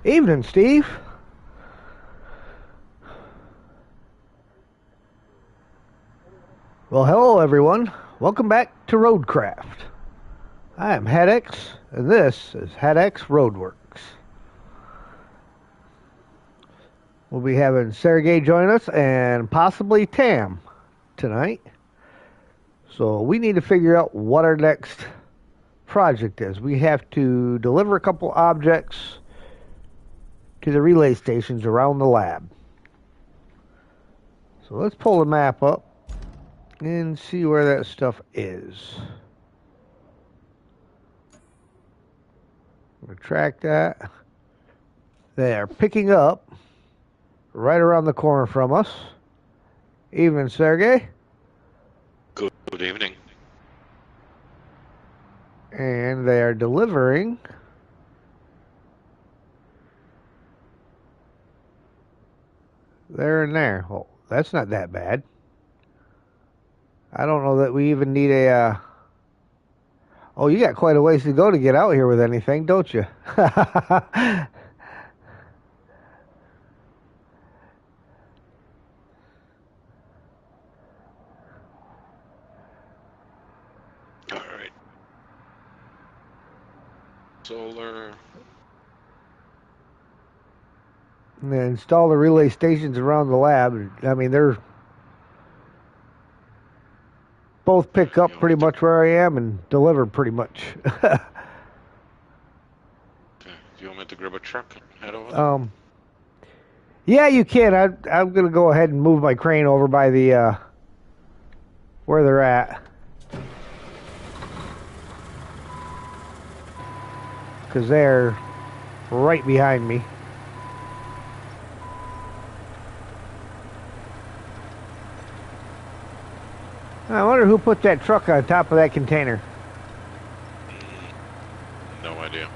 Evening, Steve. Well, hello, everyone. Welcome back to Roadcraft. I am Hadex, and this is Hadex Roadworks. We'll be having Sergey join us and possibly Tam tonight. So we need to figure out what our next project is. We have to deliver a couple objects to the relay stations around the lab. So let's pull the map up and see where that stuff is. Retract that. They are picking up right around the corner from us. Evening, Sergey. Good evening. And they are delivering there and there. Oh, that's not that bad. I don't know that we even need a... Oh, you got quite a ways to go to get out here with anything, don't you? All right. Solar. And then install the relay stations around the lab. I mean, they're both pick up pretty much where I am and deliver pretty much. Okay. Do you want me to grab a truck and head over there? Yeah, you can. I'm going to go ahead and move my crane over by the where they're at. Because they're right behind me. I wonder who put that truck on top of that container. No idea.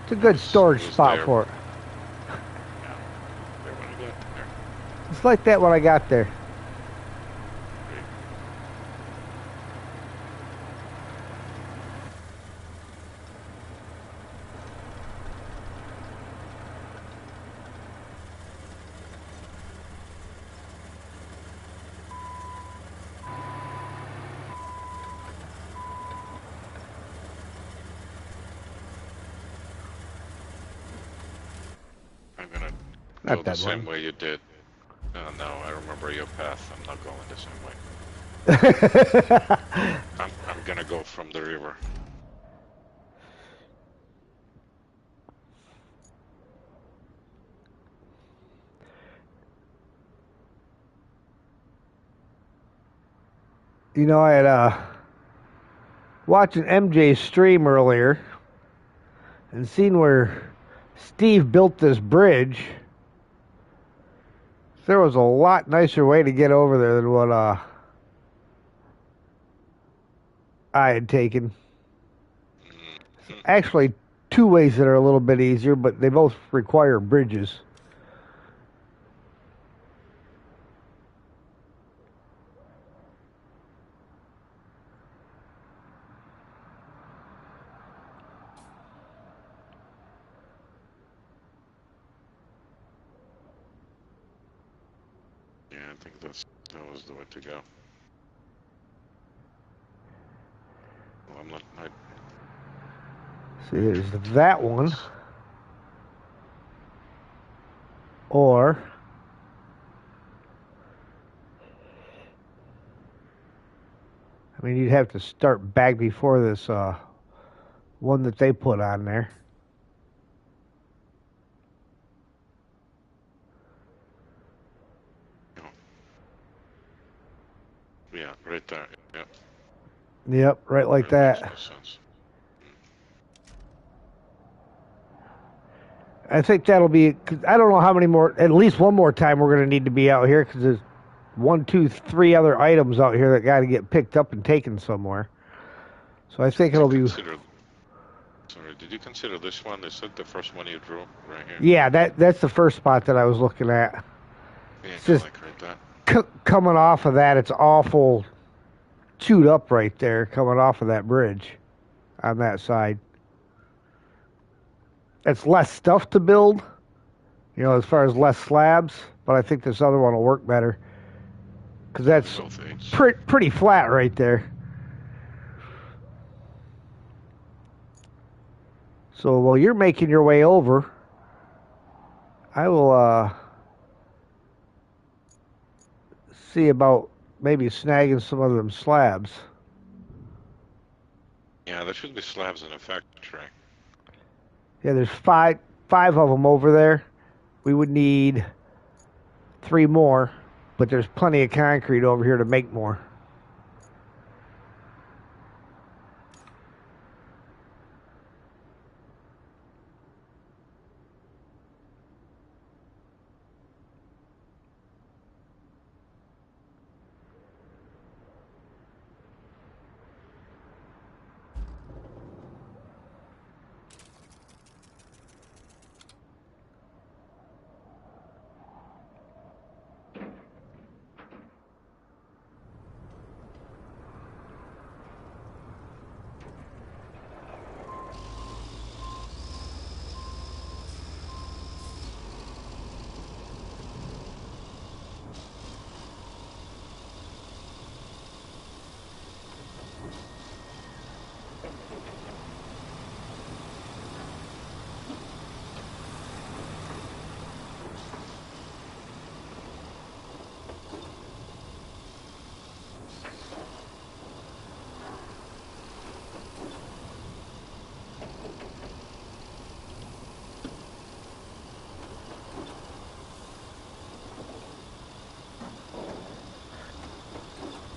It's a good storage spot for it. Yeah. There when I got there. It's like that when I got there. I'm gonna Not go that the same one. way you did. Oh no, I remember your path. I'm not going the same way. I'm gonna go from the river. You know, I had watching MJ's stream earlier and seen where Steve built this bridge. There was a lot nicer way to get over there than what I had taken. Actually, two ways that are a little bit easier, but they both require bridges. Yeah, I think that was the way to go. Well, I'm not. See, there's that one. Or I mean, you'd have to start back before this one that they put on there. Yeah, right there. Yeah. Yep, right like that. Makes no sense. I think that'll be. I don't know how many more. At least one more time we're going to need to be out here because there's 1, 2, 3 other items out here that got to get picked up and taken somewhere. So I think it'll be. Sorry, did you consider this one? Is it the first one you drew right here? Yeah, that's the first spot that I was looking at. Yeah, It's just like right there. coming off of that, it's awful chewed up right there, coming off of that bridge on that side. It's less stuff to build, you know, as far as less slabs. But I think this other one will work better because that's Both eights. pretty flat right there. So while you're making your way over, I will see about maybe snagging some of them slabs. Yeah, there should be slabs in the factory. Yeah, there's five of them over there. We would need 3 more, but there's plenty of concrete over here to make more.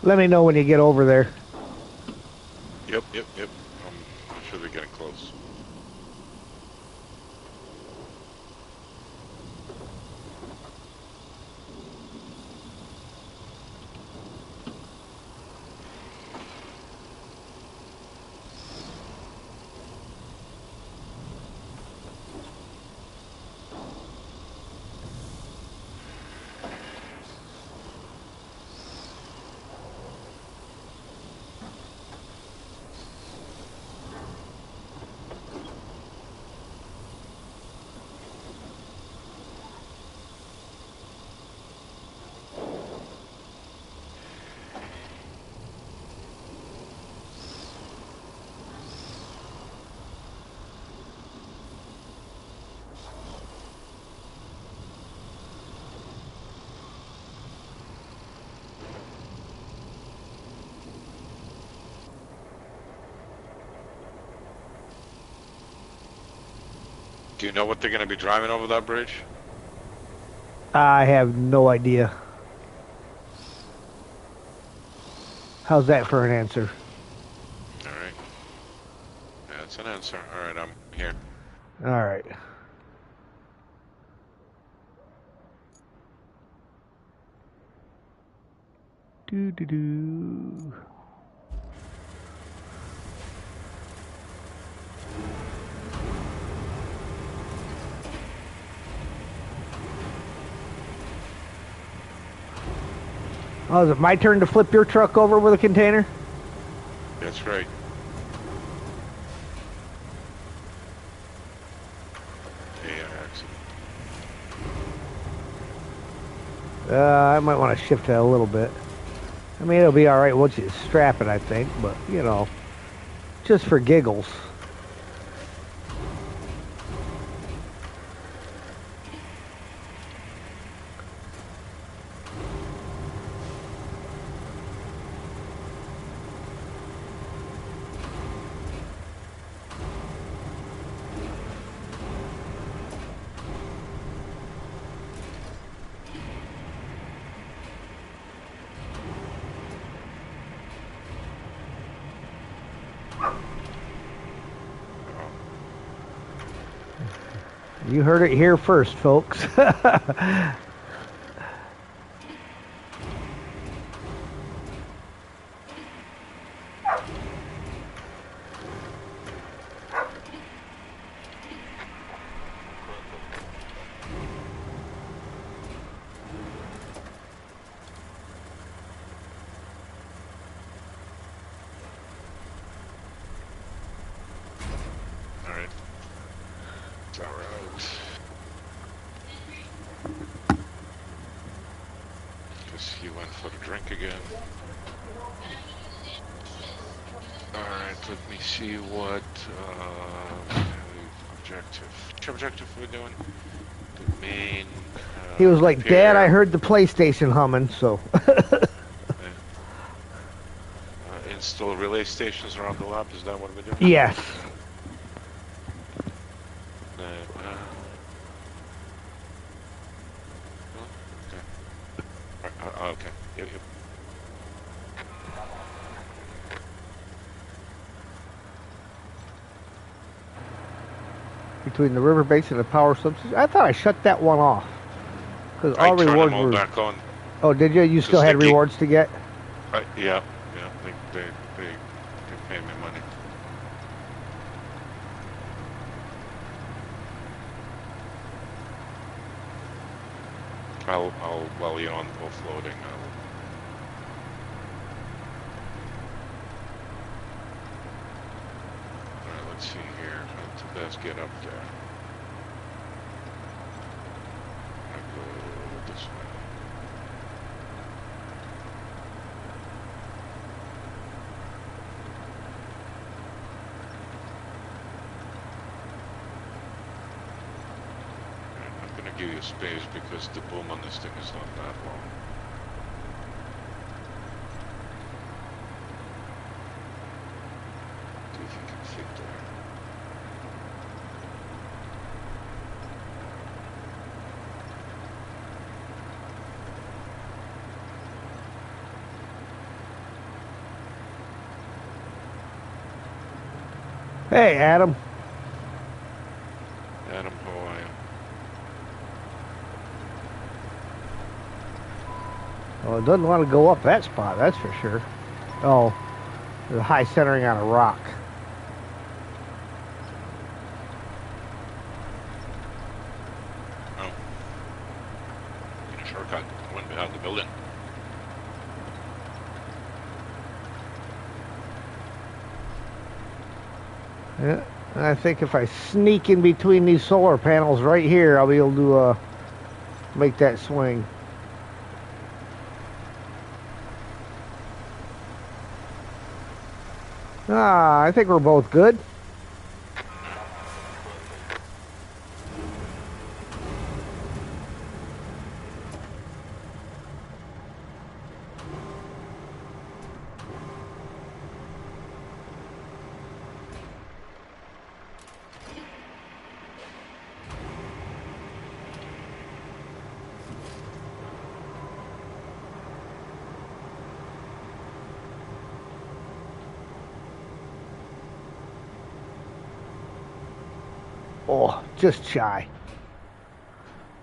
Let me know when you get over there. Yep. I'm sure they're getting close. Do you know what they're going to be driving over that bridge? I have no idea. How's that for an answer? All right. That's an answer. All right, I'm here. All right. Do do do. Oh, is it my turn to flip your truck over with a container? That's right. Yeah, accident. I might want to shift that a little bit. I mean, it'll be all right once you strap it, I think, but, you know, just for giggles. You heard it here first, folks. for the drink again. Alright, let me see what objective. Which objective we're doing? The main He was like, Dad, I repair. heard the PlayStation humming, so. Install relay stations around the lab. Is that what we're doing? Yes. Uh, okay. Okay. Yep. Between the river base and the power substation. I thought I shut that one off. Because I all turned rewards them all were. back on. Oh, did you? You still Because had rewards to get? Yeah. They pay me money. I'll while you're on offloading, Alright, let's see here. How to best get up there. I go this way. I'm gonna give you space because the boom on this thing is not that long. See if you can fit there. Hey, Adam. Adam, how are you? Well, it doesn't want to go up that spot, that's for sure. Oh, there's a high centering on a rock. Oh. In a shortcut. I went behind the building. Yeah, and I think if I sneak in between these solar panels right here, I'll be able to make that swing. I think we're both good. Oh, just shy.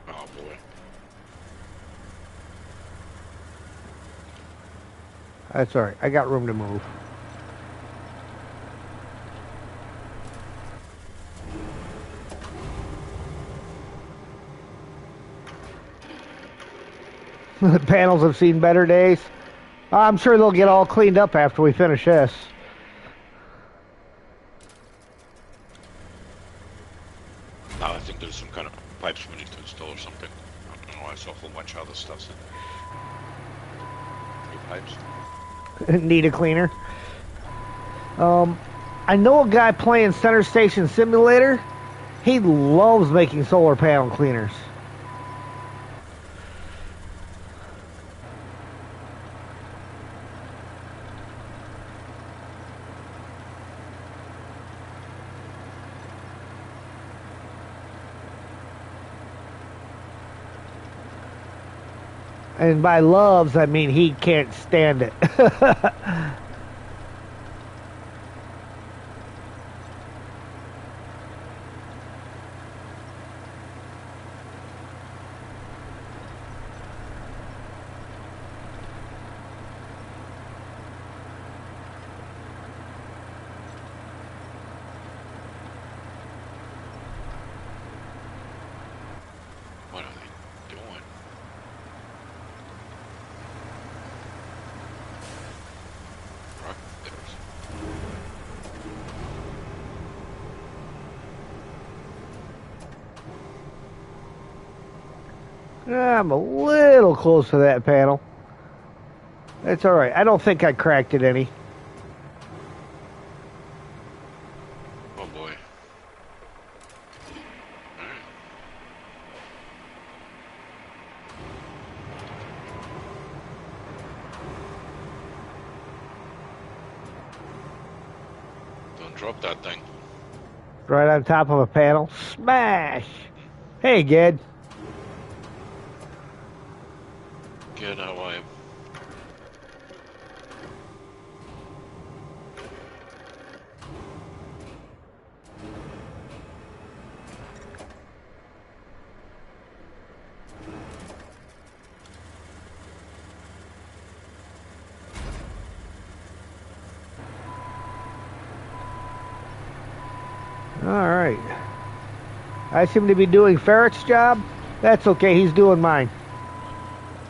Oh boy. That's all right. I got room to move. The panels have seen better days. I'm sure they'll get all cleaned up after we finish this. Now I think there's some kind of pipes we need to install or something. I don't know, I saw a whole bunch of other stuff. New pipes. Need a cleaner. I know a guy playing Center Station Simulator. He loves making solar panel cleaners. And by loves, I mean he can't stand it. What are they doing? Rockets. I'm a little close to that panel. It's all right. I don't think I cracked it any. Oh boy. Alright. Don't drop that thing. Right on top of a panel. Smash! Hey, Ged. Get how I am. All right. I seem to be doing Ferret's job. That's okay. He's doing mine.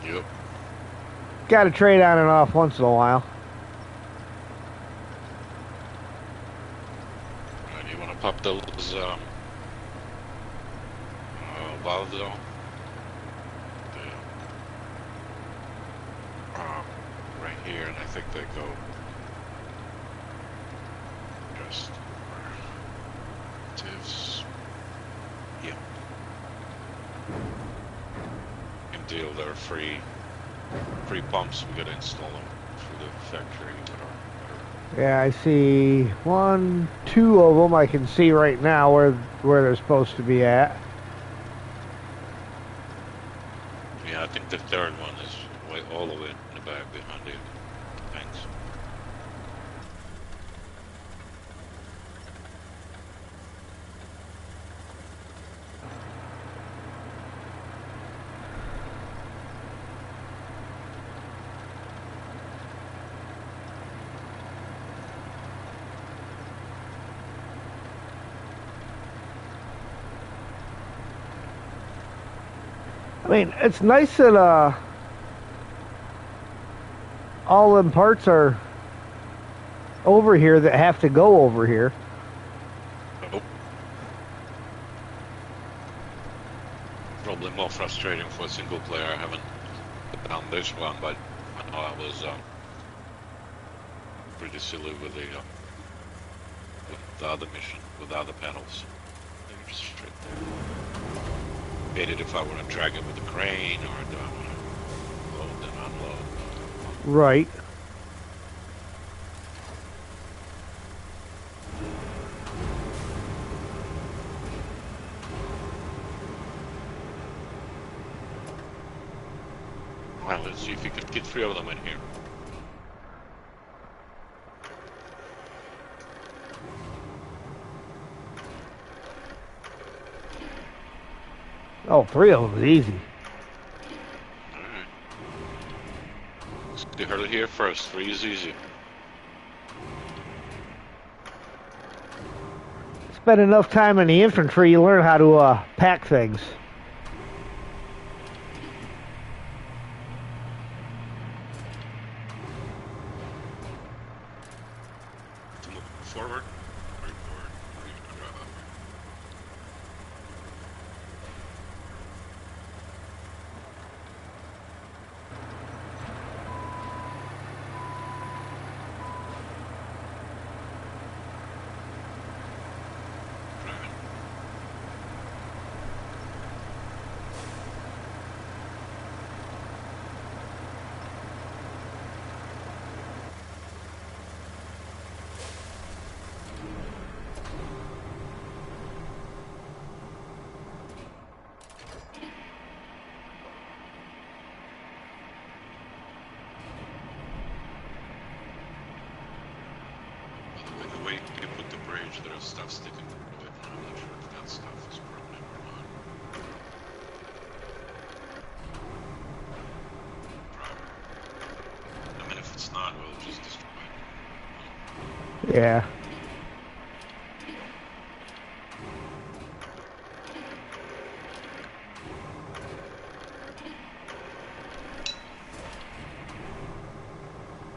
Yep. Got to trade on and off once in a while. Alright, you wanna pop those valves though? Right here, and I think they go just relatives. Yeah. And deal, they're free pumps. We gotta install them for the factory. Yeah, I see one, two of them. I can see right now where they're supposed to be at. Yeah, I think the third one is way all the way in the back behind the tanks. I mean, it's nice that all them parts are over here that have to go over here. Oh. Probably more frustrating for a single player. I haven't done this one, but I know I was pretty silly with the other mission, with the other panels. They're just straight there. Hate it if I want to drag it with a crane, or do I want to load and unload? Right. Well, let's see if we can get 3 of them in here. Oh, 3 of them is easy. Alright. Let's get her here first. 3 is easy. Spend enough time in the infantry, you learn how to pack things. To move forward. Or you can drive up. Driving. By the way you put the bridge, there's stuff sticking to it. I'm not sure if that stuff is permanent or not. Driver. I mean, if it's not, we'll just destroy it. Yeah.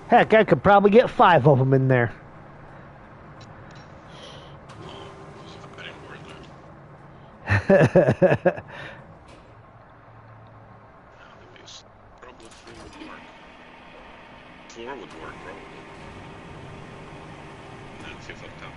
Heck, I could probably get 5 of them in there. I didn't worry that. The base probably full of park. 4 would work, probably. And then 5th up top.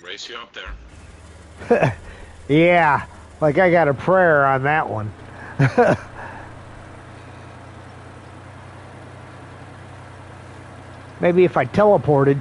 Race you up there. Yeah, like I got a prayer on that one. Maybe if I teleported.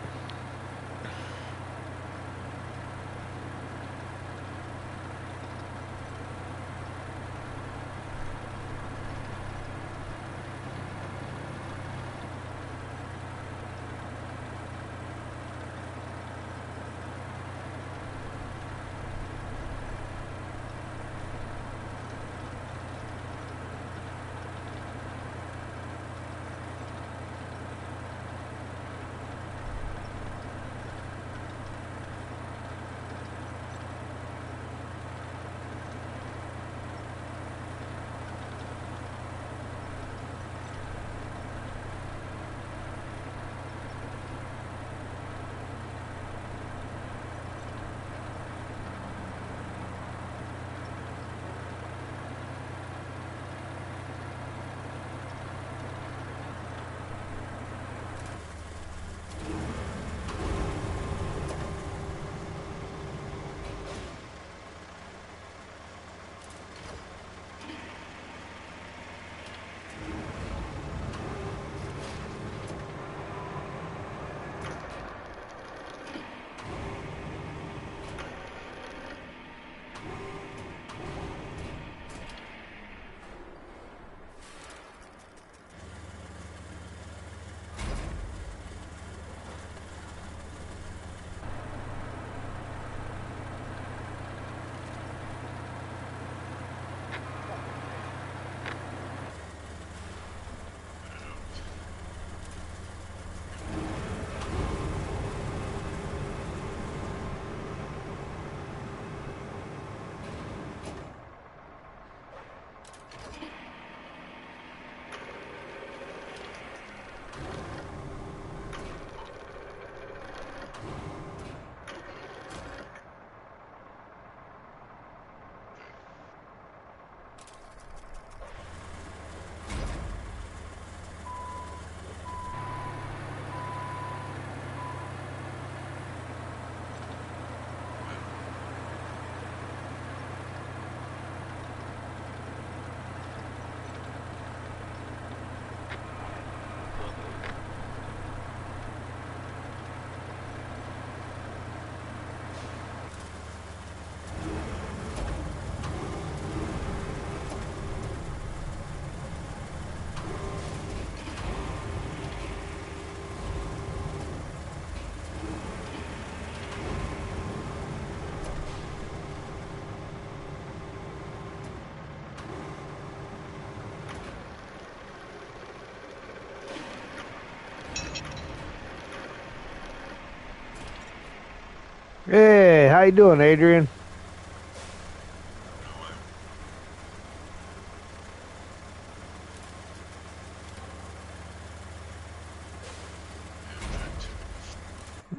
Hey, how you doing, Adrian?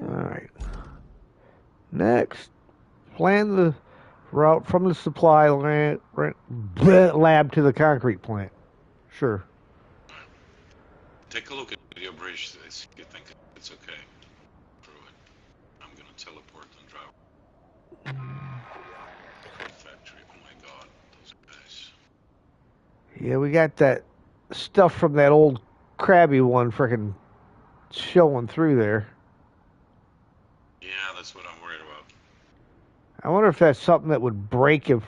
All right. Next, plan the route from the supply lab to the concrete plant. Sure. Take a look at your bridge. See if you think it's okay. Through it. I'm gonna teleport and drive to the factory. Oh my god, those guys. Yeah, we got that stuff from that old crabby one frickin' showing through there. Yeah, that's what I'm worried about. I wonder if that's something that would break if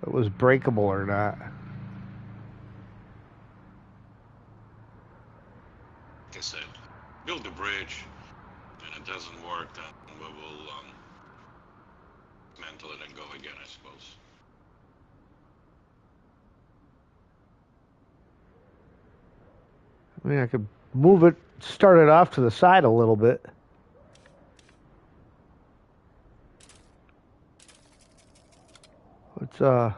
it was breakable or not. bridge and it doesn't work, then we will dismantle it and go again, I suppose. I mean, I could move it, start it off to the side a little bit. Let's Over.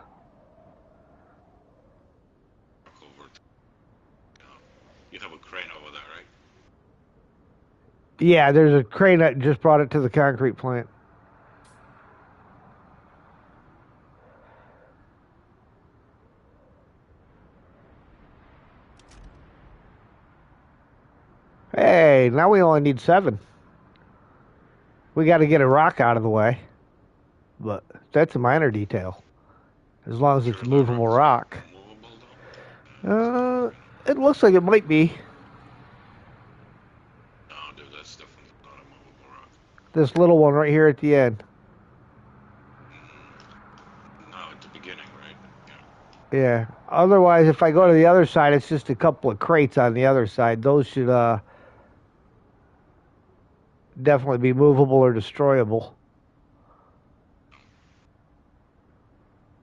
You have a crane over there, right? Yeah, there's a crane that just brought it to the concrete plant. Hey, now we only need 7. We got to get a rock out of the way. But that's a minor detail. As long as it's a movable rock. It looks like it might be. No, dude, that's definitely not a movable rock. This little one right here at the end. No, at the beginning, right? Yeah. Otherwise, if I go to the other side, it's just a couple of crates on the other side. Those should definitely be movable or destroyable.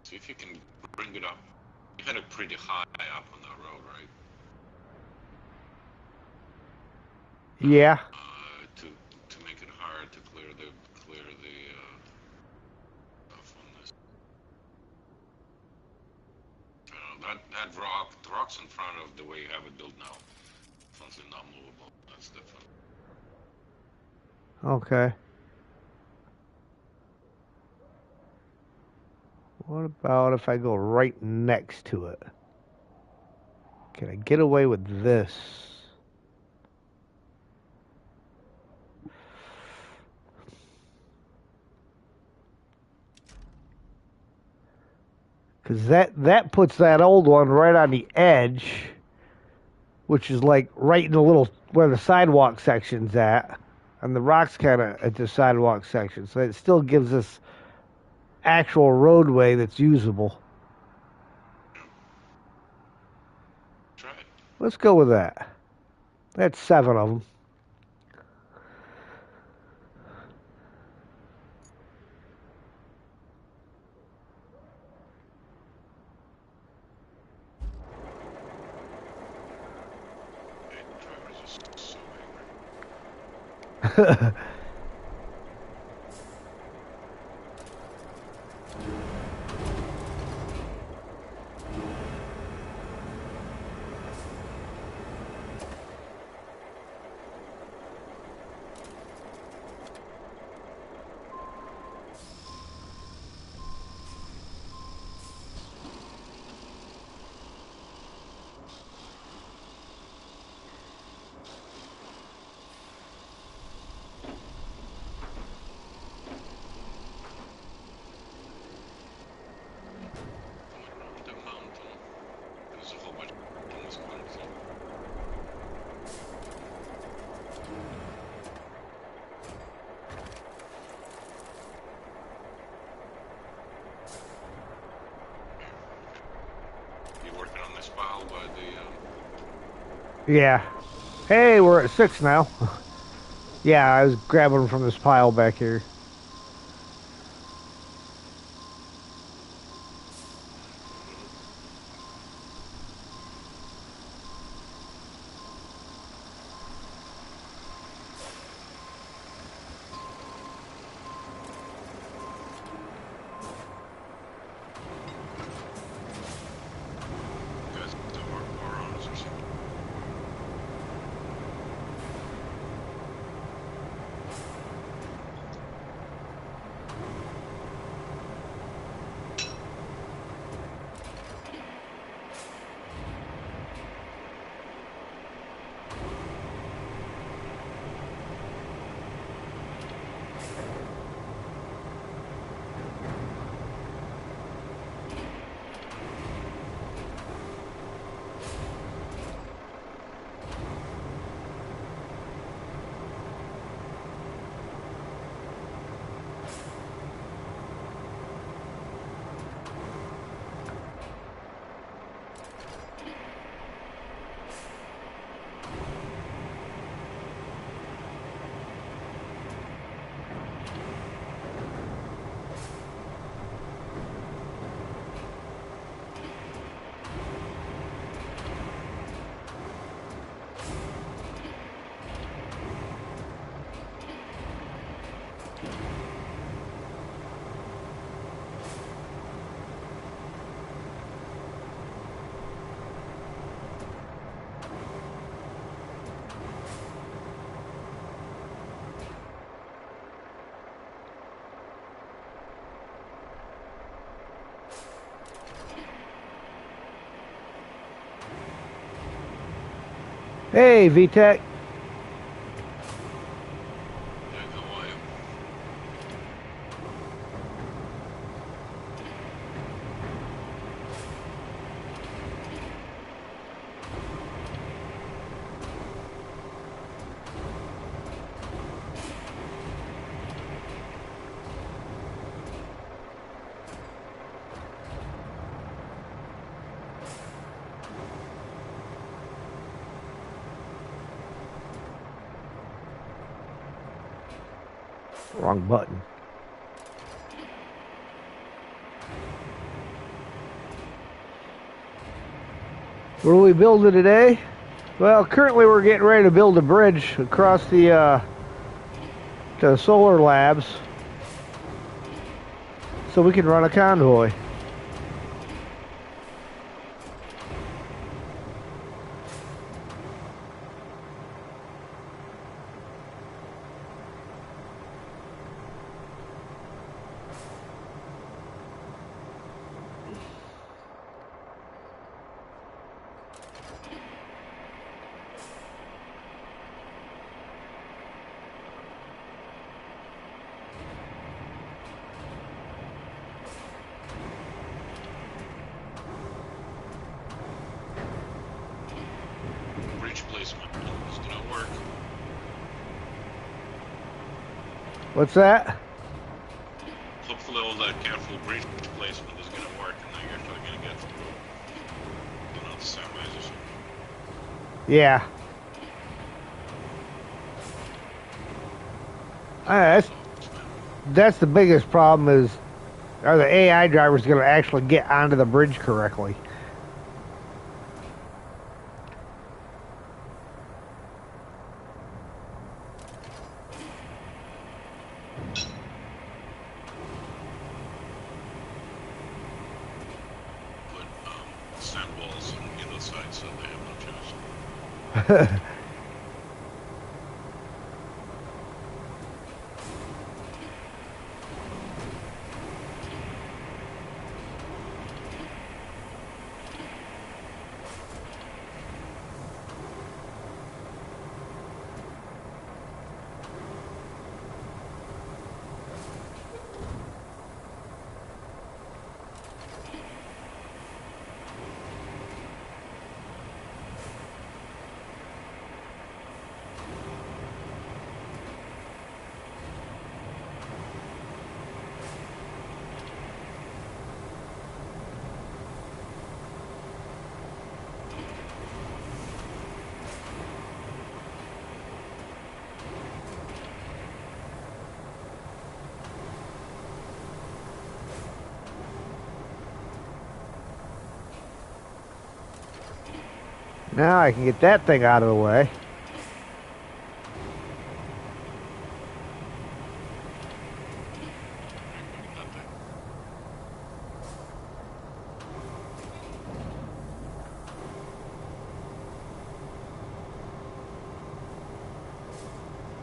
See if you can bring it up. You had it pretty high up on the road, right? Yeah. To make it hard to clear the stuff on this. That rock, the rocks in front of the way you have it built now, is not movable. That's different. Okay. What about if I go right next to it? Can I get away with this? Because that puts that old one right on the edge, which is like right in the little where the sidewalk section's at, and the rock's kind of at the sidewalk section, so it still gives us actual roadway that's usable. Try it. Let's go with that. That's 7 of them. Hey, the driver's just so angry. Going around the mountain. There's a whole bunch of things going on. You working on this pile by the Yeah. Hey, we're at 6 now. Yeah, I was grabbing them from this pile back here. guys that are on us or something? Hey, VTech. Yeah, how are you? Wrong button. What are we building today? Well, currently we're getting ready to build a bridge across the to solar labs so we can run a convoy. Bridge placement is gonna work. What's that? Hopefully all that careful bridge placement is gonna work and now you're actually gonna get, the semis or something. Yeah. That's that's the biggest problem is are the AI drivers going to actually get onto the bridge correctly? Put sand walls on either side so they have no choice. Now I can get that thing out of the way. Nothing.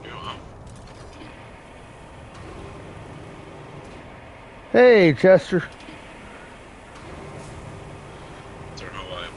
Yeah. Hey, Chester. Sir, how are you?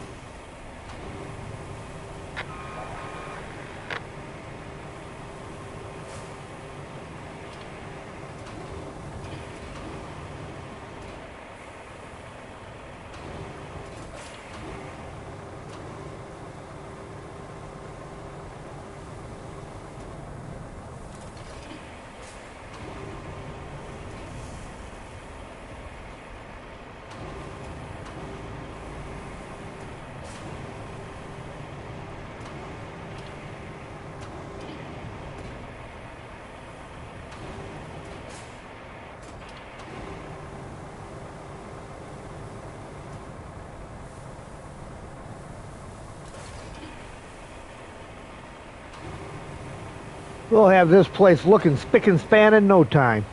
We'll have this place looking spick and span in no time.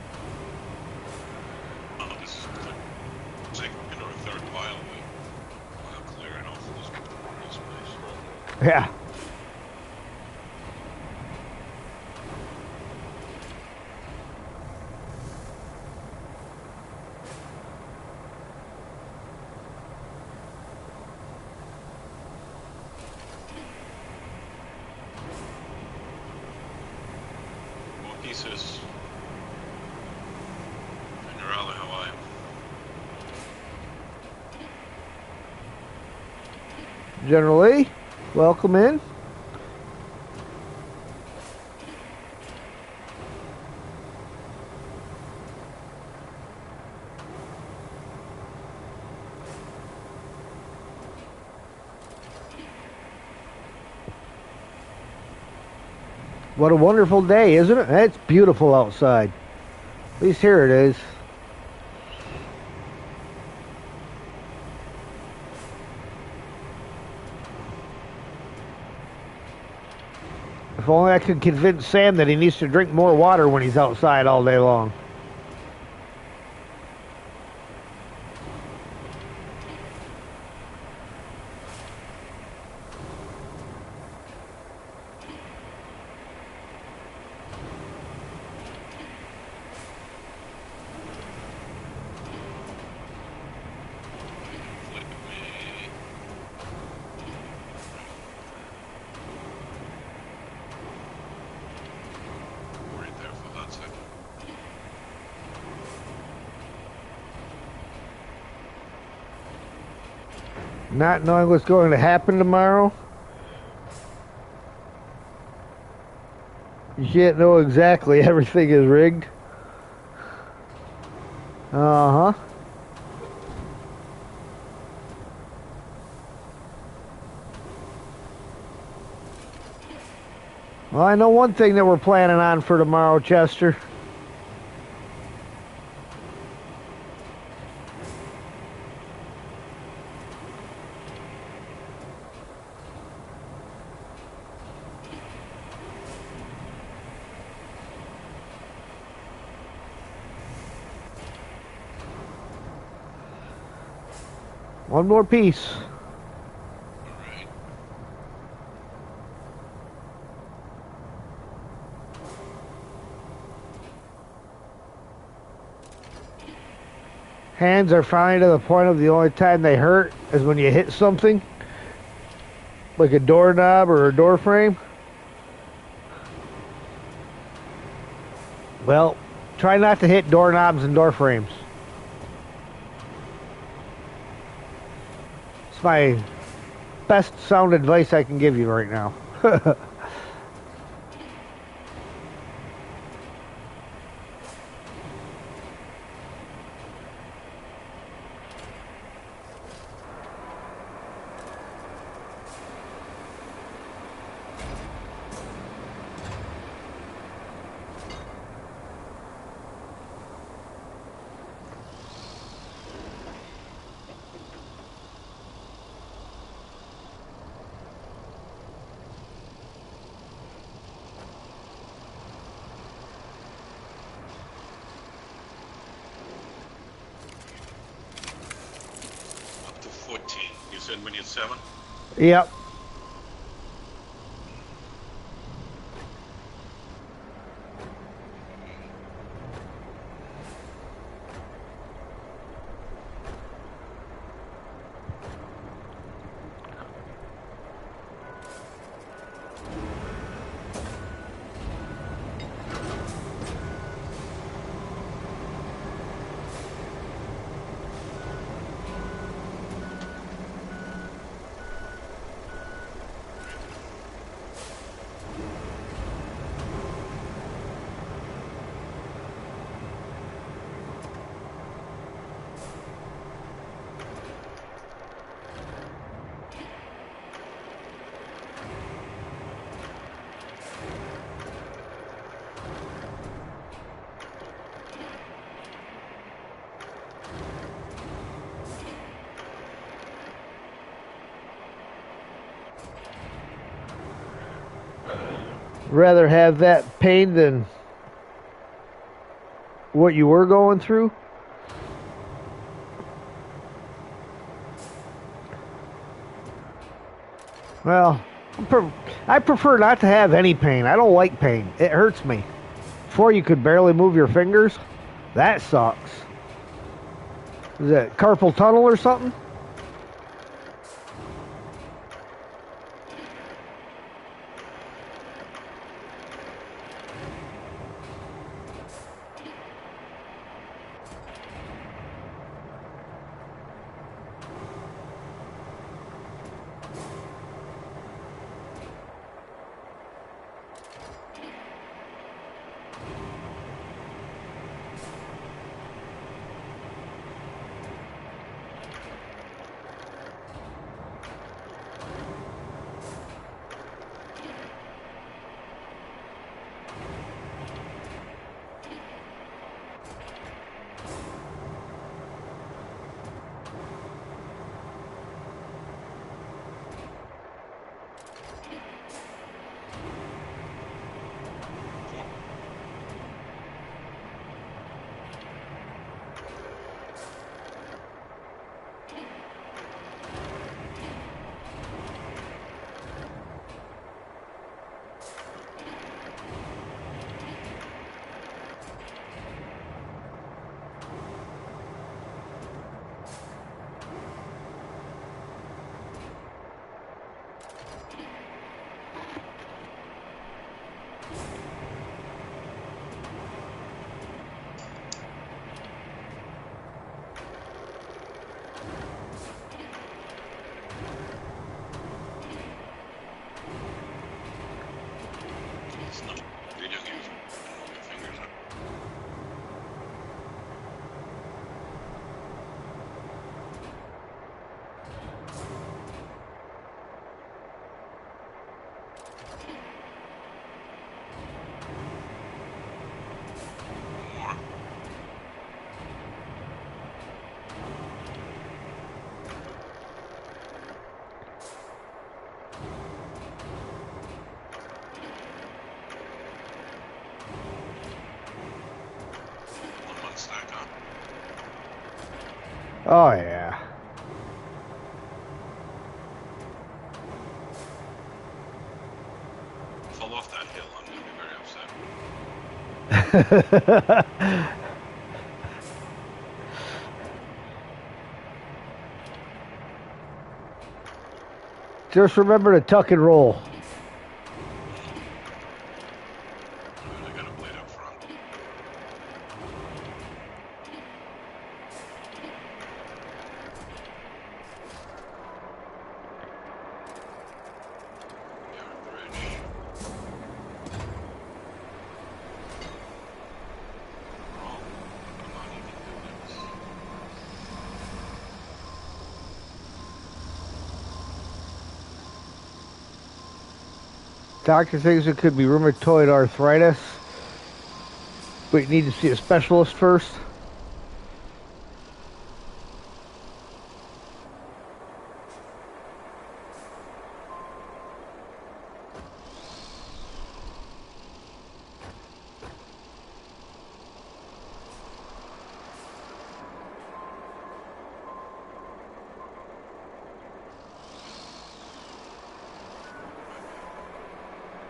Oh, this is like second or third pile we clearing off this place. Yeah. sis. Generale, how are you? General Lee, welcome in. What a wonderful day, isn't it? It's beautiful outside. At least here it is. If only I could convince Sam that he needs to drink more water when he's outside all day long. Flip me. Right there for that second. Not knowing what's going to happen tomorrow. You can't know exactly. Everything is rigged. Uh-huh. Well, I know one thing that we're planning on for tomorrow, Chester. One more piece. Alright. Hands are finally to the point of the only time they hurt is when you hit something. Like a doorknob or a door frame. Well, try not to hit doorknobs and door frames. It's my best sound advice I can give you right now. Up to 14. You said we need 7? Yep. Rather have that pain than what you were going through. Well, I prefer not to have any pain. I don't like pain. It hurts me. Before you could barely move your fingers. That sucks. Is that carpal tunnel or something? Oh, yeah. Fall off that hill, I'm going to be very upset. Just remember to tuck and roll. Alright, I got a blade up front. Yard bridge. Wrong. Come on, you can do this. Doctor thinks it could be rheumatoid arthritis, but you need to see a specialist first.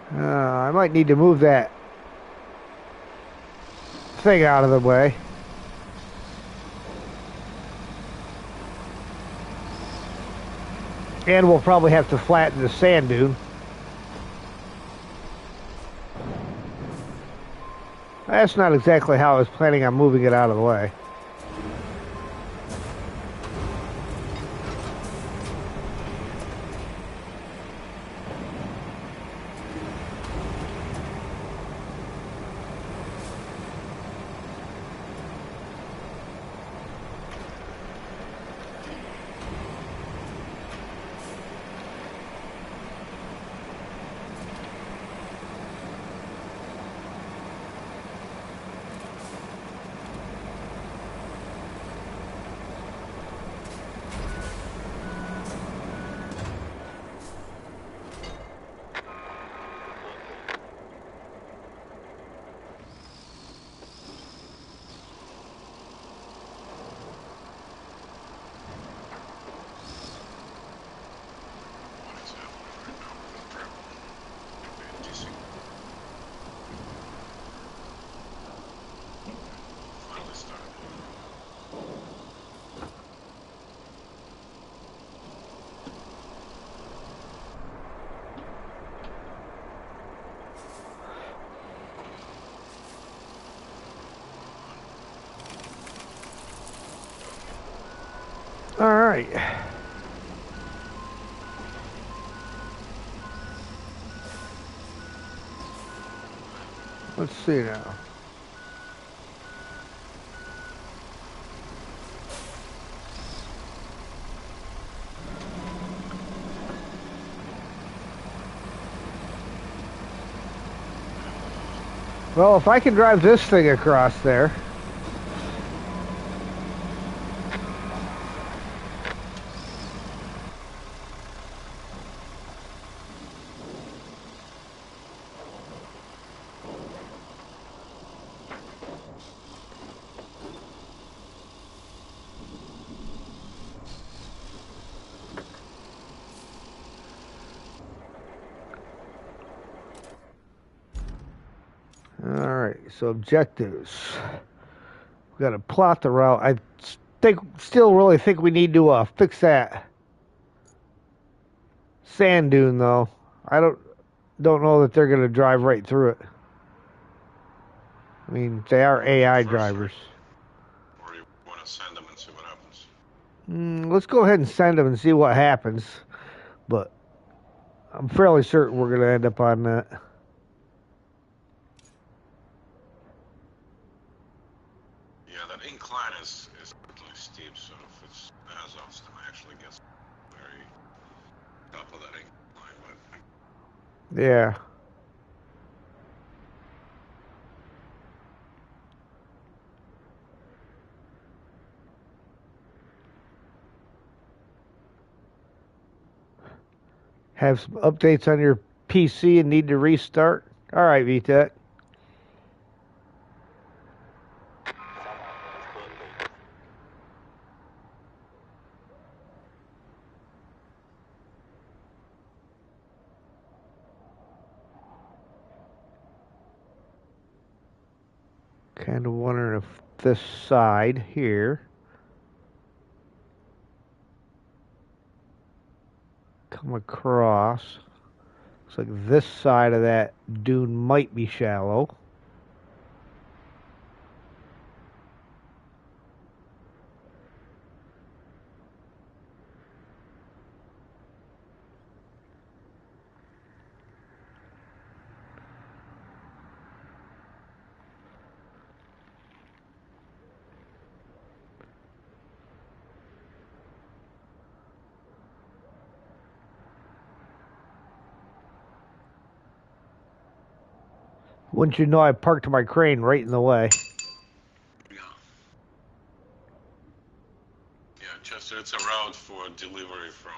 I might need to move that thing out of the way. And we'll probably have to flatten the sand dune. That's not exactly how I was planning on moving it out of the way. What is happening right now with this trip? ATC. Finally started. All right. Let's see now. Well, if I can drive this thing across there. All right, so objectives. We got to plot the route. I still really think we need to fix that sand dune, though. I don't know that they're going to drive right through it. I mean, they are AI drivers. Or you want to send them and see what happens? Let's go ahead and send them and see what happens. But I'm fairly certain we're going to end up on that. Yeah, that incline is really steep, so if it's Azov's, then I actually guess very top of that incline, but Yeah. Have some updates on your PC and need to restart? All right, VTech. Kind of wondering if this side here come across. Looks like this side of that dune might be shallow. Wouldn't you know, I parked my crane right in the way. Yeah. Yeah, Chester, it's a route for delivery from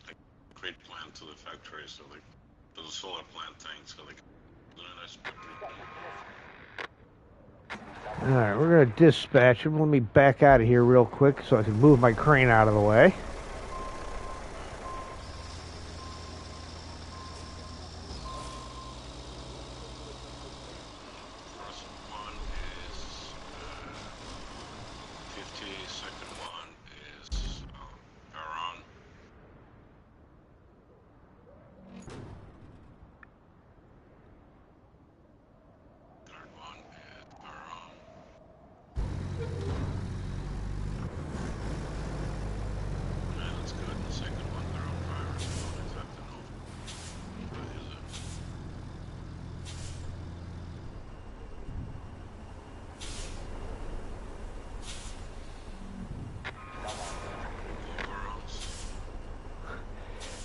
the crate plant to the factory, so like to the solar plant thing, so like Alright, we're going to dispatch him. Let me back out of here real quick so I can move my crane out of the way. first one is 50, second one is Baron. Third one is Baron. Yeah, that's good. The second one, Baron driver, so don't exactly know what is it. Barons.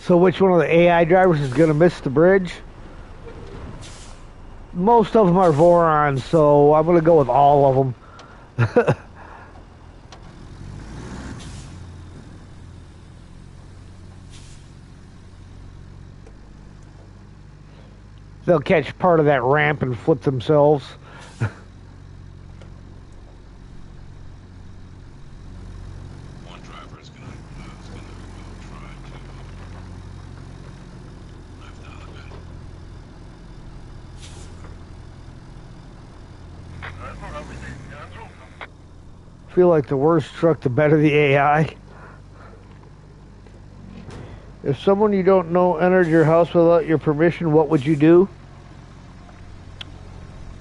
So which one of the AI drivers is going to miss the bridge? Most of them are Vorons, so I'm going to go with all of them. They'll catch part of that ramp and flip themselves. One driver is gonna go try to knife down a bit. I feel like the worse truck, the better the AI. If someone you don't know entered your house without your permission, what would you do?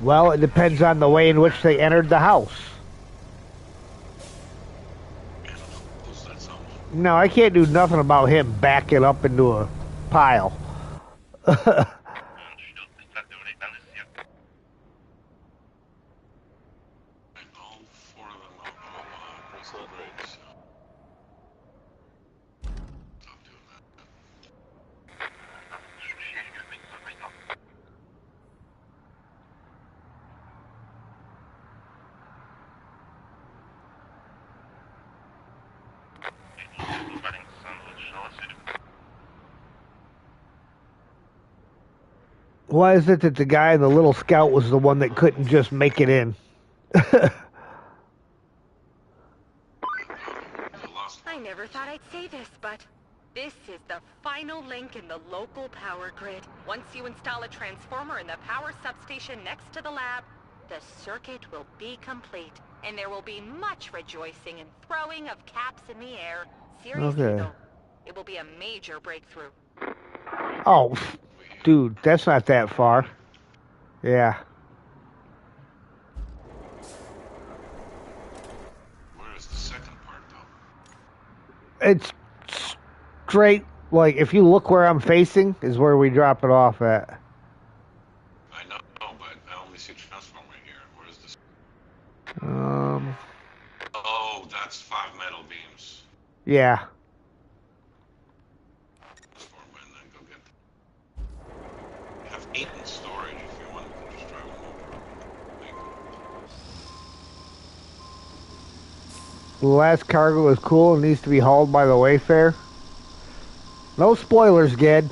Well, it depends on the way in which they entered the house. I don't know. Who's that someone? No, I can't do nothing about him backing up into a pile. And all four of them are crystal bridge, so stop doing that. Why is it that the guy in the little scout was the one that couldn't just make it in? I never thought I'd say this, but this is the final link in the local power grid. Once you install a transformer in the power substation next to the lab, the circuit will be complete, and there will be much rejoicing and throwing of caps in the air. Seriously, Okay. though, it will be a major breakthrough. Oh, dude, that's not that far. Yeah. Where is the second part, though? It's straight, like, if you look where I'm facing, is where we drop it off at. I know, but I only see transformer here. Where is this? Oh, that's 5 metal beams. Yeah. Transformer, and then go get them. I have 8 in storage. If you want, we can just drive them over. Make them. The last cargo is cool and needs to be hauled by the Wayfair. No spoilers, Ged.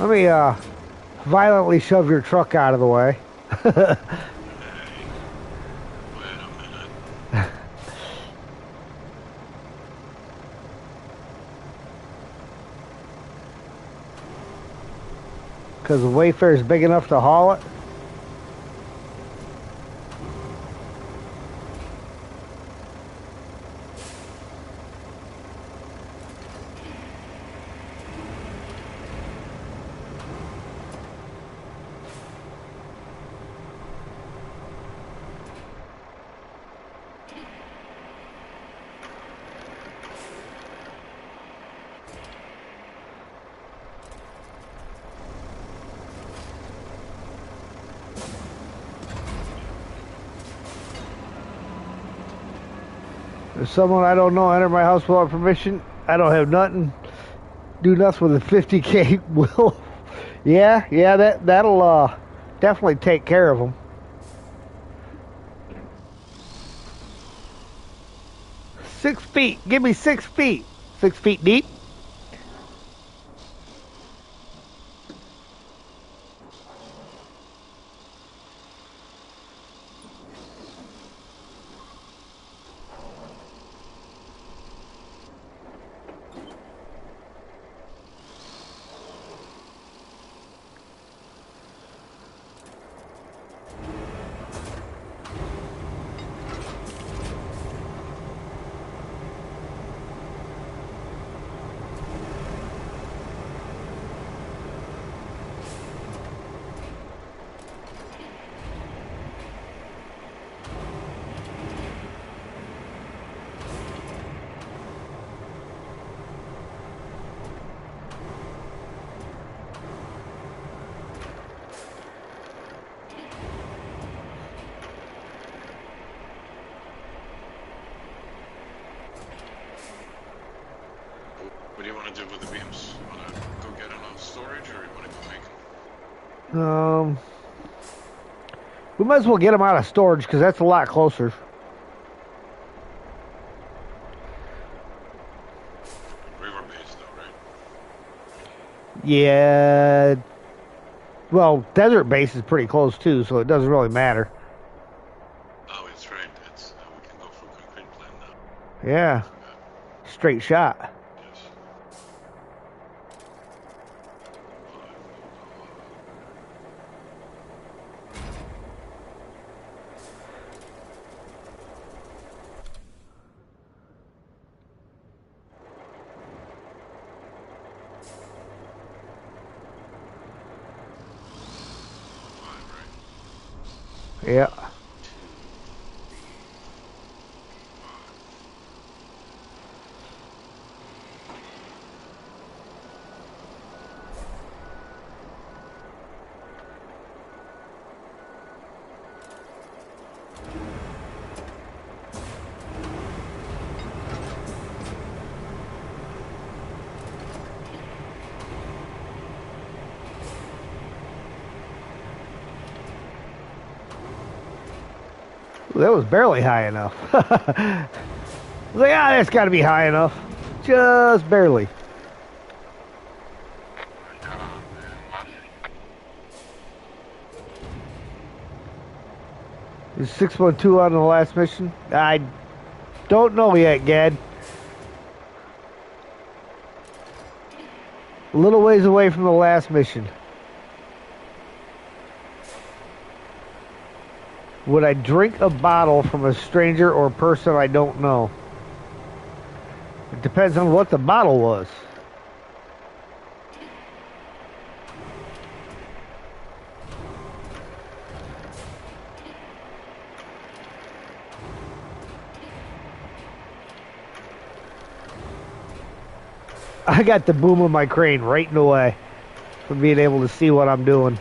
Let me violently shove your truck out of the way. Hey, wait a minute. Because the Wayfair is big enough to haul it. There's someone I don't know enter my house without permission. I don't have nothing. Do nothing with a 50K will. Yeah, that'll definitely take care of them. 6 feet. Give me 6 feet. 6 feet deep. What do you want to do with the beams? You want to go get them off storage, or you want to go make them? We might as well get them out of storage because that's a lot closer. River base, though, right? Yeah. Well, desert base is pretty close too, so it doesn't really matter. Oh, it's right. It's we can go for concrete plan now. Yeah. Straight shot. Yes. Yeah. That was barely high enough. I was like, that's got to be high enough. Just barely. Is 612 on the last mission? I don't know yet, Gad. A little ways away from the last mission. Would I drink a bottle from a stranger or person I don't know? It depends on what the bottle was. I got the boom of my crane right in the way from being able to see what I'm doing.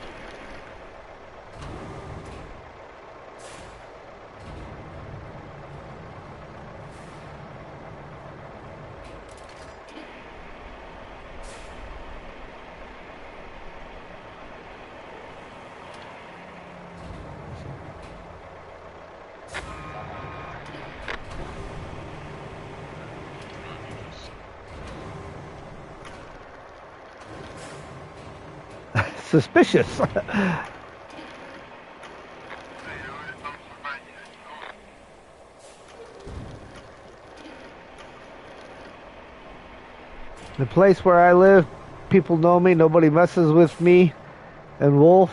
suspicious. The place where I live, people know me. Nobody messes with me and Wolf.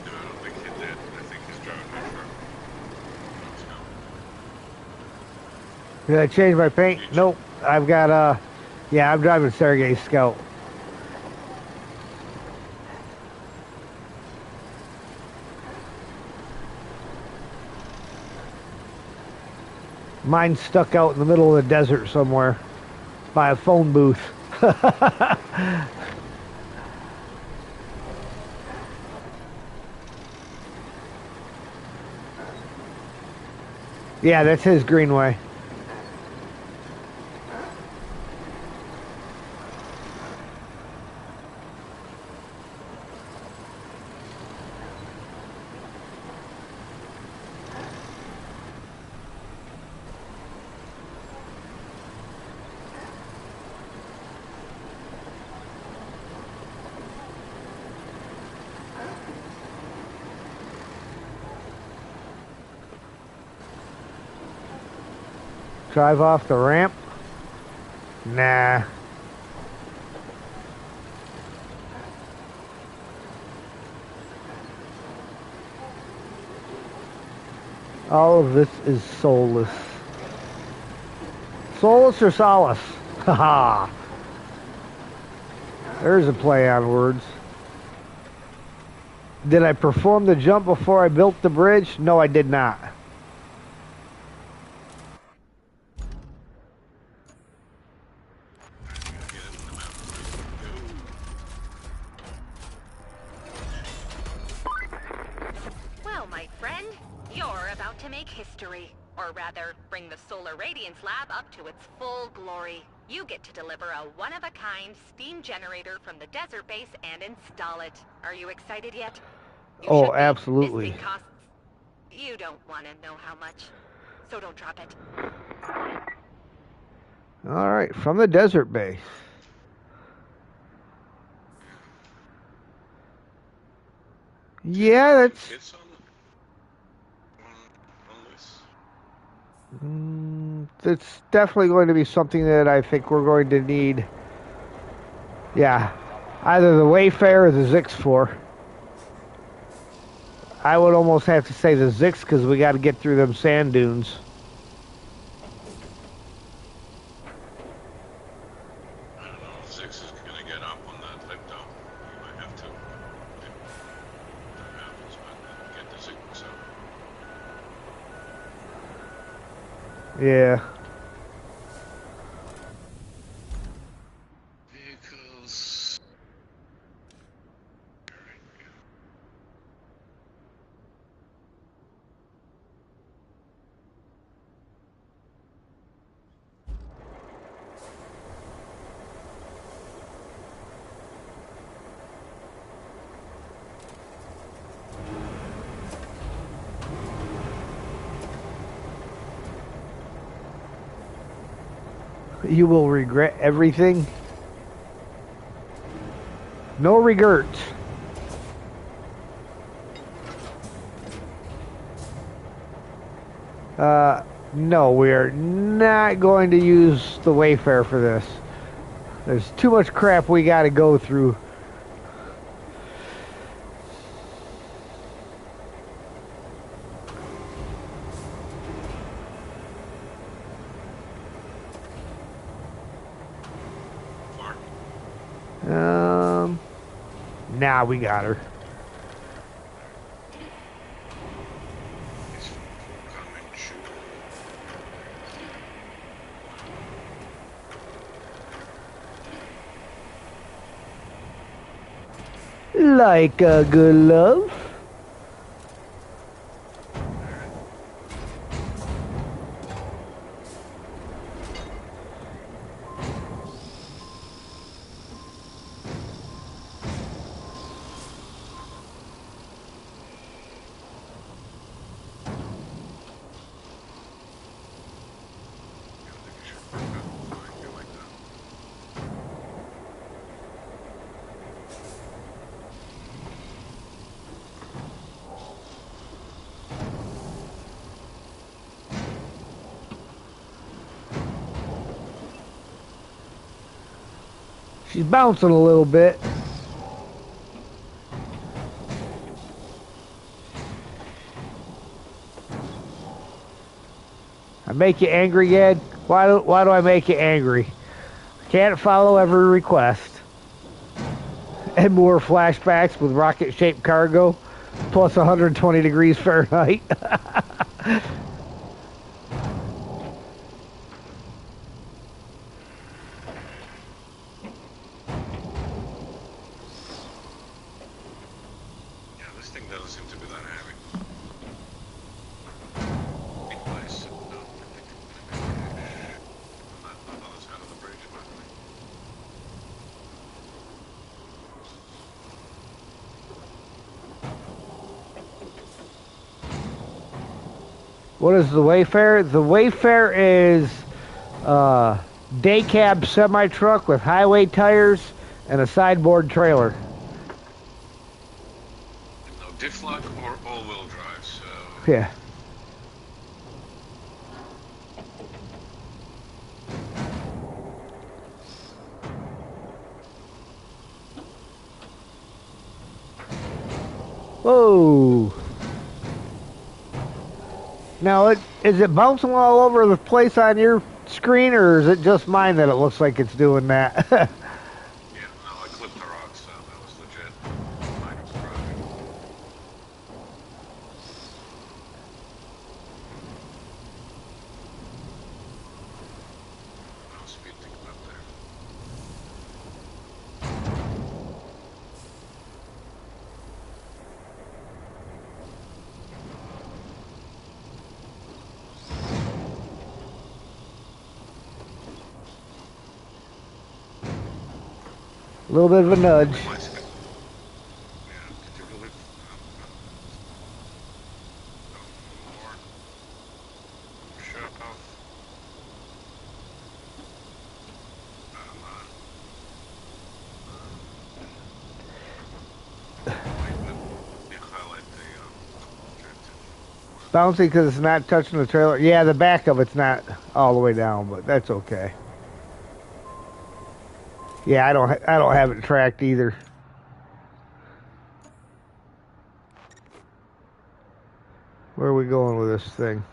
No, I don't think he did. I think he's driving my truck. Did I change my paint? Nope. I've got yeah, I'm driving Sergey's Scout. Mine's stuck out in the middle of the desert somewhere by a phone booth. Yeah, that's his greenway. Drive off the ramp? Nah. All of this is soulless. Soulless or solace? Haha. There's a play on words. Did I perform the jump before I built the bridge? No, I did not. Well, my friend, you're about to make history. Or rather, bring the Solar Radiance Lab up to its full glory. You get to deliver a one-of-a-kind steam generator from the desert base and install it. Are you excited yet? You Oh, should be. absolutely. This thing costs... You don't want to know how much. So don't drop it. All right, from the desert base. Yeah, that's... It's on this. It's definitely going to be something that I think we're going to need. Yeah, either the Wayfarer or the Zix for. I would almost have to say the Zix because we got to get through them sand dunes. I don't know if Zix is going to get up on that lip though. You might have to. If that happens, but get the Zix up. Yeah. Vehicles. You will regret everything. No regrets. No, we are not going to use the Wayfarer for this. There's too much crap we got to go through. Now we got her. Like a good love. She's bouncing a little bit. I make you angry, Ed? Why do I make you angry? Can't follow every request. And more flashbacks with rocket-shaped cargo, plus 120 degrees Fahrenheit. This thing doesn't seem to be that heavy. Nice. On the other side of the bridge, by the way. What is the Wayfarer? The Wayfarer is day cab semi-truck with highway tires and a sideboard trailer. No diff lock or all-wheel drive, so... Yeah. Whoa. Now, is it bouncing all over the place on your screen, or is it just mine that it looks like it's doing that? Yeah, no, I clipped the rocks, so that was legit. Minor project. No speed thing up there. A little bit of a nudge. Yeah, did you believe? More. Shut off. Highlight the Bouncy because it's not touching the trailer. Yeah, the back of it's not all the way down, but that's okay. Yeah, I don't have it tracked either. Where are we going with this thing?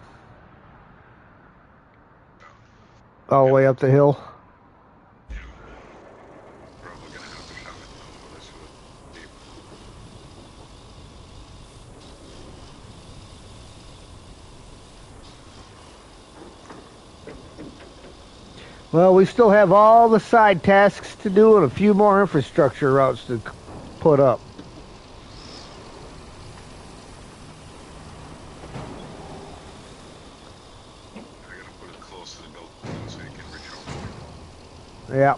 All the way up the hill. probably gonna have to shove it over this with deep. Well, we still have all the side tasks to do and a few more infrastructure routes to put up. I gotta put it close to the building so you can reach over. Yeah.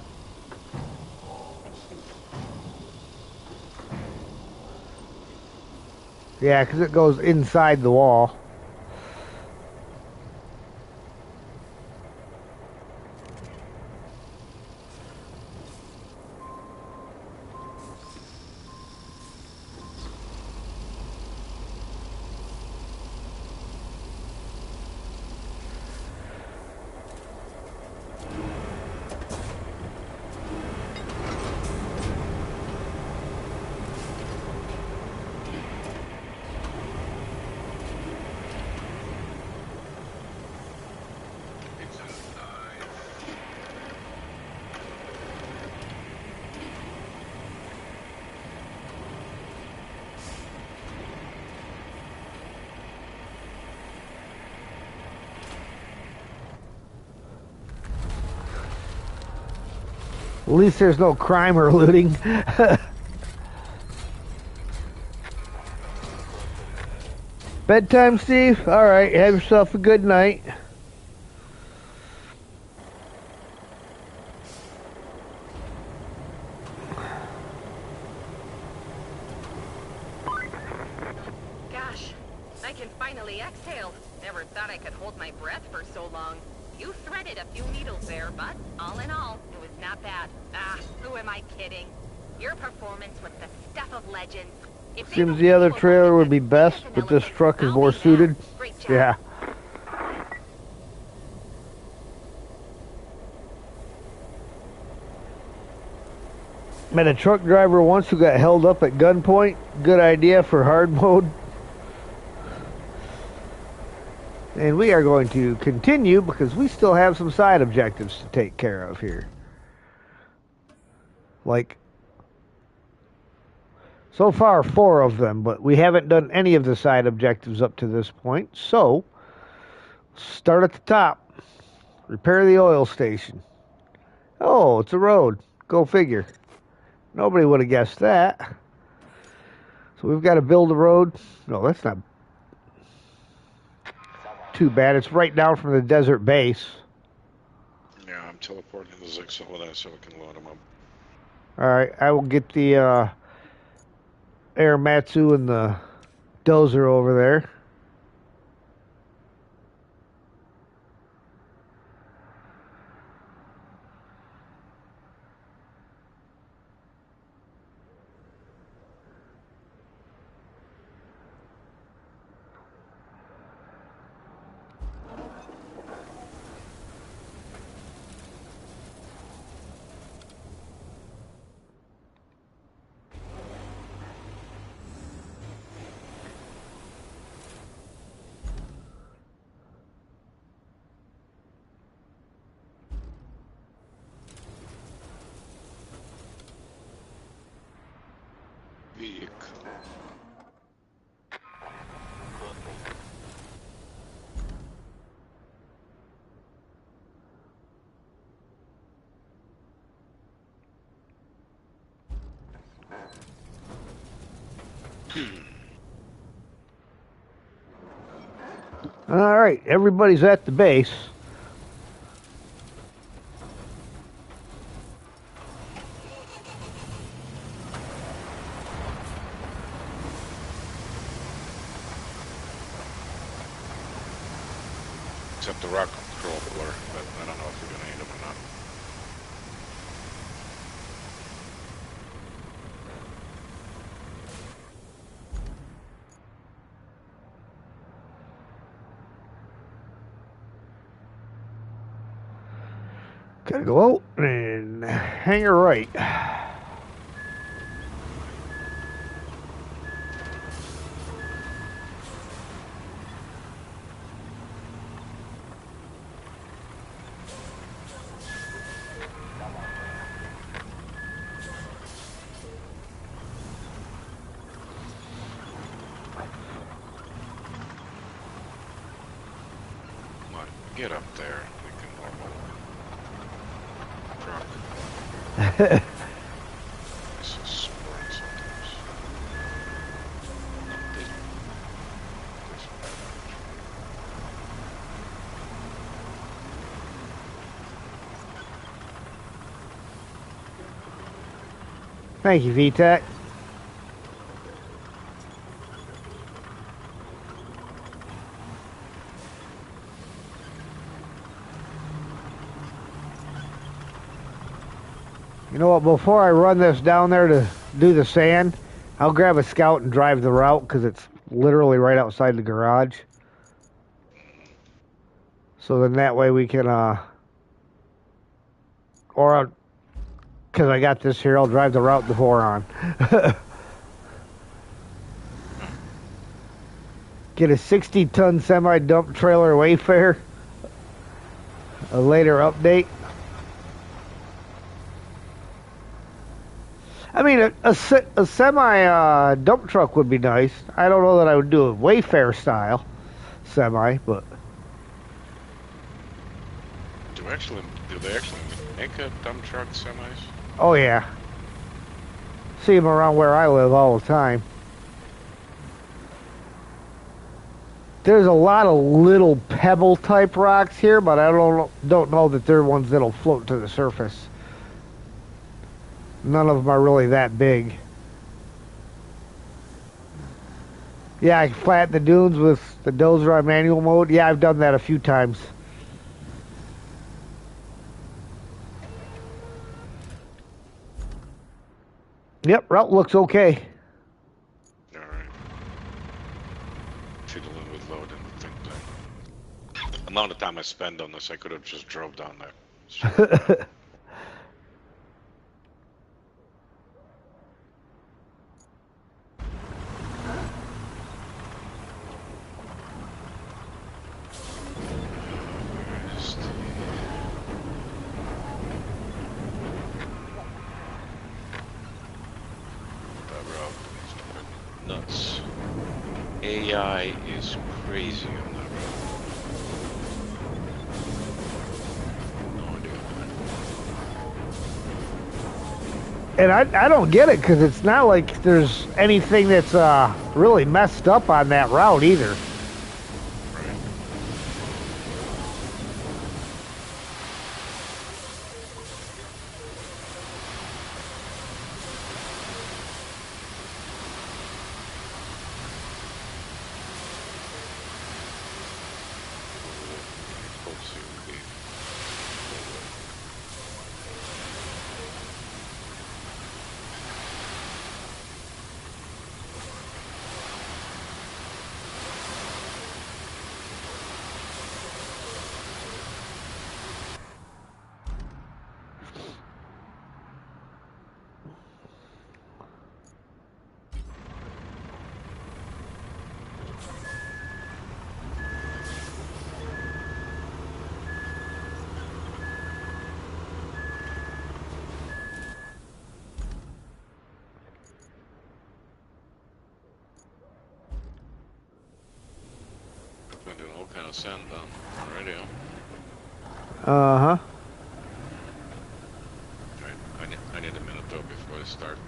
Yeah, because it goes inside the wall. It's alive. At least there's no crime or looting. Bedtime, Steve? Alright, have yourself a good night. Gosh, I can finally exhale. Never thought I could hold my breath for so long. You threaded a few needles there, but all in all, it was not bad. Ah, who am I kidding? Your performance was the stuff of legends. If they Seems don't the other give you a trailer bonus would be as big best, as an but this elephant, truck is I'll more be suited. mad. Great job. Yeah. Met a truck driver once who got held up at gunpoint. Good idea for hard mode. And we are going to continue because we still have some side objectives to take care of here. Like, so far 4 of them, but we haven't done any of the side objectives up to this point. So, start at the top. Repair the oil station. Oh, it's a road. Go figure. Nobody would have guessed that. So we've got to build a road. No, that's not too bad. It's right down from the desert base. Yeah, I'm teleporting the Zixel with that so we can load them up. Alright, I will get the Aramatsu and the dozer over there. Vehicle. Alright, everybody's at the base. Except the rock crawler, but I don't know if we're gonna need them or not. Gotta go out and hang her right. Come on, get up there. We can normal. truck. This is spoiled sometimes. Update. Thank you, VTech. You know what? Before I run this down there to do the sand, I'll grab a scout and drive the route because it's literally right outside the garage. So then that way we can, or because I got this here, I'll drive the route the boron. Get a 60-ton semi-dump trailer Wayfair. A later update. I mean, a semi dump truck would be nice. I don't know that I would do a Wayfair style semi, but Do they actually make a dump truck semis? oh yeah, see them around where I live all the time. There's a lot of little pebble type rocks here, but I don't know that they're ones that'll float to the surface. None of them are really that big. Yeah, I can flatten the dunes with the dozer on manual mode. Yeah, I've done that a few times. Yep, route looks okay. Alright. Fiddling with load and things. The amount of time I spend on this, I could have just drove down there. Nuts. AI is crazy on that road. No idea. And I don't get it because it's not like there's anything that's really messed up on that route either. Right. Been doing all kind of sand down already. Uh-huh. Right. I need a minute though before I start.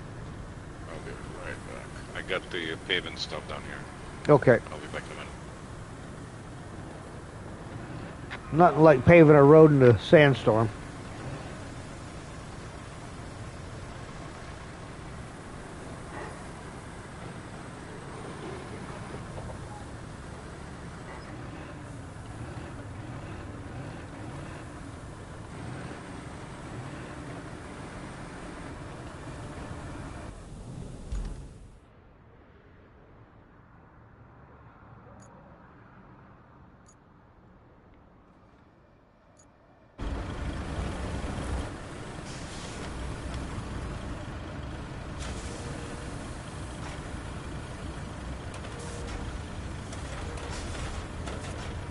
I'll be right back. I got the paving stuff down here. Okay. I'll be back in a minute. Nothing like paving a road in a sandstorm.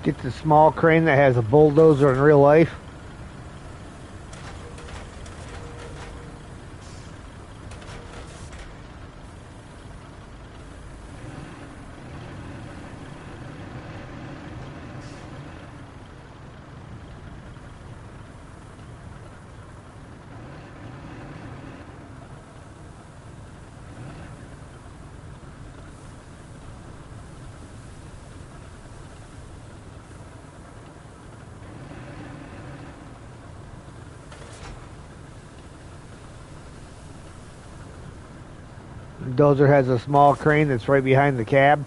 Get the small crane that has a bulldozer in real life. Dozer has a small crane that's right behind the cab.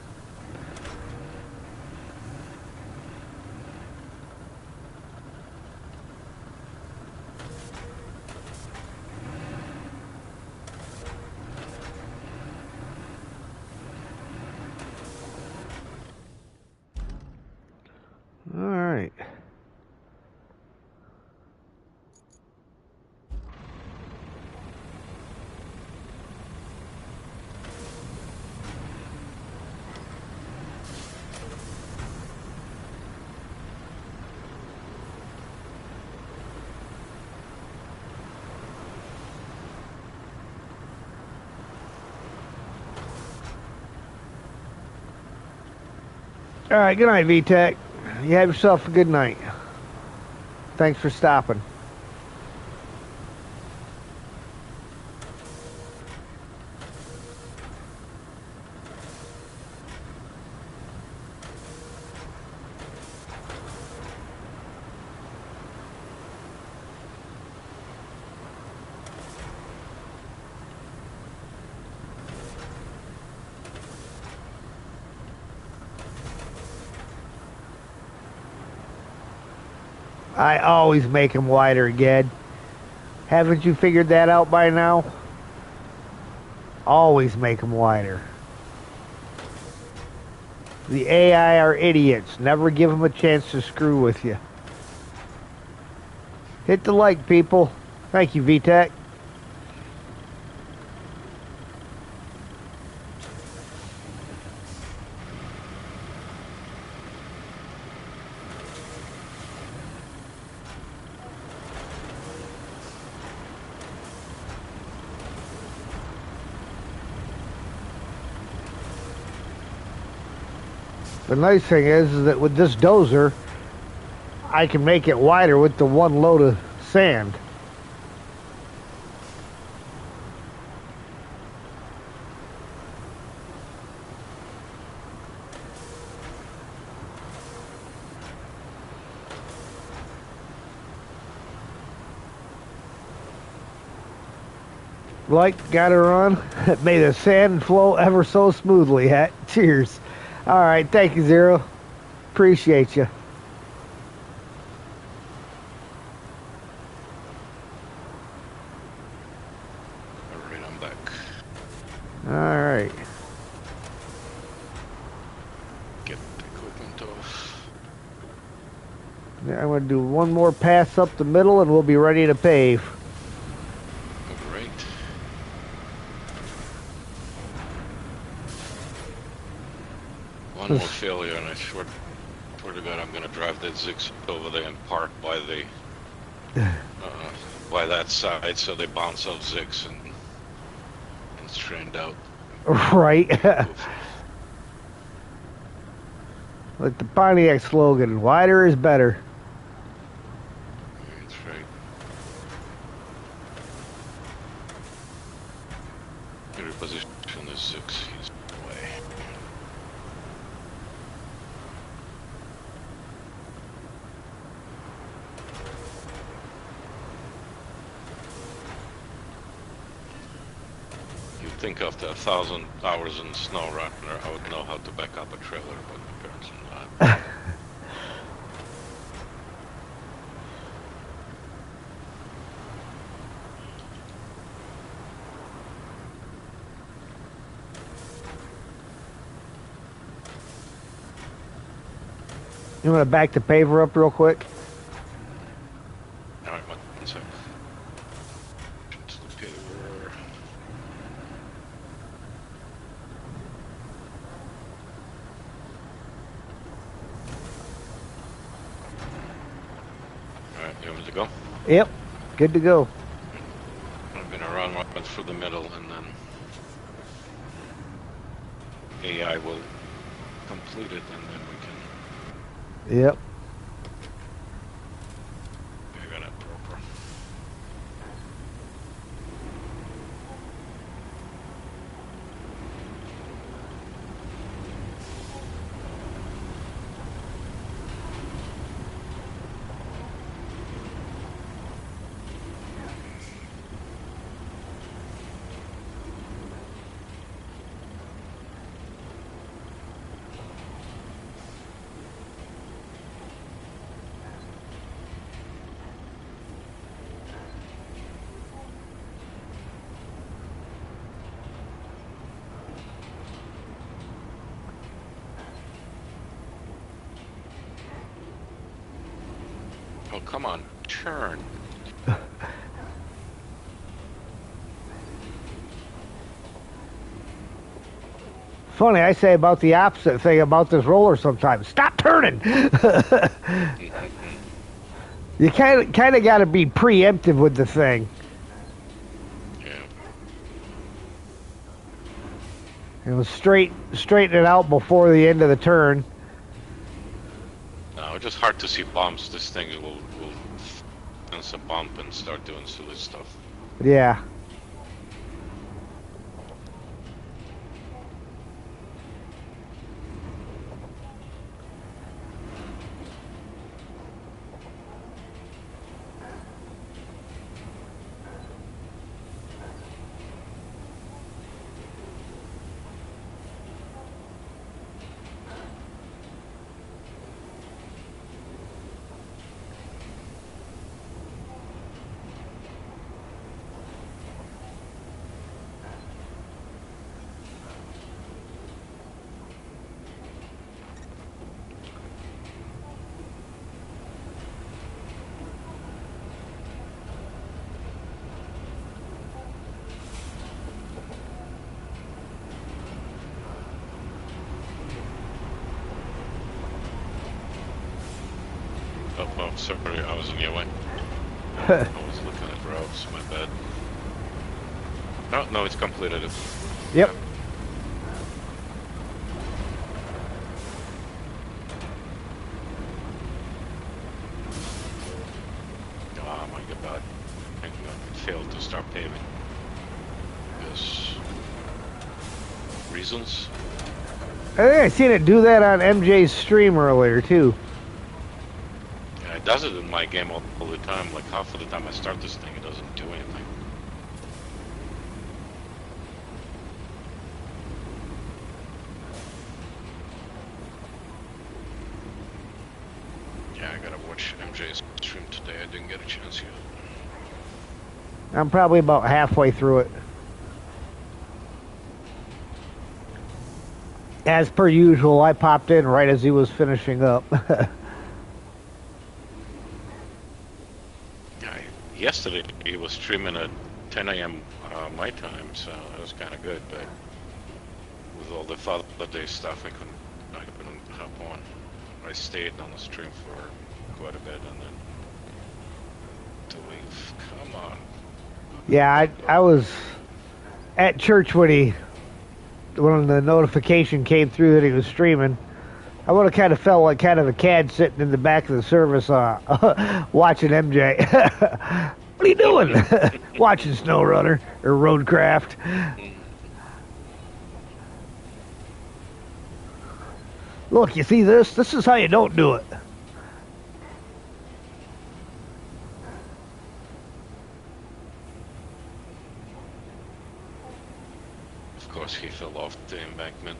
All right. All right, good night, VTech. You have yourself a good night. Thanks for stopping. I always make them wider, Ged. Haven't you figured that out by now? Always make them wider. The AI are idiots. Never give them a chance to screw with you. Hit the like, people. Thank you, VTech. The nice thing is that with this dozer, I can make it wider with the one load of sand. Like, got her on. May the sand flow ever so smoothly, hat. Cheers. All right, thank you, Zero. Appreciate you. All right, I'm back. All right. Get the equipment off. Yeah, I'm going to do one more pass up the middle and we'll be ready to pave. All right. One more failure, and I swear to God, I'm gonna drive that Zix over there and park by the by that side, so they bounce off Zix and straightened out. Right. Like the Pontiac slogan, wider is better. That's right. Reposition the Zix. He's away. You'd think after 1,000 hours in snow runner, I would know how to back up a trailer, but apparently not. You want to back the paver up real quick? All right, one sec. To the paver. All right, you want me to go? Yep. Good to go. I'm gonna run one through the middle, and then AI will complete it, and then we can Yep. figure that proper. Oh, come on. Turn. Funny, I say about the opposite thing about this roller sometimes. Stop turning. You kind of got to be preemptive with the thing. Yeah. You know, straighten it out before the end of the turn. No, it's just hard to see bumps. This thing will sense a bump and start doing silly stuff. Yeah. Oh, sorry, I was in your way. I was looking at routes, my bad. Oh, no, it's completed it. Yep. Oh my god. I failed to start paving. Yes. Reasons? I think I seen it do that on MJ's stream earlier too. Yeah, it does it in my game all the time. Like half of the time I start this thing, it doesn't do anything. Yeah, I gotta watch MJ's stream today. I didn't get a chance yet. I'm probably about halfway through it. As per usual, I popped in right as he was finishing up. Yesterday he was streaming at 10 a.m. My time, so that was kind of good. But with all the Father Day stuff, I couldn't hop on. I stayed on the stream for quite a bit, and then to leave. Come on. Yeah, I was at church when the notification came through that he was streaming. I would have kind of felt like kind of a cad sitting in the back of the service watching MJ. What are you doing? Watching SnowRunner or Roadcraft. Look, you see this? This is how you don't do it. Of course, he fell off the embankment.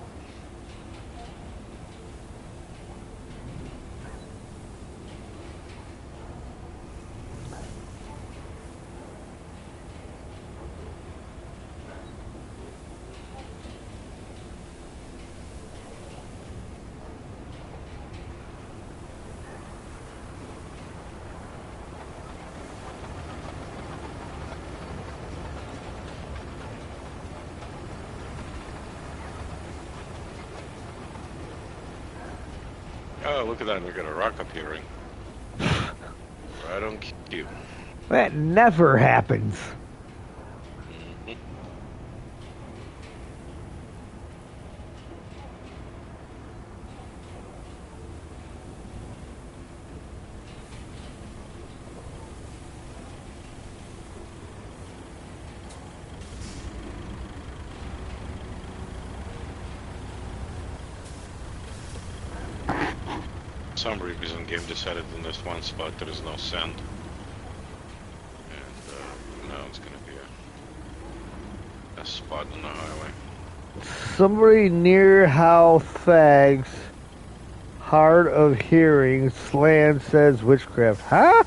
Oh, look at that. We got a rock appearing. Right on cue. That never happens. For some reason, game decided in this one spot there is no sand. And now it's gonna be a spot on the highway. Somebody near how Thags, hard of hearing, Slan says witchcraft. Huh?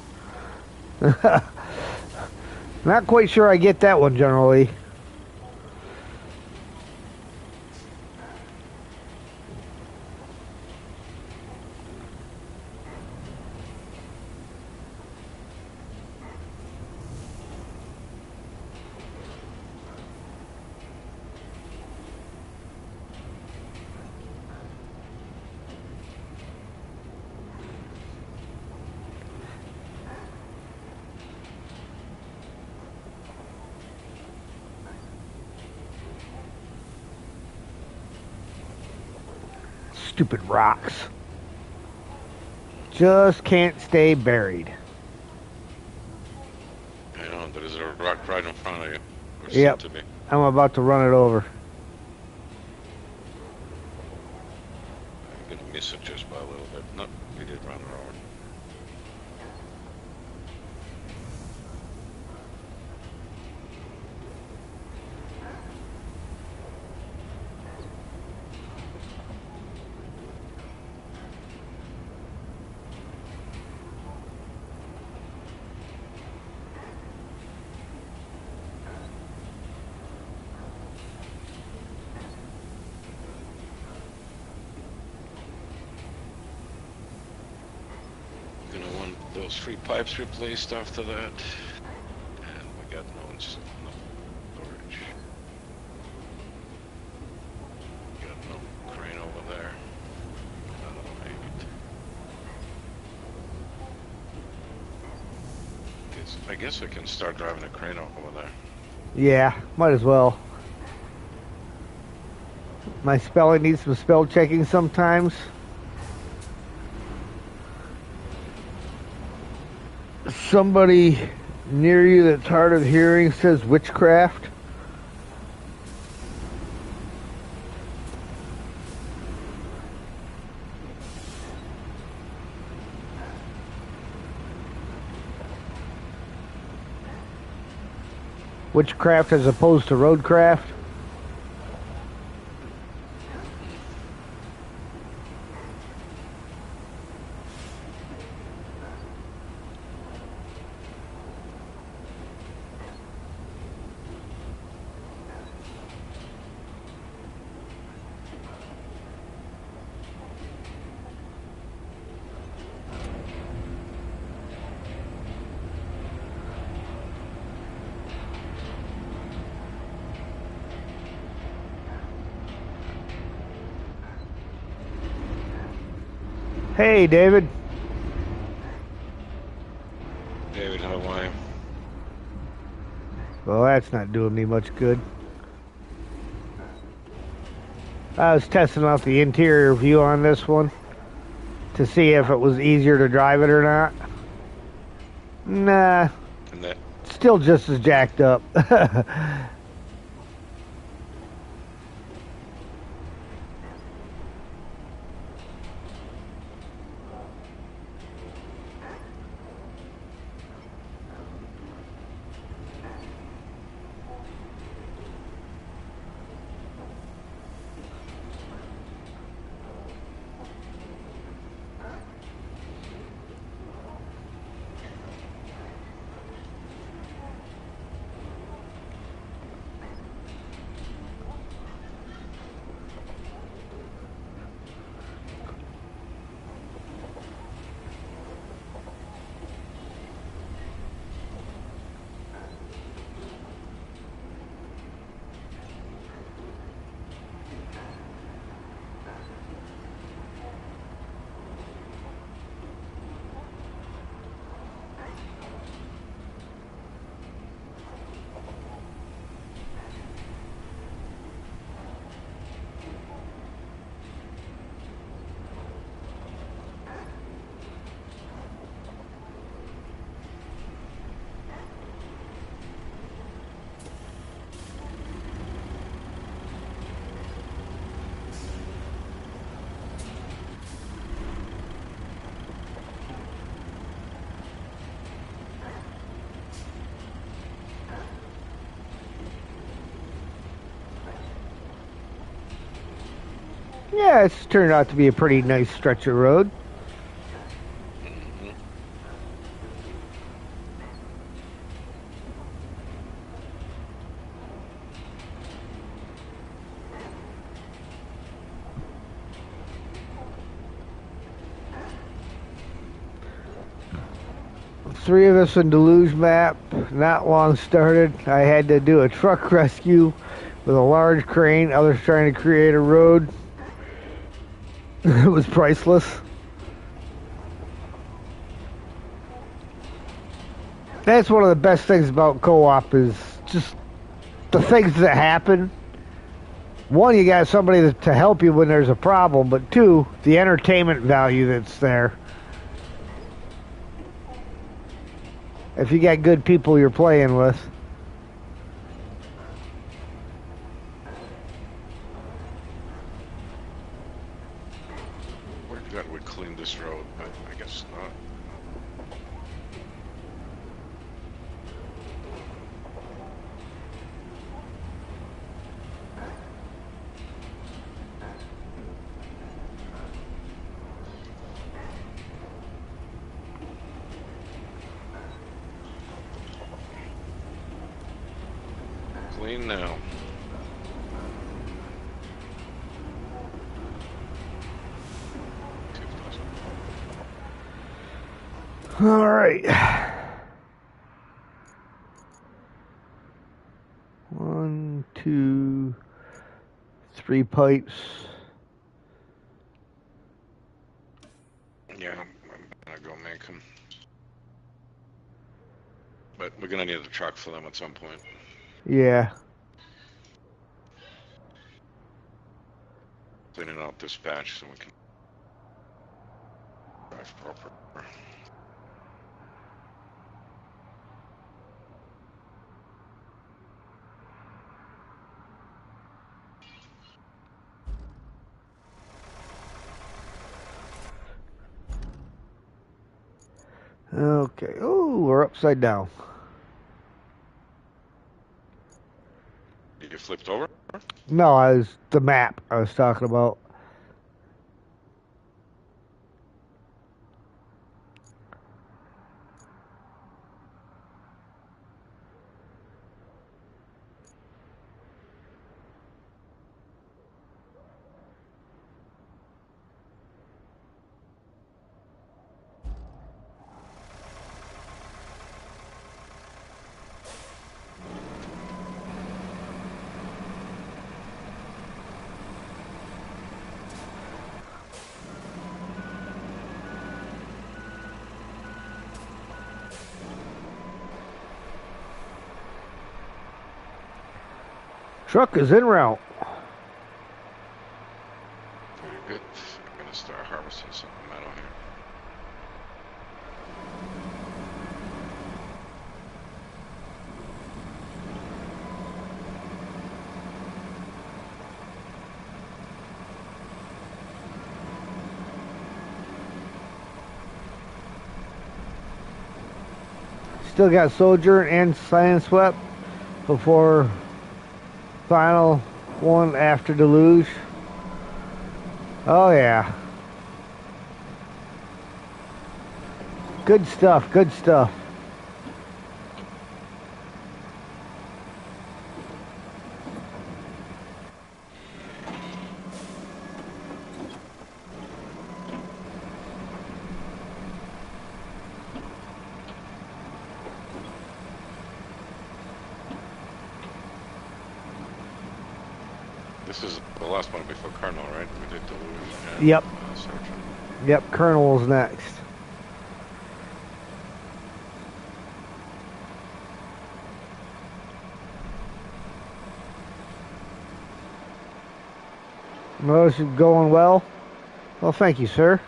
Not quite sure I get that one generally. Stupid rocks. Just can't stay buried. I know, there's a rock right in front of you. Or Yep. seem to be. I'm about to run it over. I'm gonna miss it just by a little bit. No, we did run it over. Gonna want those 3 pipes replaced after that. And we got no storage. Got no crane over there. That'll make it. I guess I can start driving a crane over there. Yeah, might as well. My spelling needs some spell checking sometimes. Somebody near you that's hard of hearing says witchcraft. Witchcraft as opposed to roadcraft. Hey, David. David, how are you? Well, that's not doing me much good. I was testing out the interior view on this one to see if it was easier to drive it or not. Nah, And that still just as jacked up. Yeah, it's turned out to be a pretty nice stretch of road. mhm. 3 of us in Deluge map, not long started. I had to do a truck rescue with a large crane, others trying to create a road. It was priceless. That's one of the best things about co-op is just the things that happen. one, you got somebody to help you when there's a problem, but two, the entertainment value that's there. If you got good people you're playing with. We're good. We cleaned this road, but I guess not. Clean now. All right. 1, 2, 3 pipes. Yeah, I'm gonna go make them. But we're gonna need a truck for them at some point. Yeah. Cleaning out this patch so we can drive proper. Okay. Oh, we're upside down. You flipped over? No, I was the map I was talking about. Truck is en route. Very good. I'm gonna start harvesting some metal here. Still got Soldier and Science Swept before final one after Deluge. Oh yeah. Good stuff, good stuff. This is the last one before Colonel, right? We did Deluge and Yep. Sergeant. Yep, Colonel's next. Those are going well. Well, thank you, sir.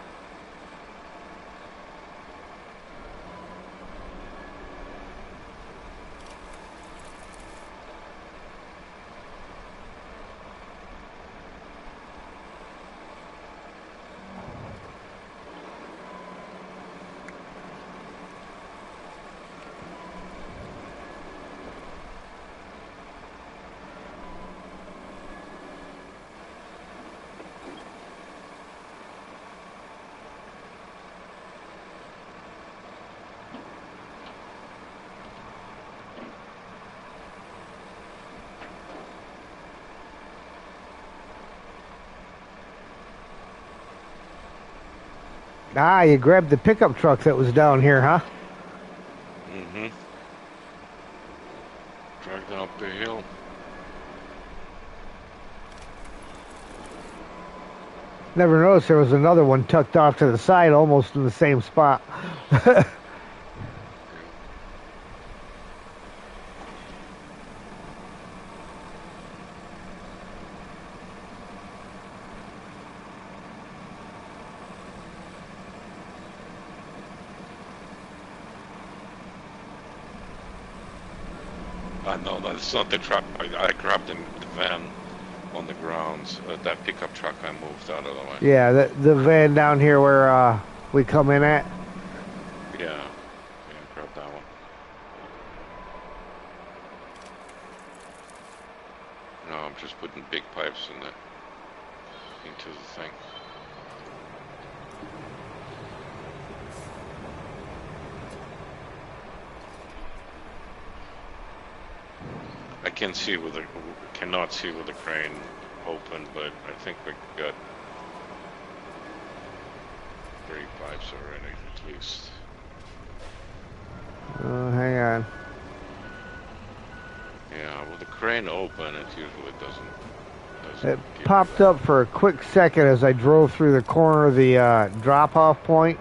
Ah, you grabbed the pickup truck that was down here, huh? Mm-hmm. Dragged it up the hill. Never noticed there was another one tucked off to the side, almost in the same spot. No, that's not the truck. I grabbed the van on the grounds. That pickup truck I moved out of the way. Yeah, the van down here where we come in at. Yeah, grab that one. No, I'm just putting big pipes into the thing. I cannot see with the crane open, but I think we got 3 pipes already, at least. Hang on. Yeah, with the crane open, it usually doesn't It give you popped that. up for a quick second as I drove through the corner of the drop-off point.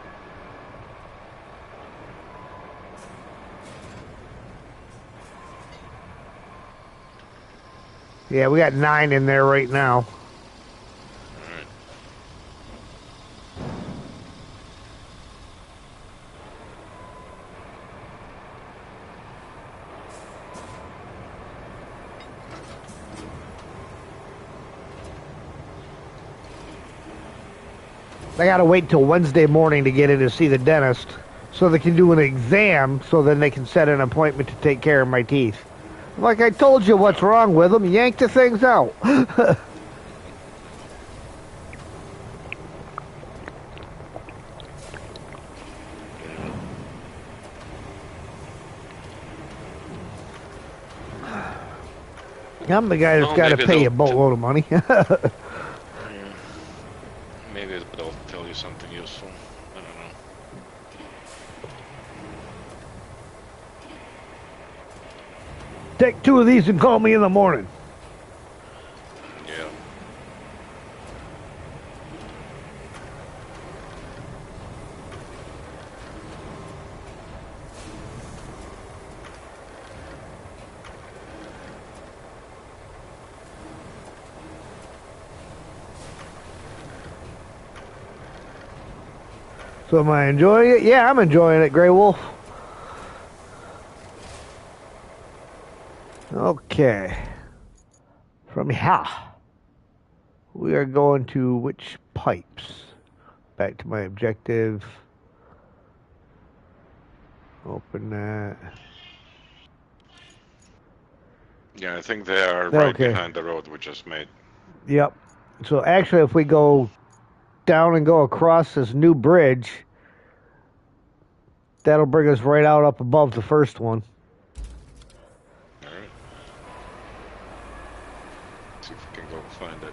Yeah, we got 9 in there right now. All right. I gotta wait till Wednesday morning to get in to see the dentist so they can do an exam so then they can set an appointment to take care of my teeth. Like I told you what's wrong with them, yank the things out. I'm the guy that's Oh, got to maybe pay you a boatload of money. yeah, maybe they'll tell you something useful. I don't know. Take 2 of these and call me in the morning. Yeah. So am I enjoying it? Yeah, I'm enjoying it, Grey Wolf. Okay. From here, we are going to which pipes? Back to my objective. Open that. Yeah, I think they are right Okay. behind the road we just made. Yep. So actually, if we go down and go across this new bridge, that'll bring us right out up above the first one. All right. See if we can go find it.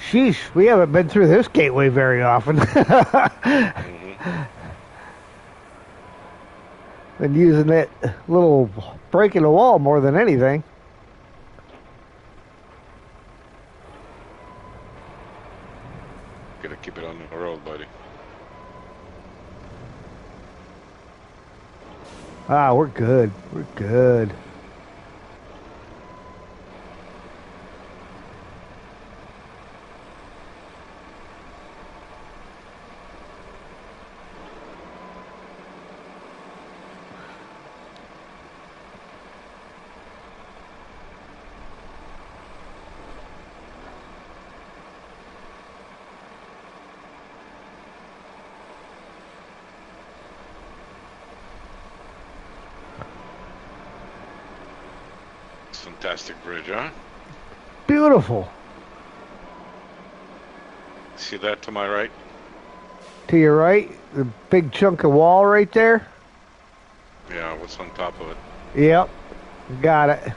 Sheesh, we haven't been through this gateway very often. Mm-hmm. Been using that little break in the wall more than anything. Gotta keep it on the road, buddy. Ah, we're good. We're good. It's a fantastic bridge, huh? Beautiful. See that to my right? To your right, the big chunk of wall right there. Yeah, what's on top of it? Yep, got it.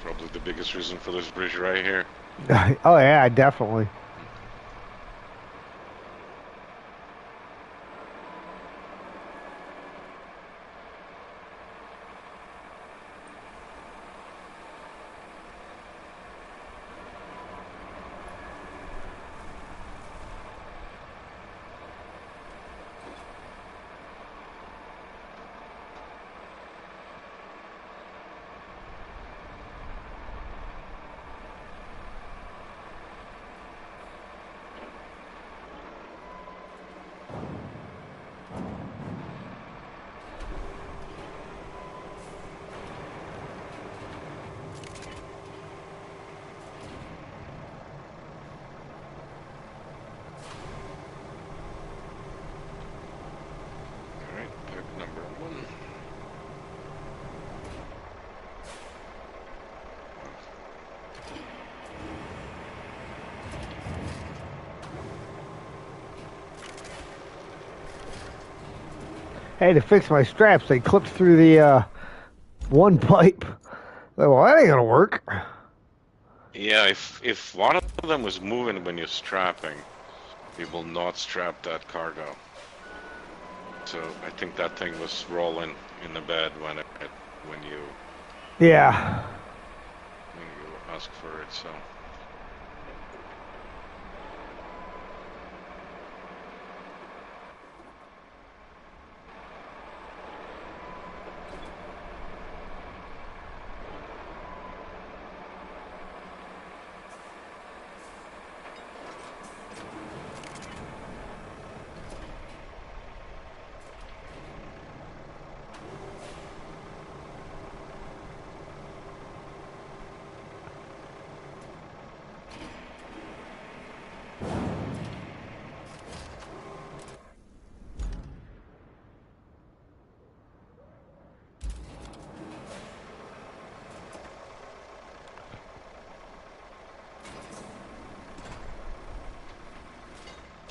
Probably the biggest reason for this bridge right here. Oh yeah, definitely. had to fix my straps. They clipped through the one pipe. Well, that ain't gonna work. Yeah, if one of them was moving when you're strapping, it will not strap that cargo. So I think that thing was rolling in the bed when you Yeah. asked for it. So.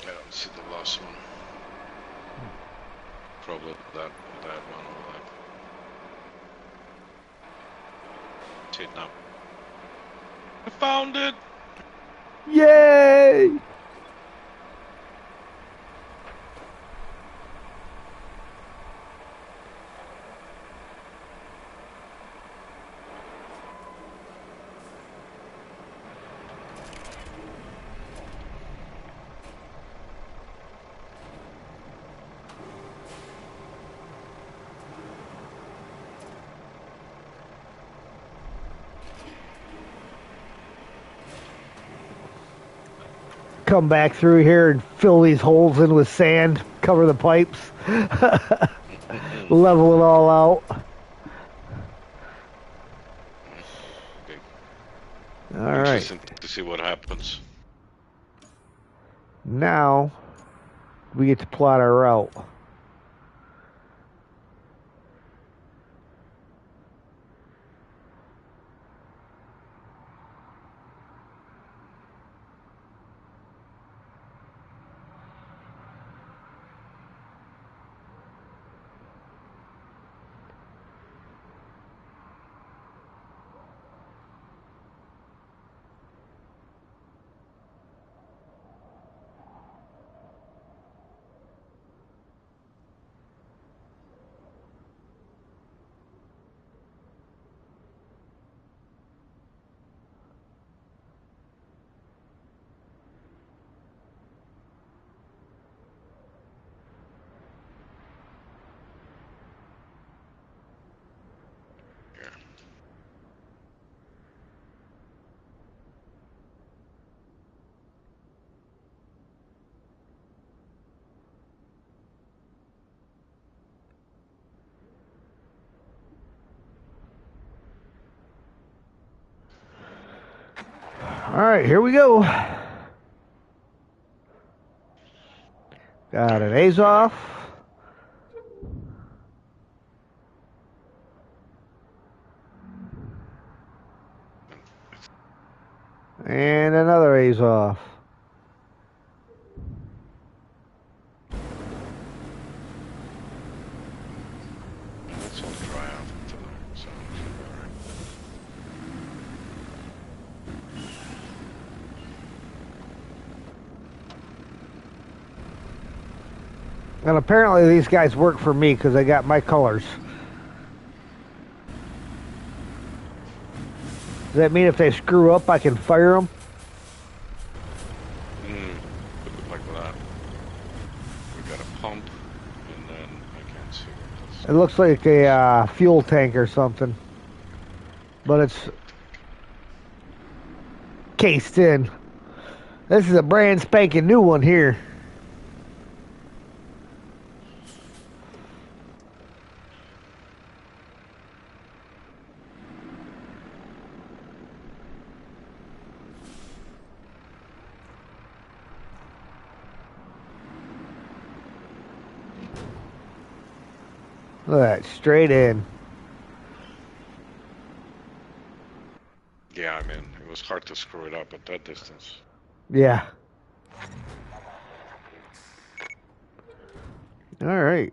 I don't see the last one. Probably that one over there. See it now. I found it! Yay! Come back through here and fill these holes in with sand, cover the pipes, level it all out. Okay. All right. Interesting to see what happens. Now we get to plot our route. All right, here we go. Got an Azov. And another Azov. It's all dry out to there, so it should be alright. And apparently these guys work for me because they got my colors. Does that mean if they screw up, I can fire them? Like that. We got a pump, and then I can't see what this. It looks like a fuel tank or something. But it's cased in. This is a brand spanking new one here. Look at that, straight in. Yeah, I mean, it was hard to screw it up at that distance. Yeah. All right.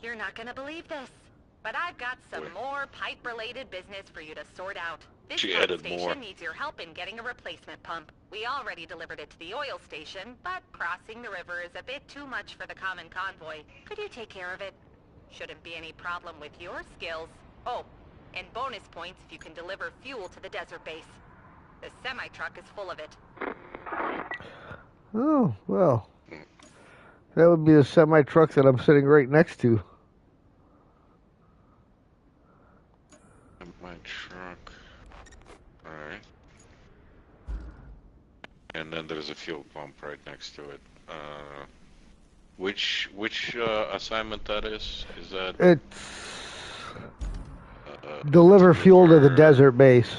You're not gonna believe this, but I've got some more pipe-related business for you to sort out. This She pump added station more. needs your help in getting a replacement pump. We already delivered it to the oil station, but crossing the river is a bit too much for the common convoy. Could you take care of it? Shouldn't be any problem with your skills. Oh, and bonus points if you can deliver fuel to the desert base. The semi-truck is full of it. Oh, well. That would be the semi-truck that I'm sitting right next to. My truck. Alright. And then there's a fuel pump right next to it. Which assignment that is? Is that It's deliver fuel to the desert base.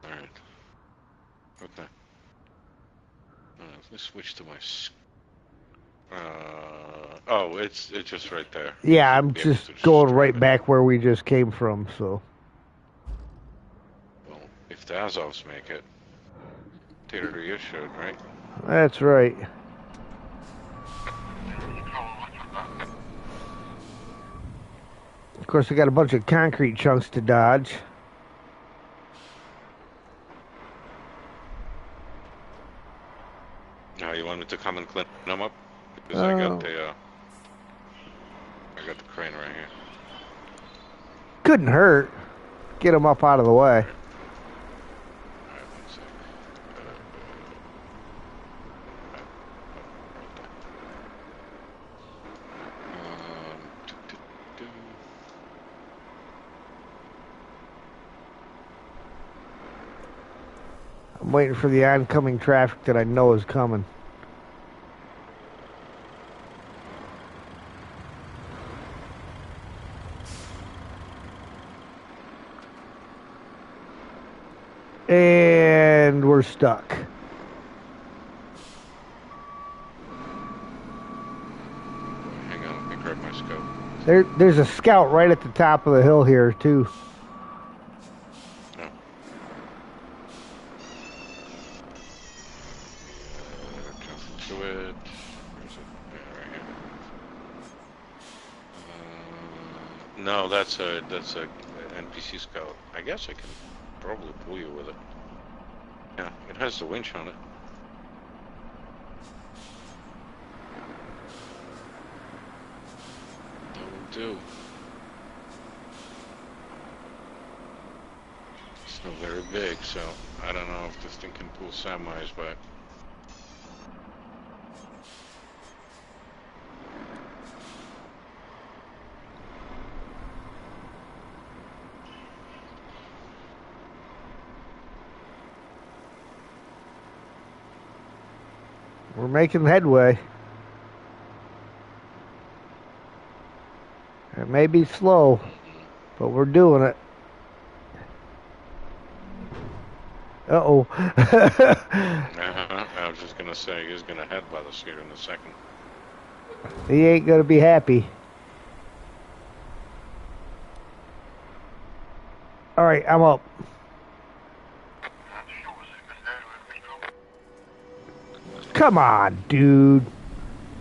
Alright. Okay. Let's switch to my. Oh, it's just right there. Yeah, Should I'm be able just to going drive right it. back where we just came from, so. Well, if the Azovs make it, Tater, you should, right? That's right. Of course, I got a bunch of concrete chunks to dodge. Now you want me to come and clean them up? Because I got the crane right here. Couldn't hurt. Get them up out of the way. Alright, one sec. I'm waiting for the oncoming traffic that I know is coming. And we're stuck. Hang on, let me grab my scope. There's a scout right at the top of the hill here, too. No. Jump to it. Where's it? Yeah, right here. No, that's a NPC scout. I guess I can probably pull you with it. Yeah, it has the winch on it. That'll do. It's not very big, so I don't know if this thing can pull semis, but We're making headway. It may be slow, but we're doing it. Uh-oh. I was just gonna say he's gonna headbutt us here in a second. He ain't gonna be happy. Alright, I'm up. Come on, dude.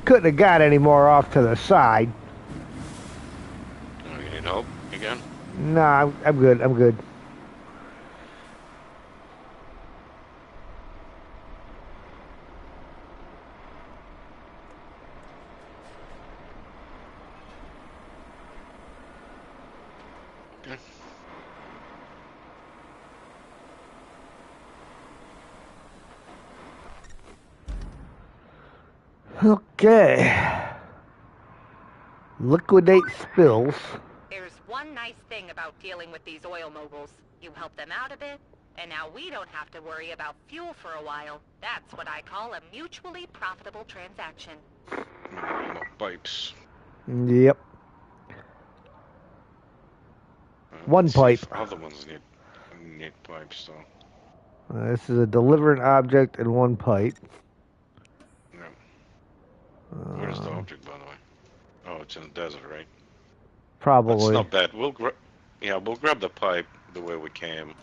Couldn't have got any more off to the side. Oh, you need help again? Nah, I'm good. I'm good. Okay. Okay. Liquidate spills. There's one nice thing about dealing with these oil moguls. You help them out a bit, and now we don't have to worry about fuel for a while. That's what I call a mutually profitable transaction. More pipes. Yep. One Let's see pipe. if other ones need pipes though. This is a delivering object and one pipe. Yeah. Where's the object, by the way? Oh, it's in the desert, right? Probably. That's not bad. We'll grab the pipe the way we came,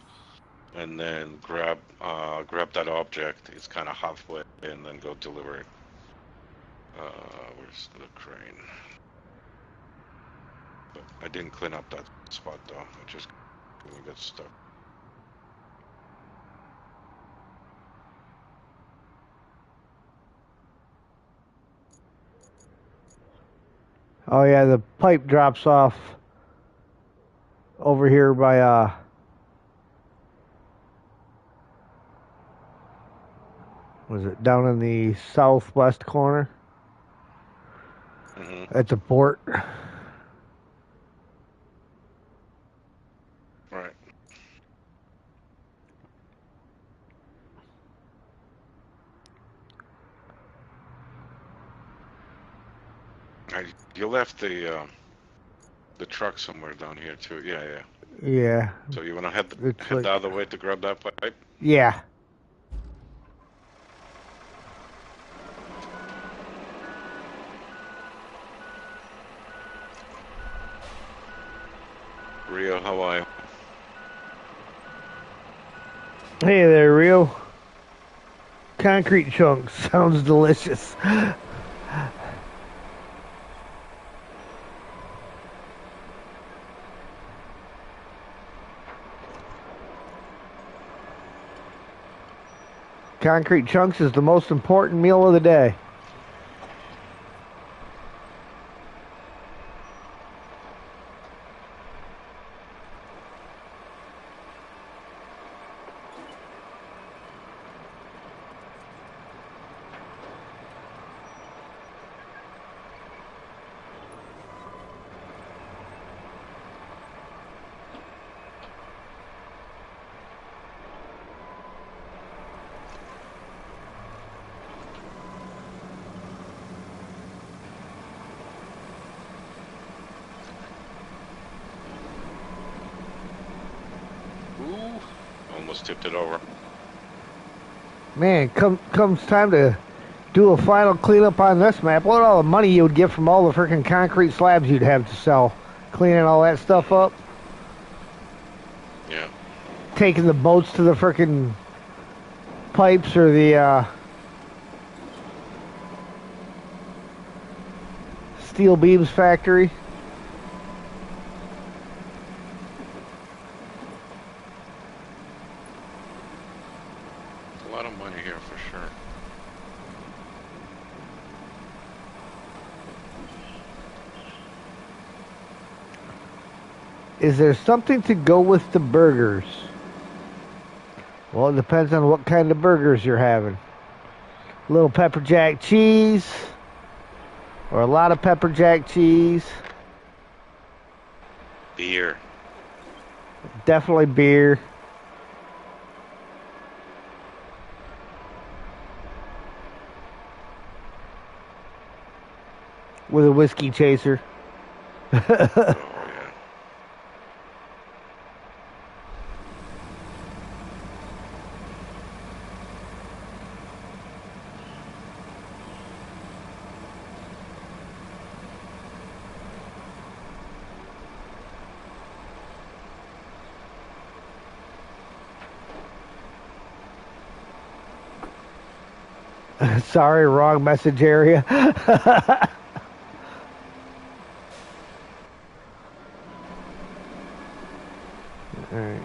and then grab that object. It's kind of halfway, and then go deliver it. Where's the crane? But I didn't clean up that spot though. I just got stuck. Oh yeah, the pipe drops off over here by was it down in the southwest corner? At the port. Right. You left the truck somewhere down here too. Yeah, yeah. Yeah. So you wanna head Like, the other way to grab that pipe? yeah. Rio, how are you? Hey there, Rio. Concrete chunks. Sounds delicious. Concrete chunks is the most important meal of the day. Ooh, almost tipped it over. Man, comes time to do a final cleanup on this map. Look at all the money you would get from all the freaking concrete slabs you'd have to sell. Cleaning all that stuff up. Yeah. Taking the boats to the freaking pipes or the steel beams factory. A lot of money here for sure. Is there something to go with the burgers? Well, it depends on what kind of burgers you're having. A little pepper jack cheese or a lot of pepper jack cheese. Beer. Definitely beer. With a whiskey chaser. Oh yeah. Sorry, wrong message area. Alright.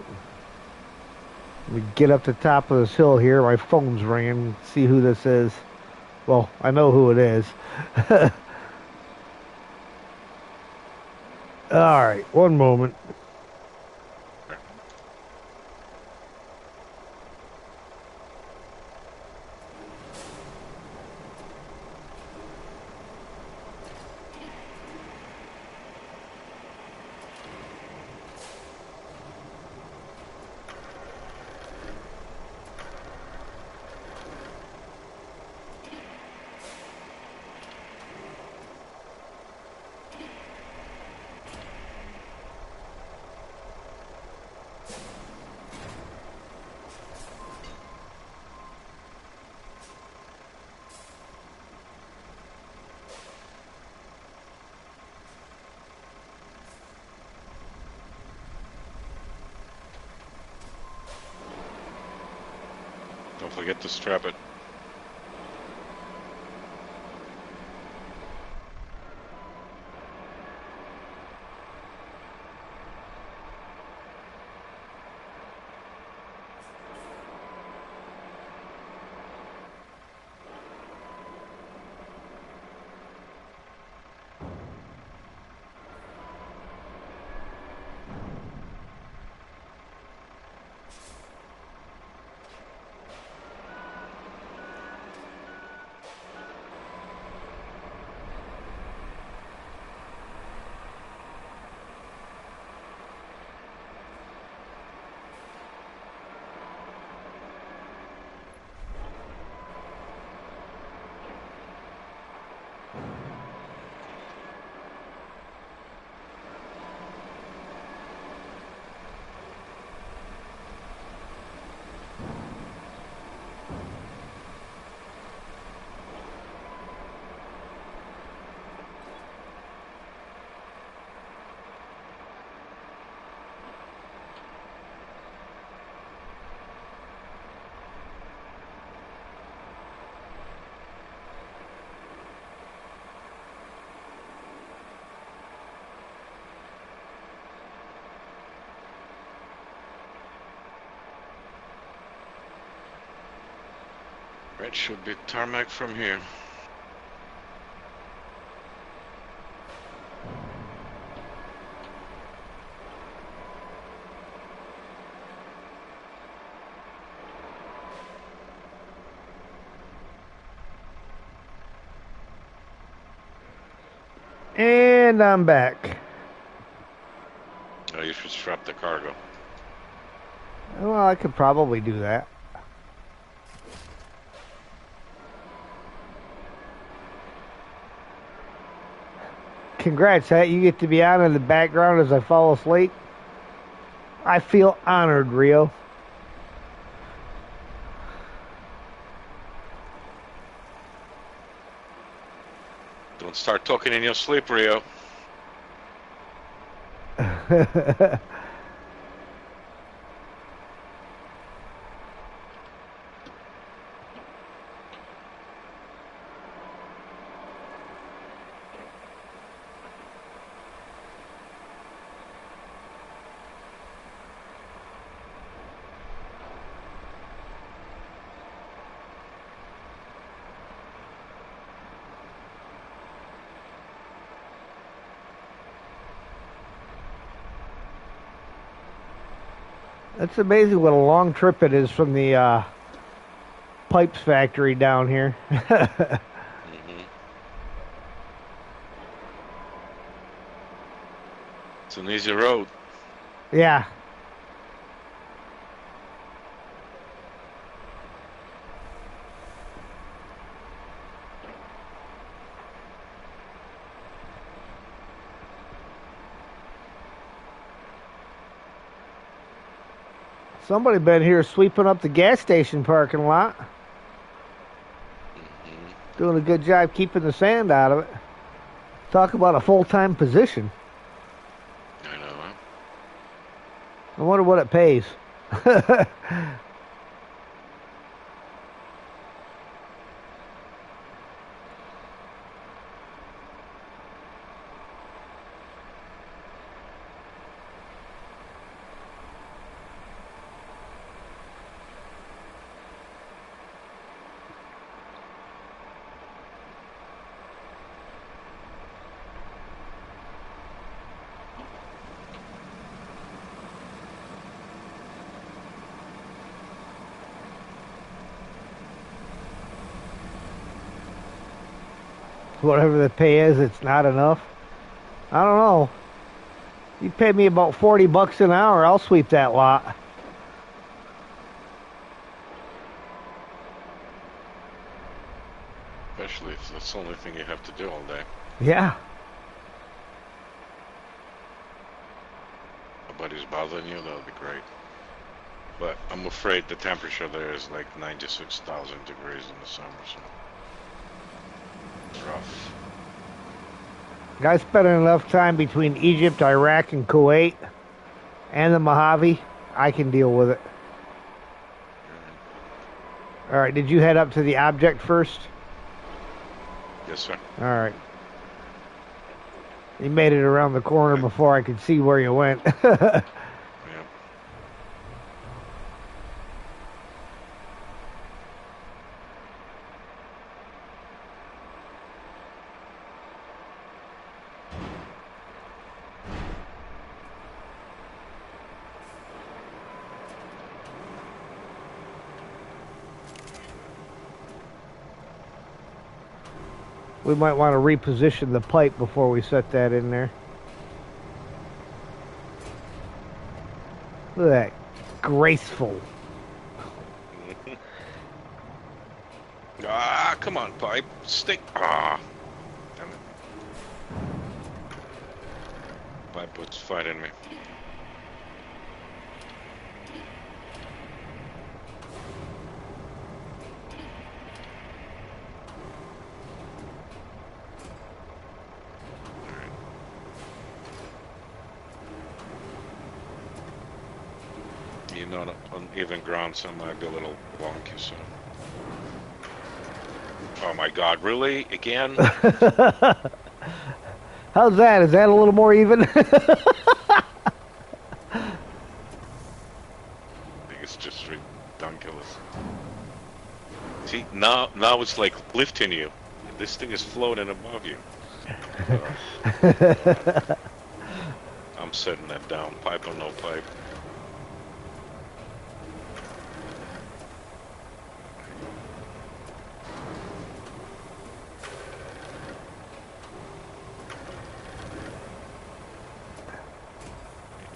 Let me get up the top of this hill here. My phone's ringing. See who this is. Well, I know who it is. Alright, one moment. Don't forget to strap it. It should be tarmac from here. And I'm back. Oh, you should strap the cargo. Well, I could probably do that. Congrats, Hat. You get to be on in the background as I fall asleep. I feel honored, Rio. Don't start talking in your sleep, Rio. It's amazing what a long trip it is from the pipes factory down here. Mm-hmm. It's an easy road. Yeah. Somebody been here sweeping up the gas station parking lot. Mm-hmm. Doing a good job keeping the sand out of it. Talk about a full-time position. I know, huh? I wonder what it pays. Whatever the pay is, it's not enough. I don't know. You pay me about $40 an hour, I'll sweep that lot. Especially if that's the only thing you have to do all day. Yeah. Nobody's bothering you, that would be great. But I'm afraid the temperature there is like 96,000 degrees in the summer, so it's rough. I spent enough time between Egypt, Iraq, and Kuwait, and the Mojave. I can deal with it. All right, did you head up to the object first? Yes, sir. All right. You made it around the corner before I could see where you went. Yeah. We might want to reposition the pipe before we set that in there. Look at that. Graceful. Ah, come on, pipe. Stick. Ah. Damn it. Pipe was fighting me. You know, on even ground, some might be a little wonky, so. Oh my god, really? Again? How's that? Is that a little more even? I think it's just ridiculous. See, Now it's like lifting you. This thing is floating above you. I'm setting that down, pipe or no pipe.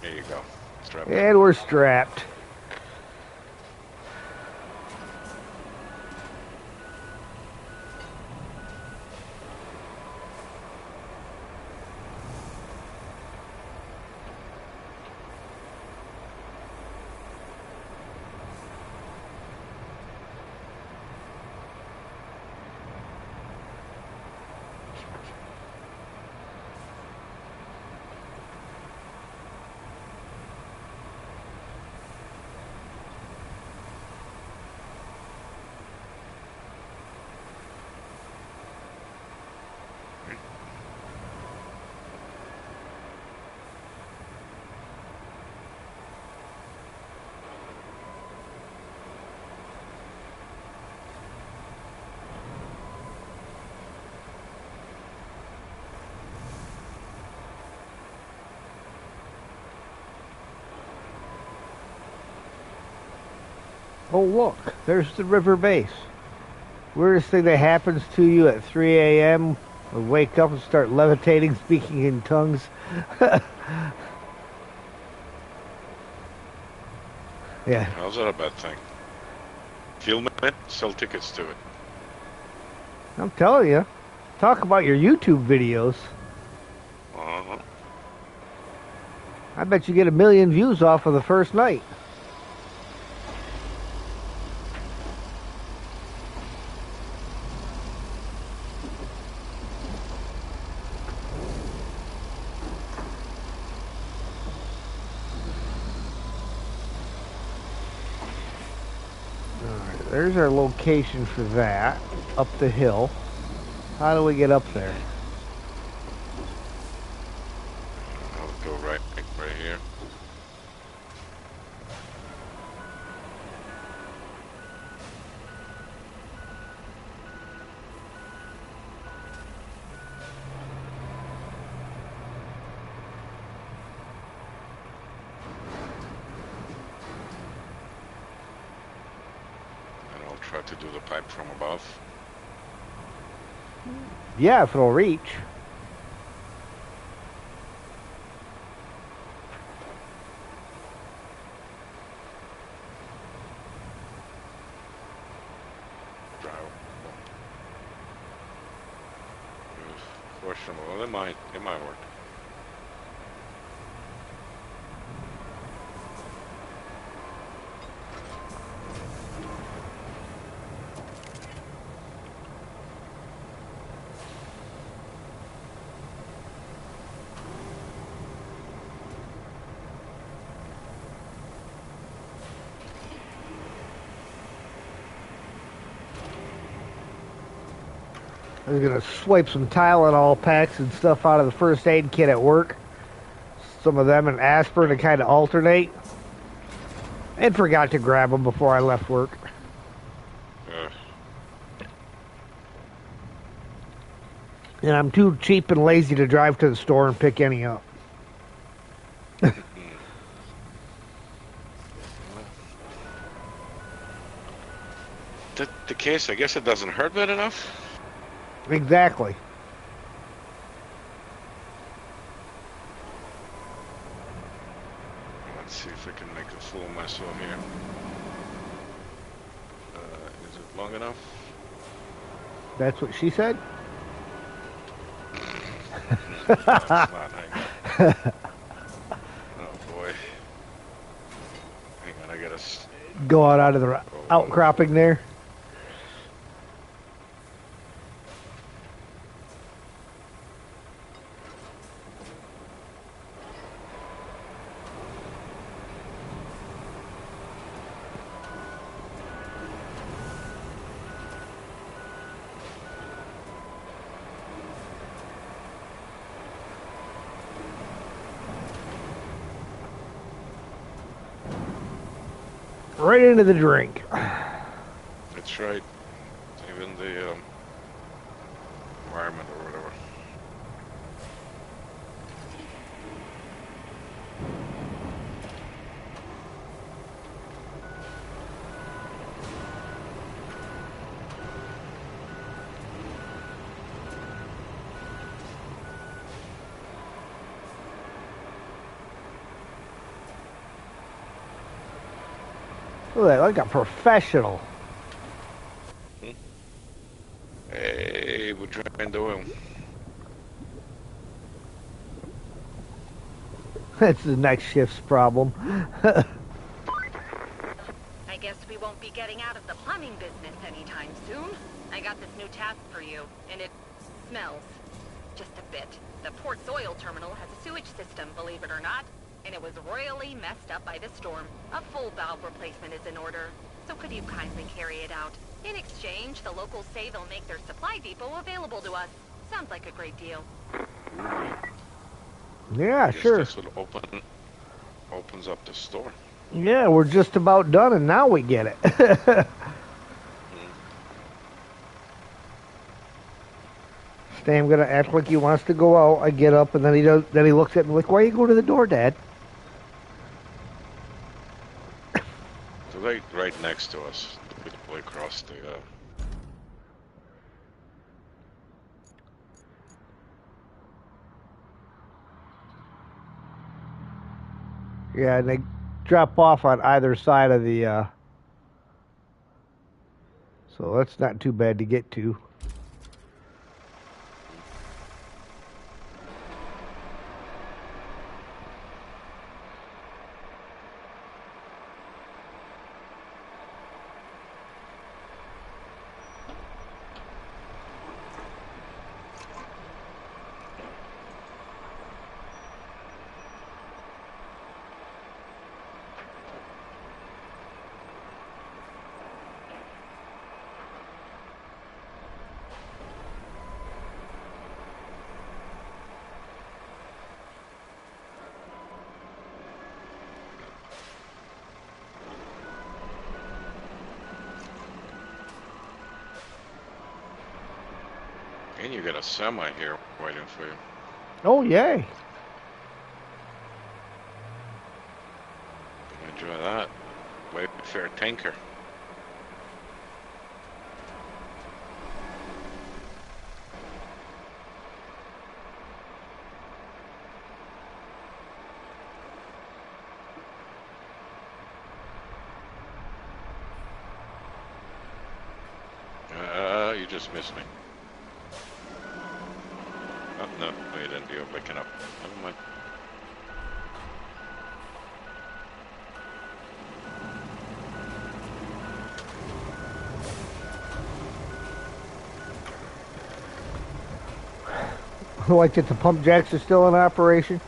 There you go. Strap in. And we're strapped. Oh, look, there's the river base. Weirdest thing that happens to you at 3 a.m. or wake up and start levitating, speaking in tongues. Yeah. How's that a bad thing? Film it, sell tickets to it. I'm telling you. Talk about your YouTube videos. Uh-huh. I bet you get 1 million views off of the first night. Alright, there's our location for that. Up the hill. How do we get up there? I'll go right here. And I'll try to do the pipe from above. Yeah, if it'll reach. Questionable. It might work. I was gonna swipe some Tylenol packs and stuff out of the first aid kit at work. Some of them and aspirin to kind of alternate. And forgot to grab them before I left work. And I'm too cheap and lazy to drive to the store and pick any up. The case, I guess it doesn't hurt bad enough. Exactly. Let's see if I can make a fool of myself here. Is it long enough? That's what she said? No, it's not. Hang on. Oh boy. Hang on, I gotta... Go out of the outcropping there. Right into the drink. That's right. environment or whatever. Look at that, like a professional. Hey, we're trying to oil. That's the next shift's problem. I guess we won't be getting out of the plumbing business anytime soon. I got this new task for you, and it smells. Just a bit. The port's oil terminal has a sewage system, believe it or not, and it was royally messed up by the storm. A full valve replacement is in order, so could you kindly carry it out? In exchange, the locals say they'll make their supply depot available to us. Sounds like a great deal. Yeah, I guess sure. this would opens up the store. Yeah, we're just about done, and now we get it. Stam gonna act like he wants to go out. I get up, and then he does. Then he looks at me like, "Why are you going to the door, Dad?" So right next to us, way across the. Yeah, and they drop off on either side of the. So that's not too bad to get to. And you got a semi here waiting for you. Oh yay! Enjoy that. Wayfair tanker. You just missed me. Oh, no, you didn't. You're waking up. Never mind. Like that the pump jacks are still in operation.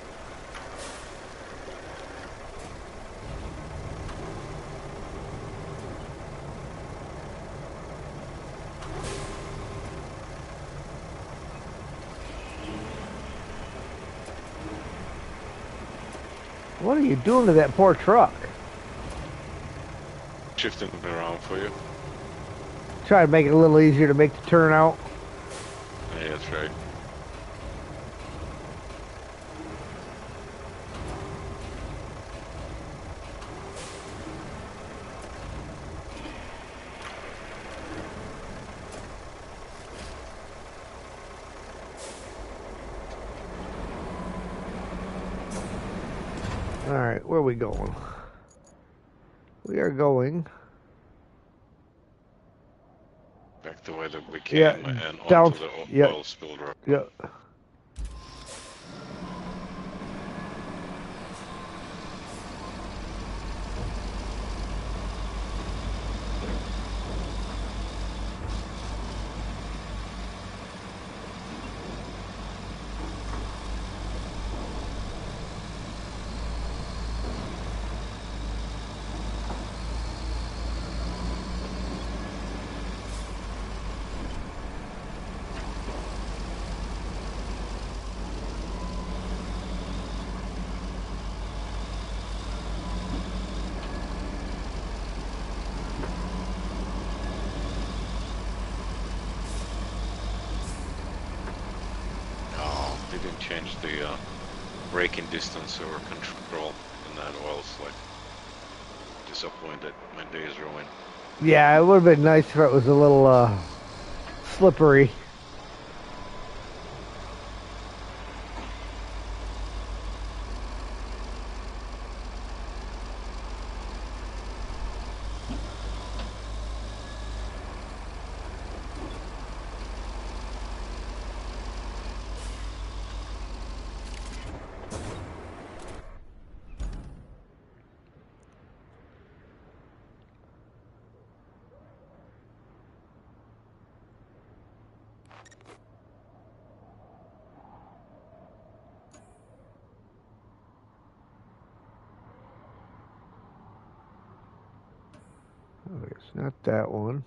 What are you doing to that poor truck? Shifting it around for you. Try to make it a little easier to make the turn out. Yeah, that's right. Alright, where are we going? We are going... Back the way that we came Yeah, and down, onto the yeah, oil spilled road. yeah. they didn't change the braking distance or control in that oil slick. Disappointed. My day is ruined. Yeah, it would have been nice if it was a little slippery. Oh, it's not that one.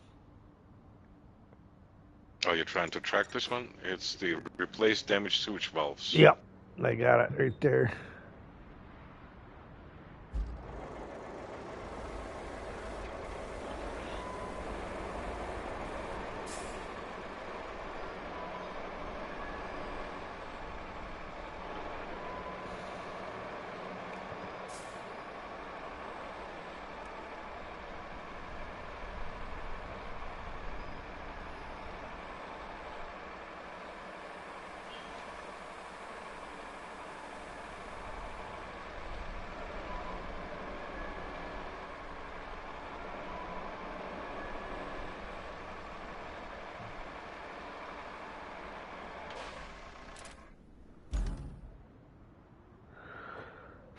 Oh, you're trying to track this one? It's the replace damaged sewage valves. Yep, I got it right there.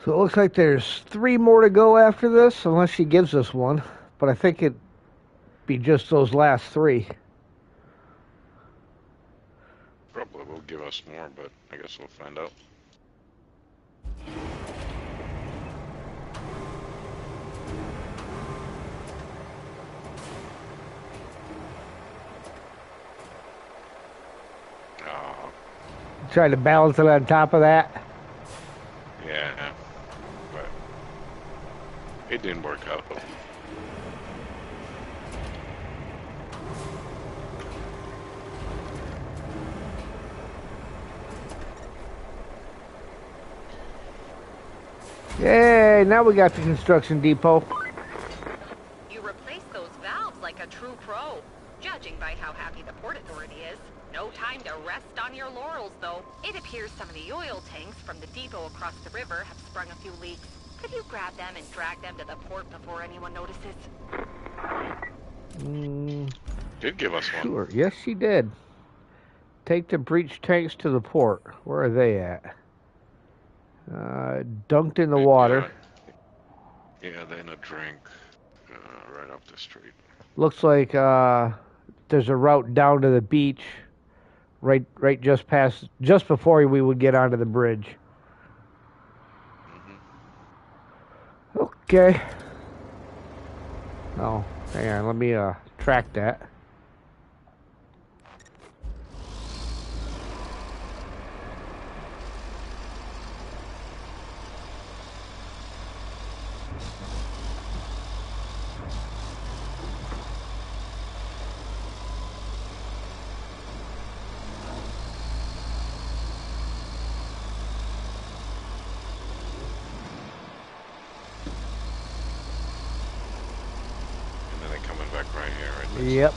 So it looks like there's 3 more to go after this, unless she gives us one. But I think it'd be just those last 3. Probably will give us more, but I guess we'll find out. Oh, Try to balance it on top of that. yeah, but it didn't work out. Yay, now we got the construction depot. You replaced those valves like a true pro. Judging by how happy the Port Authority is. No time to rest on your laurels, though. It appears some of the oil tanks from the depot across the river have sprung a few leaks. Could you grab them and drag them to the port before anyone notices? Did give us one. Sure, yes she did. Take the breach tanks to the port. Where are they at? Dunked in the water. Yeah, they're in a drink right up the street. Looks like there's a route down to the beach, right just before we would get onto the bridge. Okay. Oh, hang on. Let me track that. And then they're coming back right here, right? Yep.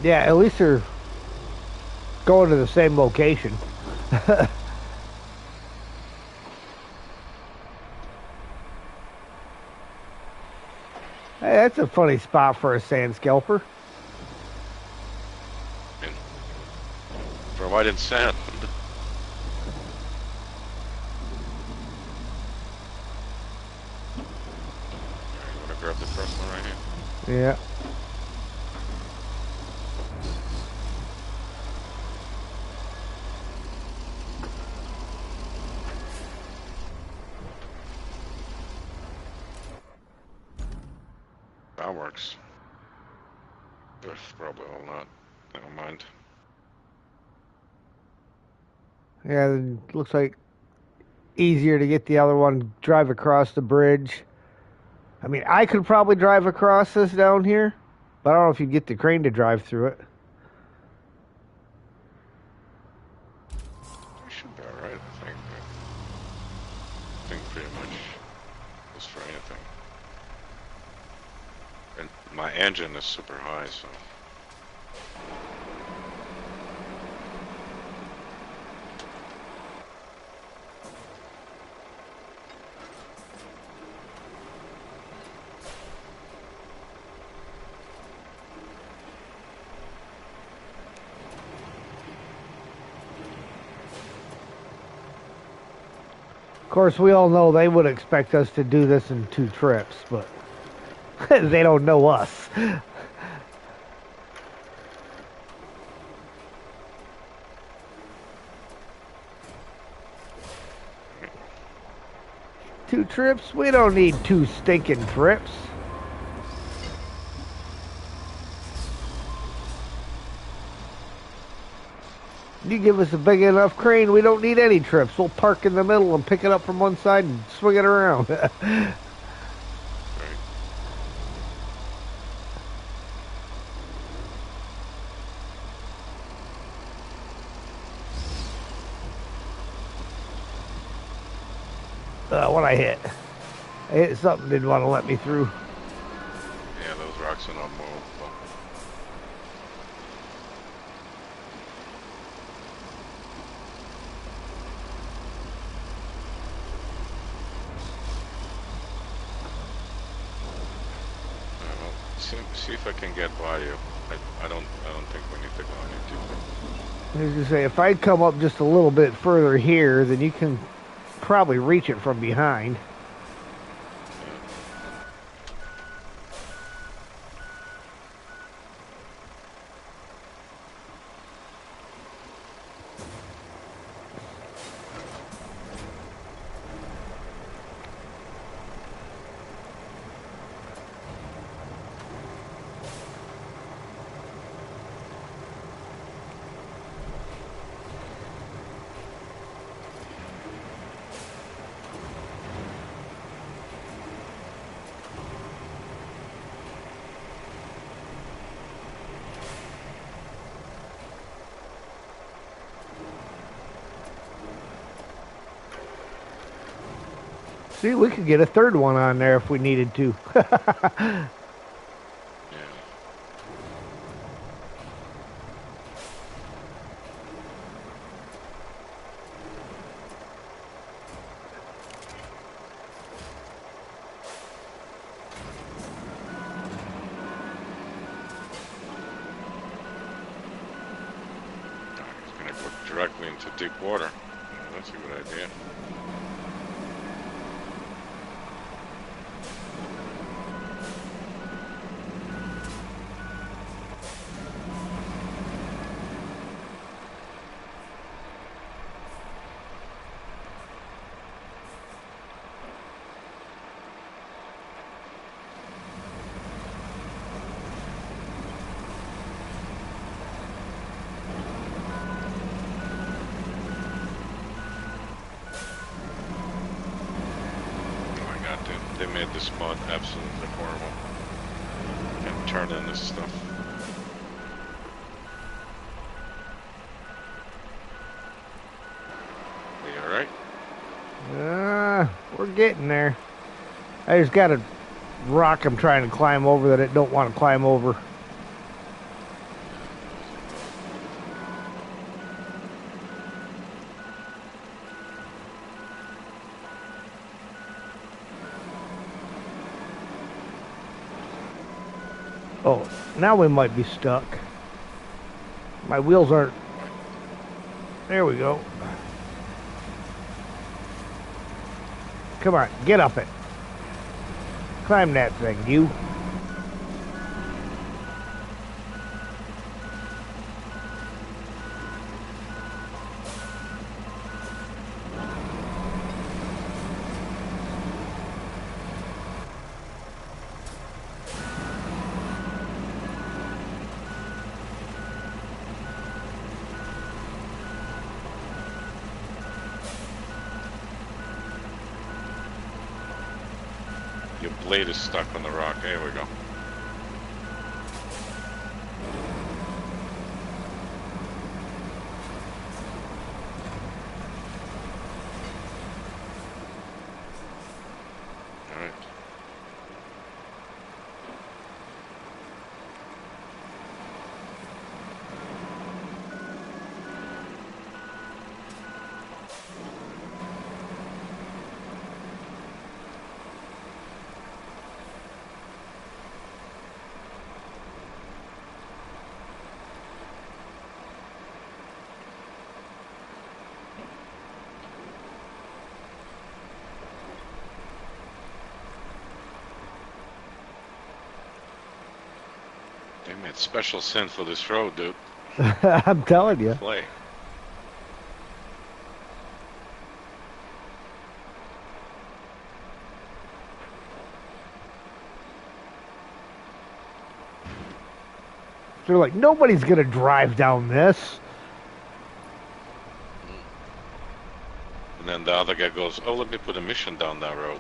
Yeah, at least they're going to the same location. Hey, that's a funny spot for a sand scalper. And provided sand. You wanna grab the first one right here? Yeah. That works. Ugh, probably will not. Never mind. Yeah, it looks like easier to get the other one, drive across the bridge. I mean, I could probably drive across this down here But I don't know if you get the crane to drive through it. It should be alright, I think. I think pretty much goes for anything. And my engine is super high, so. Of course, we all know they would expect us to do this in 2 trips, but they don't know us. Two trips? We don't need 2 stinking trips. You give us a big enough crane, we don't need any trips. We'll park in the middle and pick it up from one side and swing it around. Right. What I hit? I hit something, didn't want to let me through. Yeah, those rocks are not movable. See if I can get by you. I don't think we need to go any deeper. I was gonna say, if I come up just a little bit further here, then you can probably reach it from behind. See, we could get a third one on there if we needed to. Yeah. He's gonna go directly into deep water. That's a good idea. They made this mod absolutely horrible. Can't turn in this stuff. Are you alright? We're getting there. I just got a rock I'm trying to climb over that it don't want to climb over. Oh, now we might be stuck. My wheels aren't... There we go. Come on, get up it. Climb that thing, you. Your blade is stuck on the rock. There we go. They made special scent for this road, dude. I'm telling Like you. play. They're like, nobody's gonna drive down this. And then the other guy goes, "Oh, let me put a mission down that road."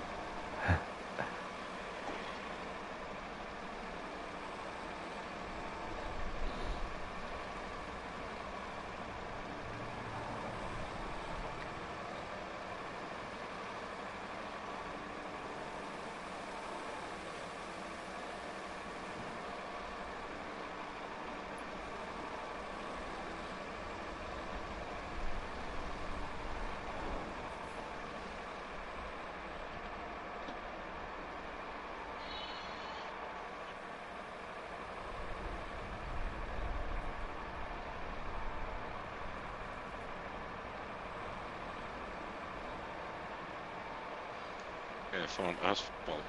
Yeah, I found asphalt.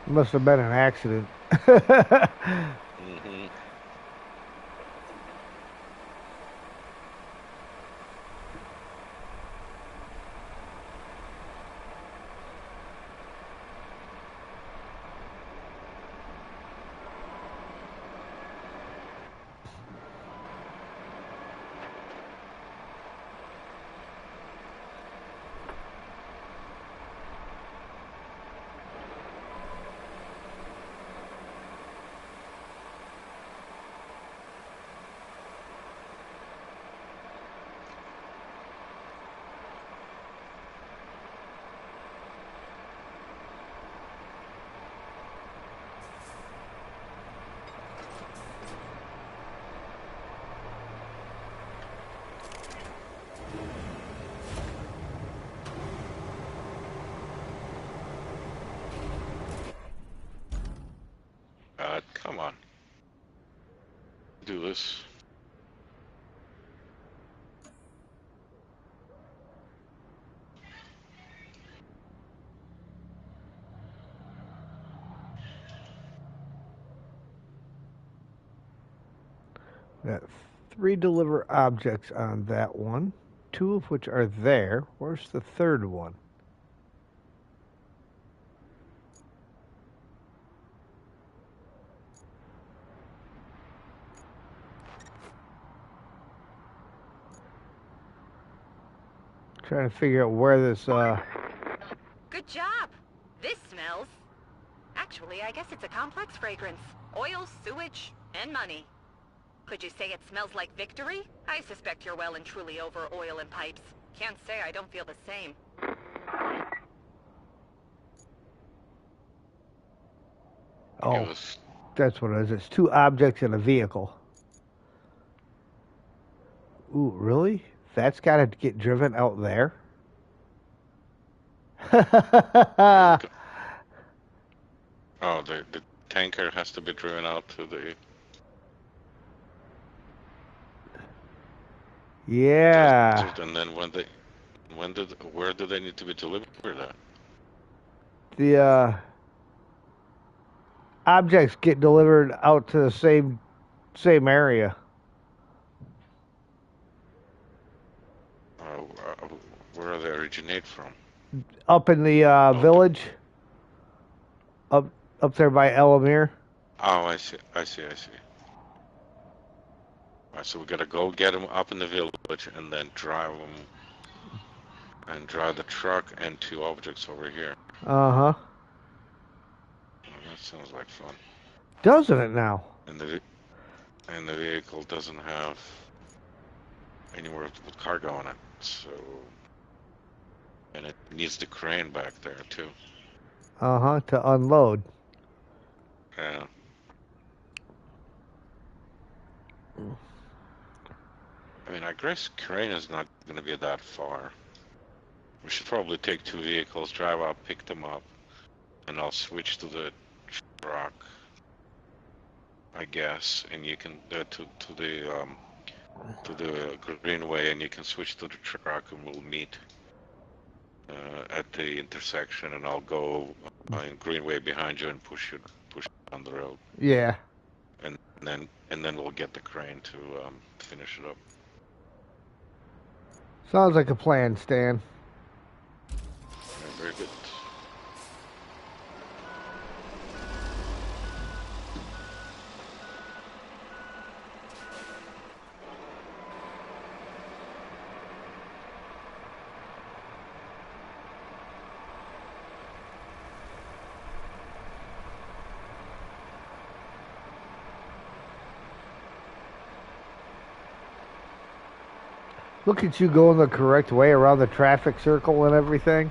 Must have been an accident. Mm-hmm. Come on, do this. Got 3 deliver objects on that one, 2 of which are there. Where's the third one? Trying to figure out where this Good job. This smells. Actually, I guess it's a complex fragrance. Oil, sewage, and money. Could you say it smells like victory? I suspect you're well and truly over oil and pipes. Can't say I don't feel the same. It Oh, was. that's what it is. It's 2 objects in a vehicle. Ooh, really? That's got to get driven out there? Oh, the tanker has to be driven out to the. Yeah. Desert, and then where do they need to be delivered at? The objects get delivered out to the same area. Where do they originate from? Up in the Oh, village. Up there by Elamir. oh, I see, I see, I see. Alright, so we gotta go get them up in the village and then drive them and drive the truck and 2 objects over here. Uh-huh. Oh, that sounds like fun. Doesn't it now? And the vehicle doesn't have anywhere to put cargo on it, so and it needs the crane back there too. Uh-huh, to unload. Yeah. I mean, I guess crane is not going to be that far. We should probably take 2 vehicles, drive up, pick them up, and I'll switch to the truck, I guess, and you can to the greenway, and you can switch to the truck, and we'll meet at the intersection, and I'll go in greenway behind you and push push on the road, Yeah. and then we'll get the crane to finish it up. Sounds like a plan, Stan. Yeah, very good. Look at you going the correct way around the traffic circle and everything.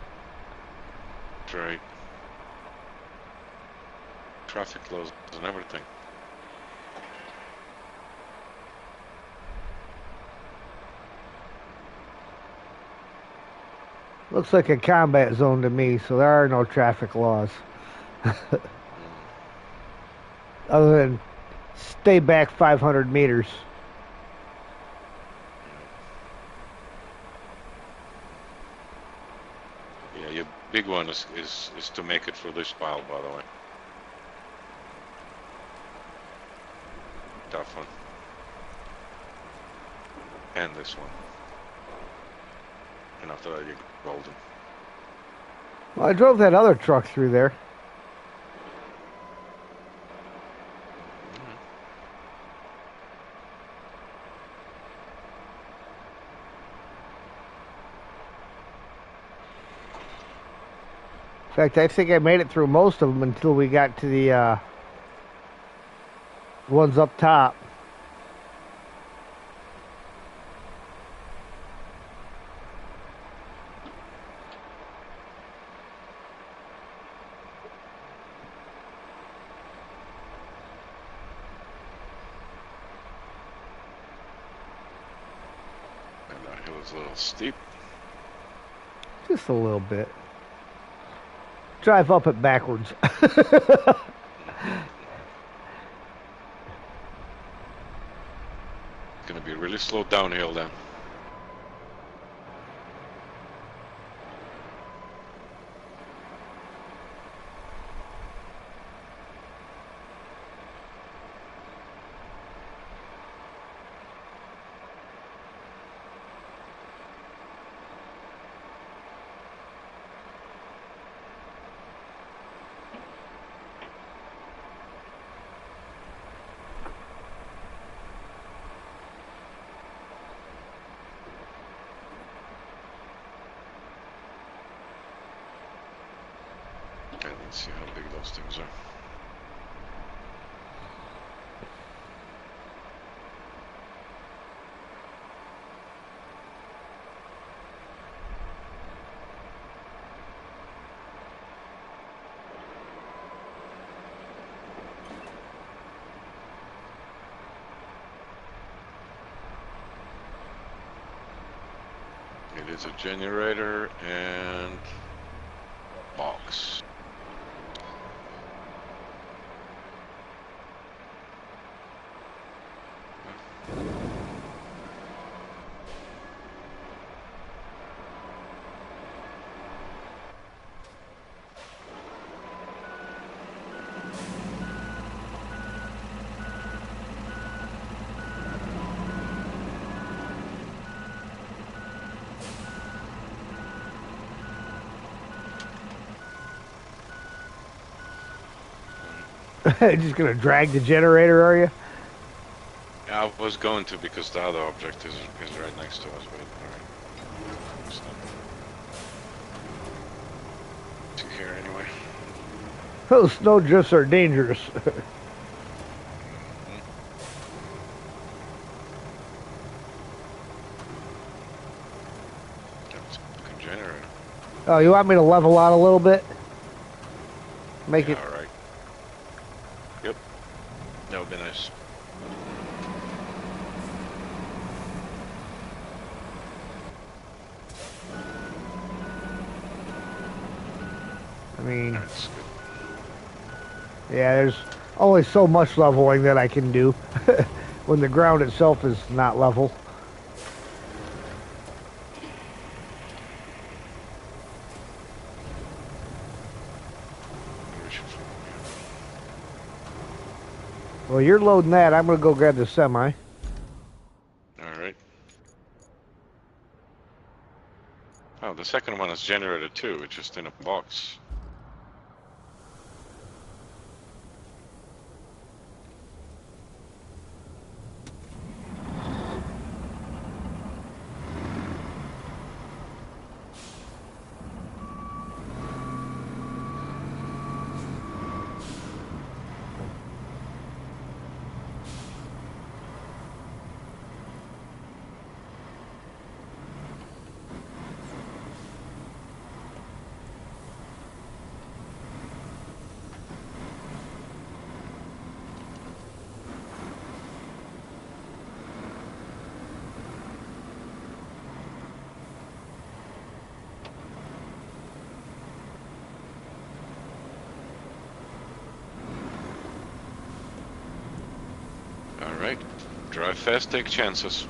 That's right. Traffic laws and everything. Looks like a combat zone to me, so there are no traffic laws. Other than stay back 500 meters. Yeah, your big one is to make it through this pile, by the way. Tough one. And this one. And after that, you're golden. Well, I drove that other truck through there. In fact, I think I made it through most of them until we got to the ones up top. And that hill is a little steep. Just a little bit. Drive up it backwards. It's gonna be really slow downhill then. Okay, let's see how big those things are. It is a generator and box. Just gonna drag the generator, are you? I was going to because the other object is right next to us, but alright. So, to here anyway. Those snow drifts are dangerous. That's a fucking generator. Oh, you want me to level out a little bit? Make Yeah, it. alright. Yep. That would be nice. I mean, That's good. yeah, there's only so much leveling that I can do when the ground itself is not level. Maybe we should follow here. Well, you're loading that. I'm gonna go grab the semi. All right. Oh, the second one is generated too. It's just in a box. All right. Drive fast, take chances.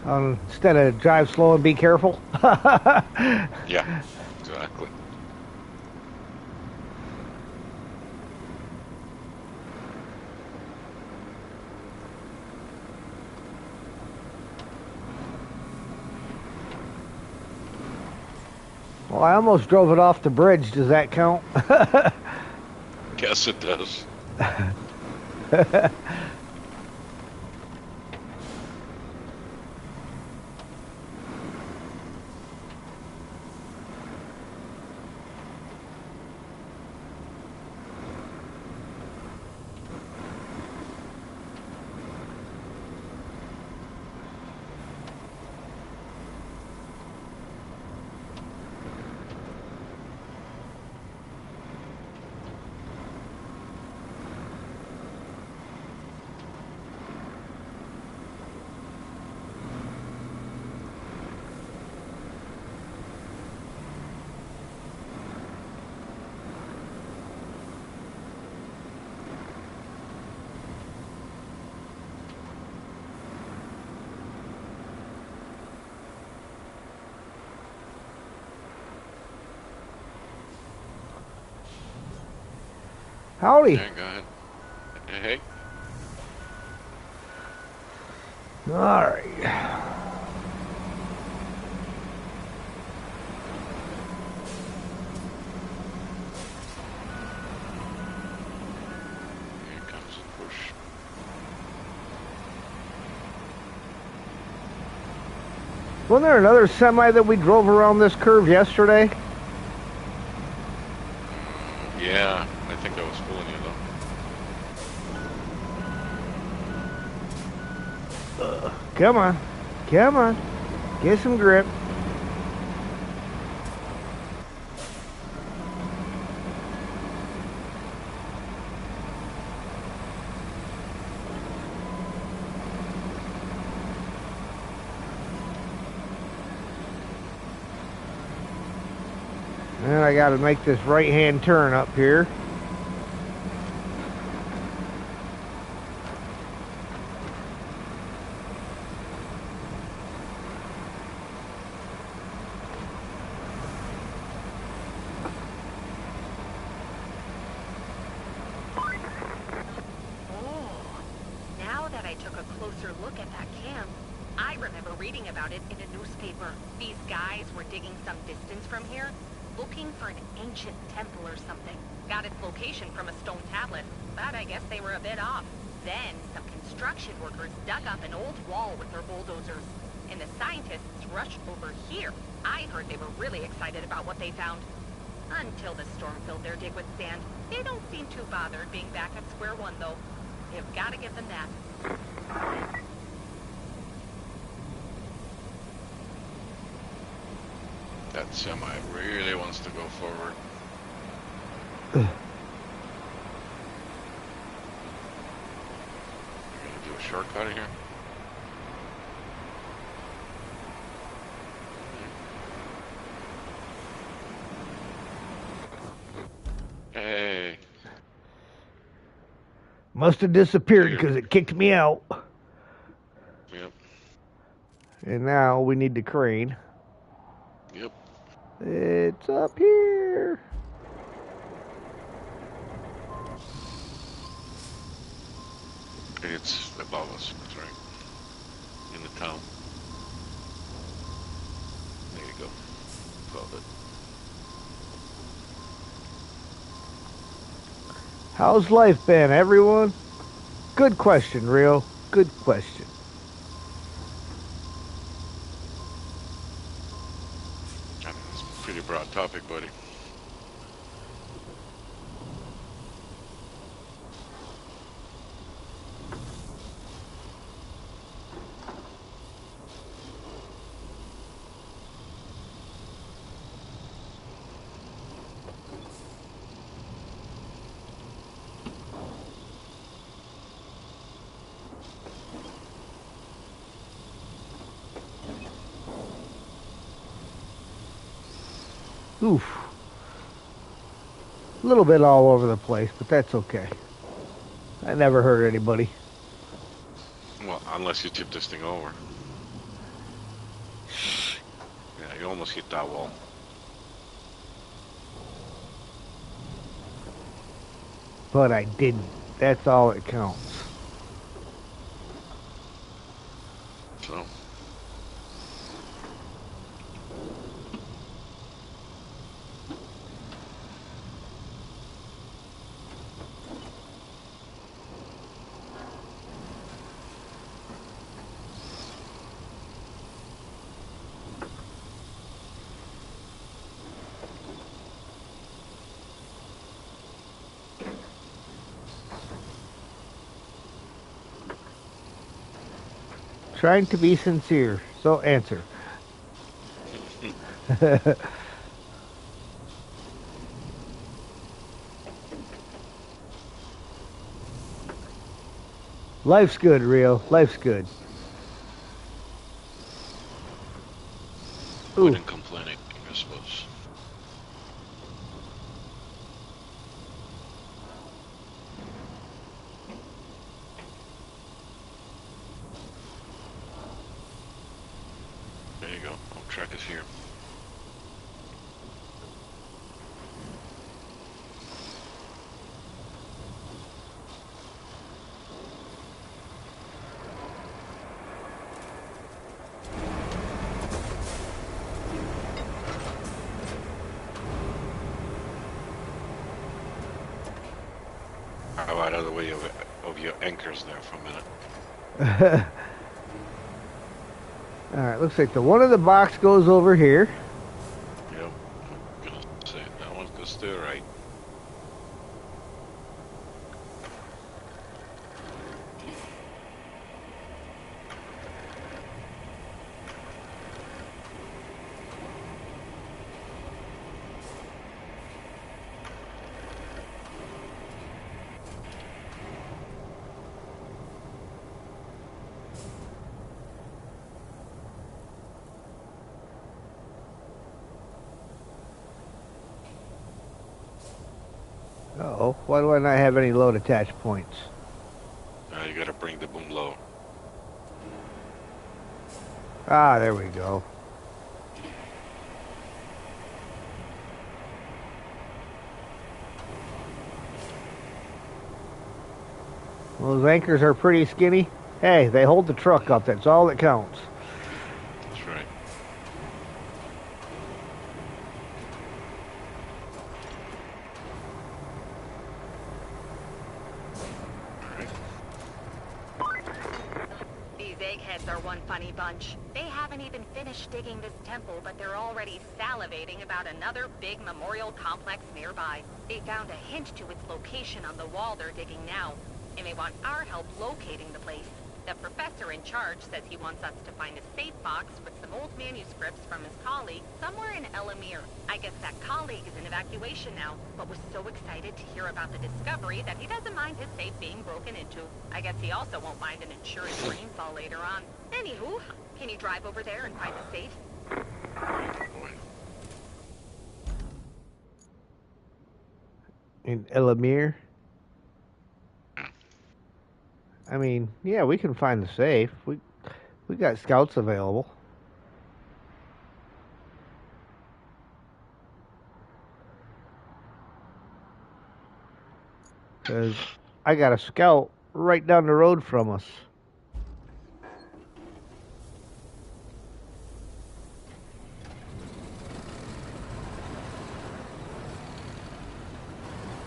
Instead of drive slow and be careful. Yeah, exactly. Well, I almost drove it off the bridge. Does that count? Guess it does. Howdy. Yeah, go ahead. Hey. All right. Here comes the push. Wasn't there another semi that we drove around this curve yesterday? Yeah, I think I was fooling you though. Come on. Come on. Get some grip. And I got to make this right-hand turn up here. Now that I took a closer look at that camp, I remember reading about it in a newspaper. These guys were digging some distance from here, looking for an ancient temple or something. Got its location from a stone tablet, but I guess they were a bit off. Then, some construction workers dug up an old wall with their bulldozers, and the scientists rushed over here. I heard they were really excited about what they found. Until the storm filled their dig with sand. They don't seem too bothered being back at square one, though. You've got to give them that. That semi really wants to go forward. You're gonna do a shortcut here? Hey. Must have disappeared because it kicked me out. Yep. And now we need the crane. Yep. It's up here. It's above us. That's right. In the town. There you go. Found it. How's life been, everyone? Good question, Rio. Good question. That's a pretty broad topic, buddy. Oof. A little bit all over the place, but that's okay. I never hurt anybody. Well, unless you tip this thing over. Yeah, you almost hit that wall. But I didn't. That's all that counts. So, Trying to be sincere. So answer. Life's good, Rio. Life's good. good Ooh. and complaining, I suppose. There you go. Our track is here. How about out of the way of your anchors there for a minute? Alright, looks like the one in the box goes over here. Yep. I'm gonna say that one goes to the right. Uh-oh. Why do I not have any load attach points? Now you gotta bring the boom low. Ah, there we go. Well, those anchors are pretty skinny. Hey, they hold the truck up. That's all that counts. That's right. Alright. These eggheads are one funny bunch. They haven't even finished digging this temple, but they're already salivating about another big memorial complex nearby. They found a hint to its location on the wall they're digging now, and they want our help locating the place. The professor in charge says he wants us to find a safe box with some old manuscripts from his colleague somewhere in Elamir. I guess that colleague is in evacuation now, but was so excited to hear about the discovery that he doesn't mind his safe being broken into. I guess he also won't mind an insurance rainfall later on. Anywho, can you drive over there and find the safe? Boy. In Elamir. I mean, yeah, we can find the safe. We got scouts available. Because I got a scout right down the road from us.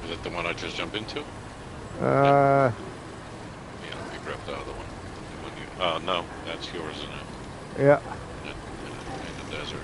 Is that the one I just jumped into? Uh, Yeah, let me grab the other one. Oh, no, that's yours, isn't it? yeah. In the desert.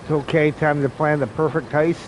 It's okay. Time to plan the perfect heist.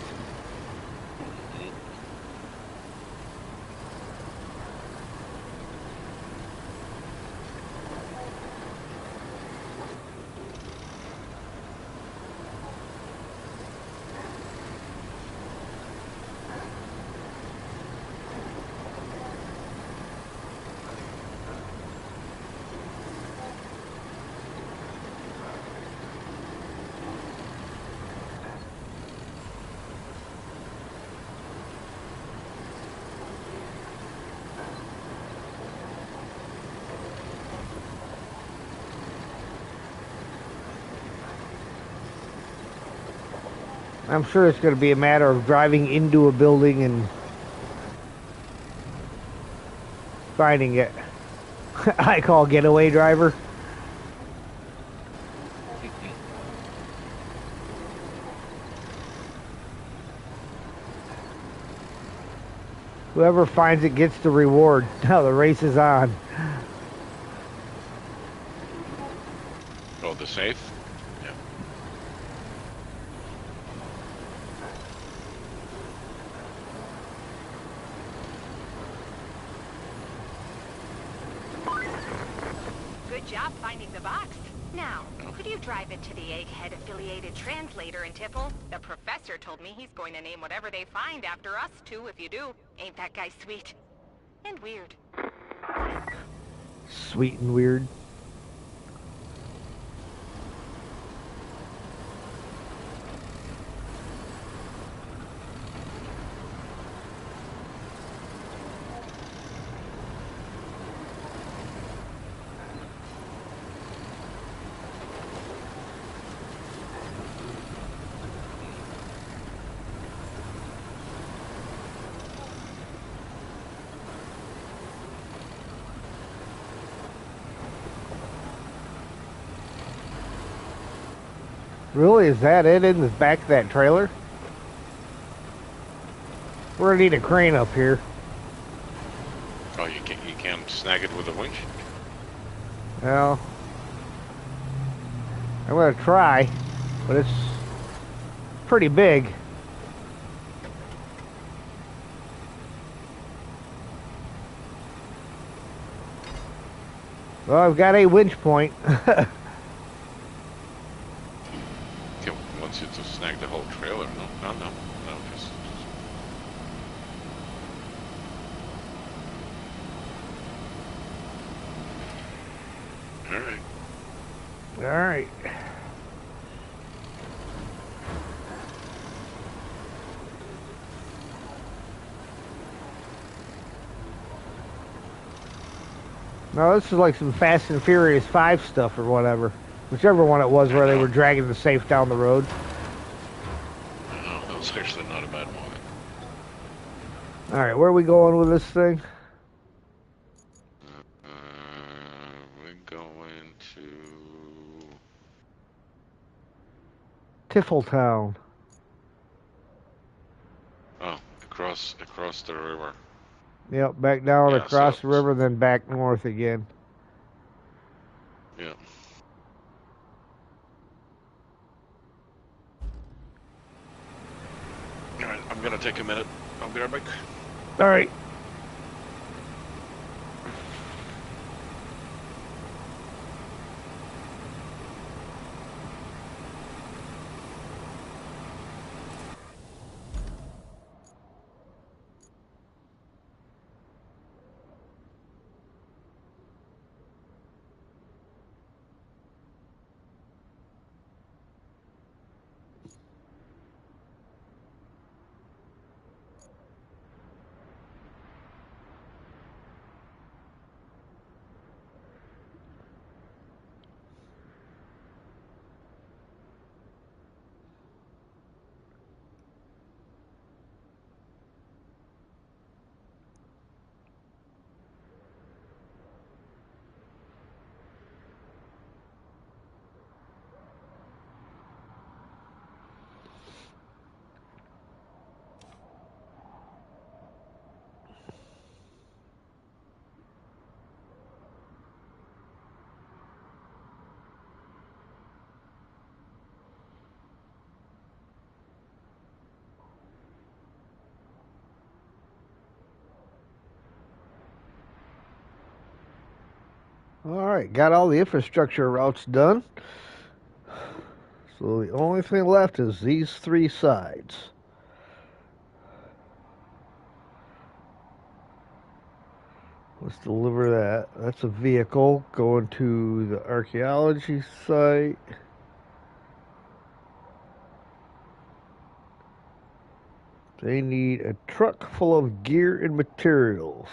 I'm sure it's going to be a matter of driving into a building and finding it. I call getaway driver. Whoever finds it gets the reward. Now the race is on. Oh, the safe? Yeah. Good job finding the box. Now, could you drive it to the Egghead affiliated translator in Tipple? The professor told me he's going to name whatever they find after us too if you do. Ain't that guy sweet? And weird. Sweet and weird. Really? Is that it in the back of that trailer? We're gonna need a crane up here. Oh, you can't snag it with a winch? Well, I'm gonna try, but it's pretty big. Well, I've got a winch point. Okay, once you to snag the whole trailer. No. Just... All right. All right. No, this is like some Fast and Furious 5 stuff or whatever. Whichever one it was where they were dragging the safe down the road. No, that was actually not a bad movie. Alright, where are we going with this thing? We're going to... Tifletown. Oh, across the river. Yep, back down Yeah, across so... the river, then back north again. Yeah. Alright, I'm gonna take a minute. I'll be right back. Alright. All right, got all the infrastructure routes done. So the only thing left is these three sides. Let's deliver that. That's a vehicle going to the archaeology site. They need a truck full of gear and materials.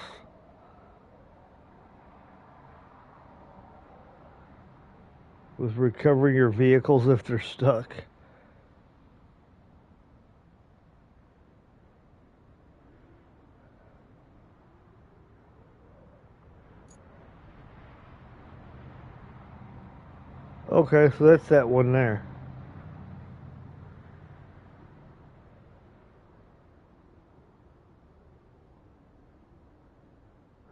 With recovering your vehicles if they're stuck. Okay, so that's that one there.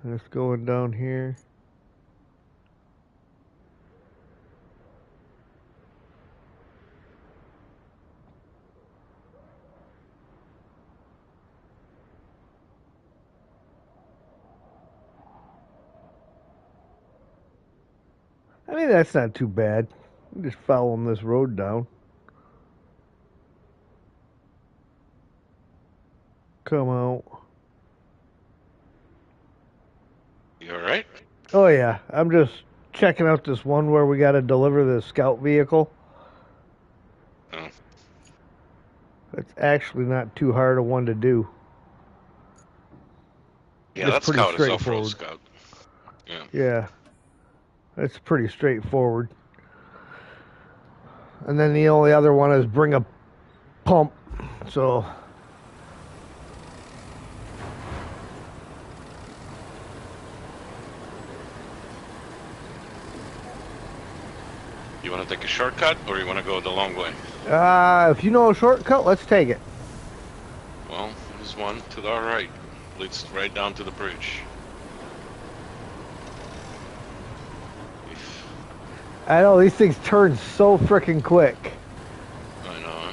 And it's going down here. I mean, that's not too bad. I'm just following this road down. Come out. You alright? Oh, yeah. I'm just checking out this one where we got to deliver the scout vehicle. Oh. It's actually not too hard a one to do. Yeah, It's that pretty scout is off-road straightforward. scout. Yeah. Yeah. It's pretty straightforward. And then the only other one is bring a pump. So You want to take a shortcut, or you want to go the long way? if you know a shortcut, let's take it. Well, there's one to our right. Leads right down to the bridge. I know these things turn so freaking quick. I know, huh?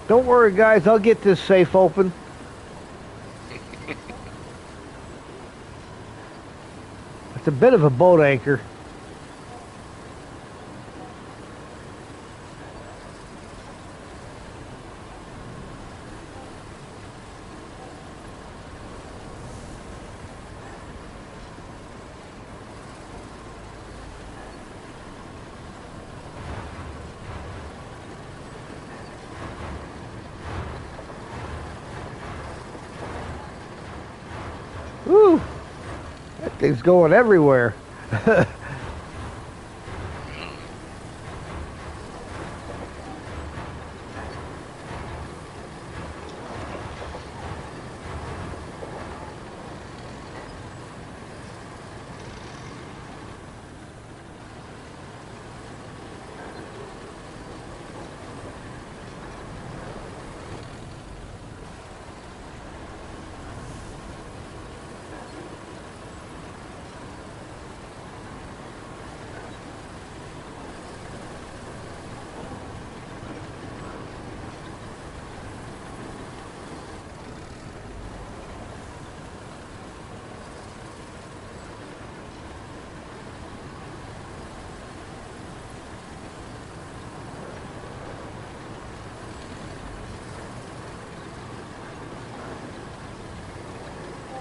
Don't worry, guys. I'll get this safe open. It's a bit of a boat anchor. Woo! That thing's going everywhere.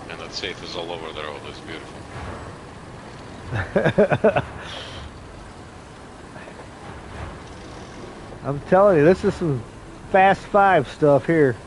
And that safe is all over the road. It's beautiful. I'm telling you, this is some Fast Five stuff here.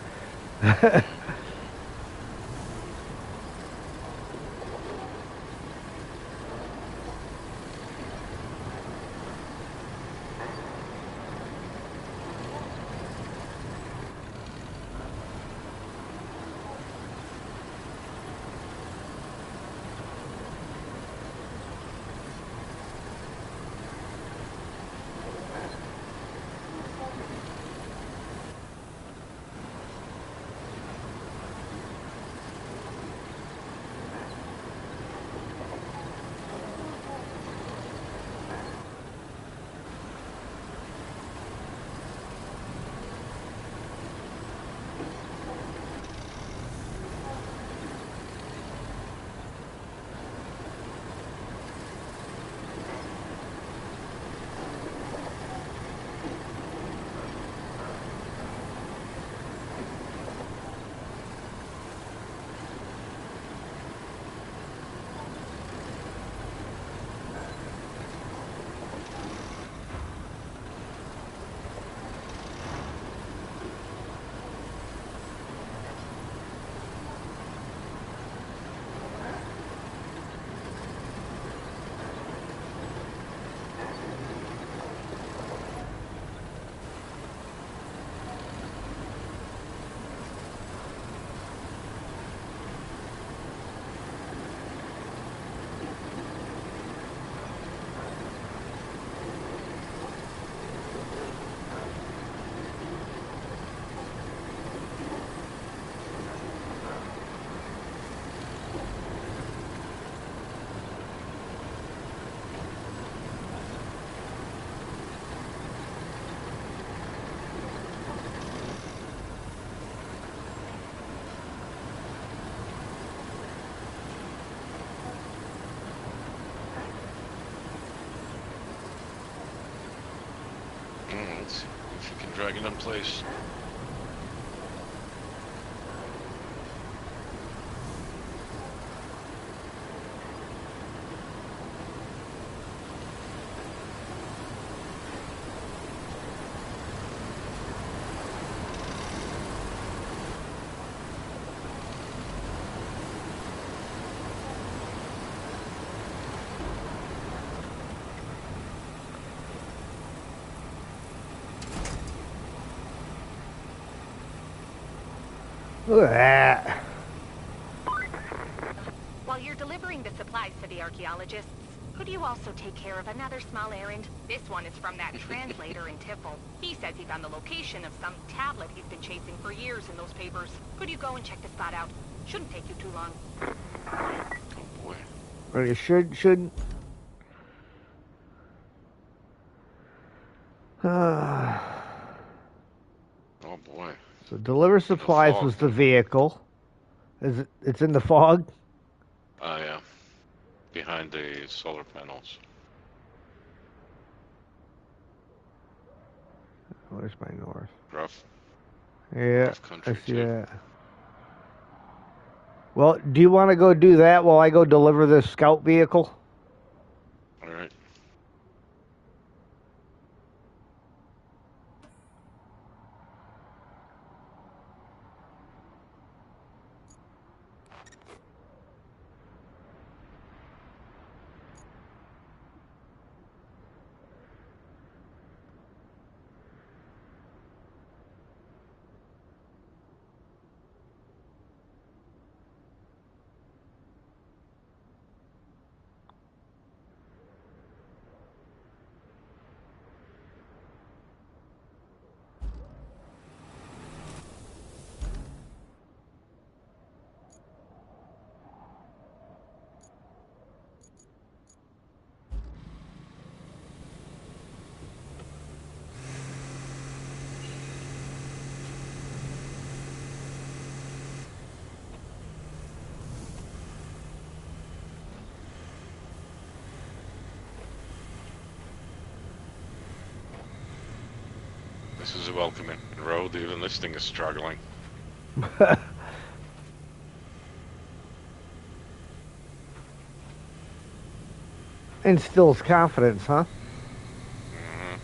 Let's see if you can drag it in place. Look at that. While you're delivering the supplies to the archaeologists, could you also take care of another small errand? This one is from that translator in Tiffel. He says he found the location of some tablet he's been chasing for years in those papers. Could you go and check the spot out? Shouldn't take you too long. Oh boy. Or you shouldn't. Oh boy. So deliver supplies fog. was the vehicle. It's in the fog? Yeah. Behind the solar panels. Where's my north? Rough. Yeah, Rough country I see too. that. Well, do you want to go do that while I go deliver this scout vehicle? Alright. This is a welcoming road, even this thing is struggling. Instills confidence, huh? Mm-hmm.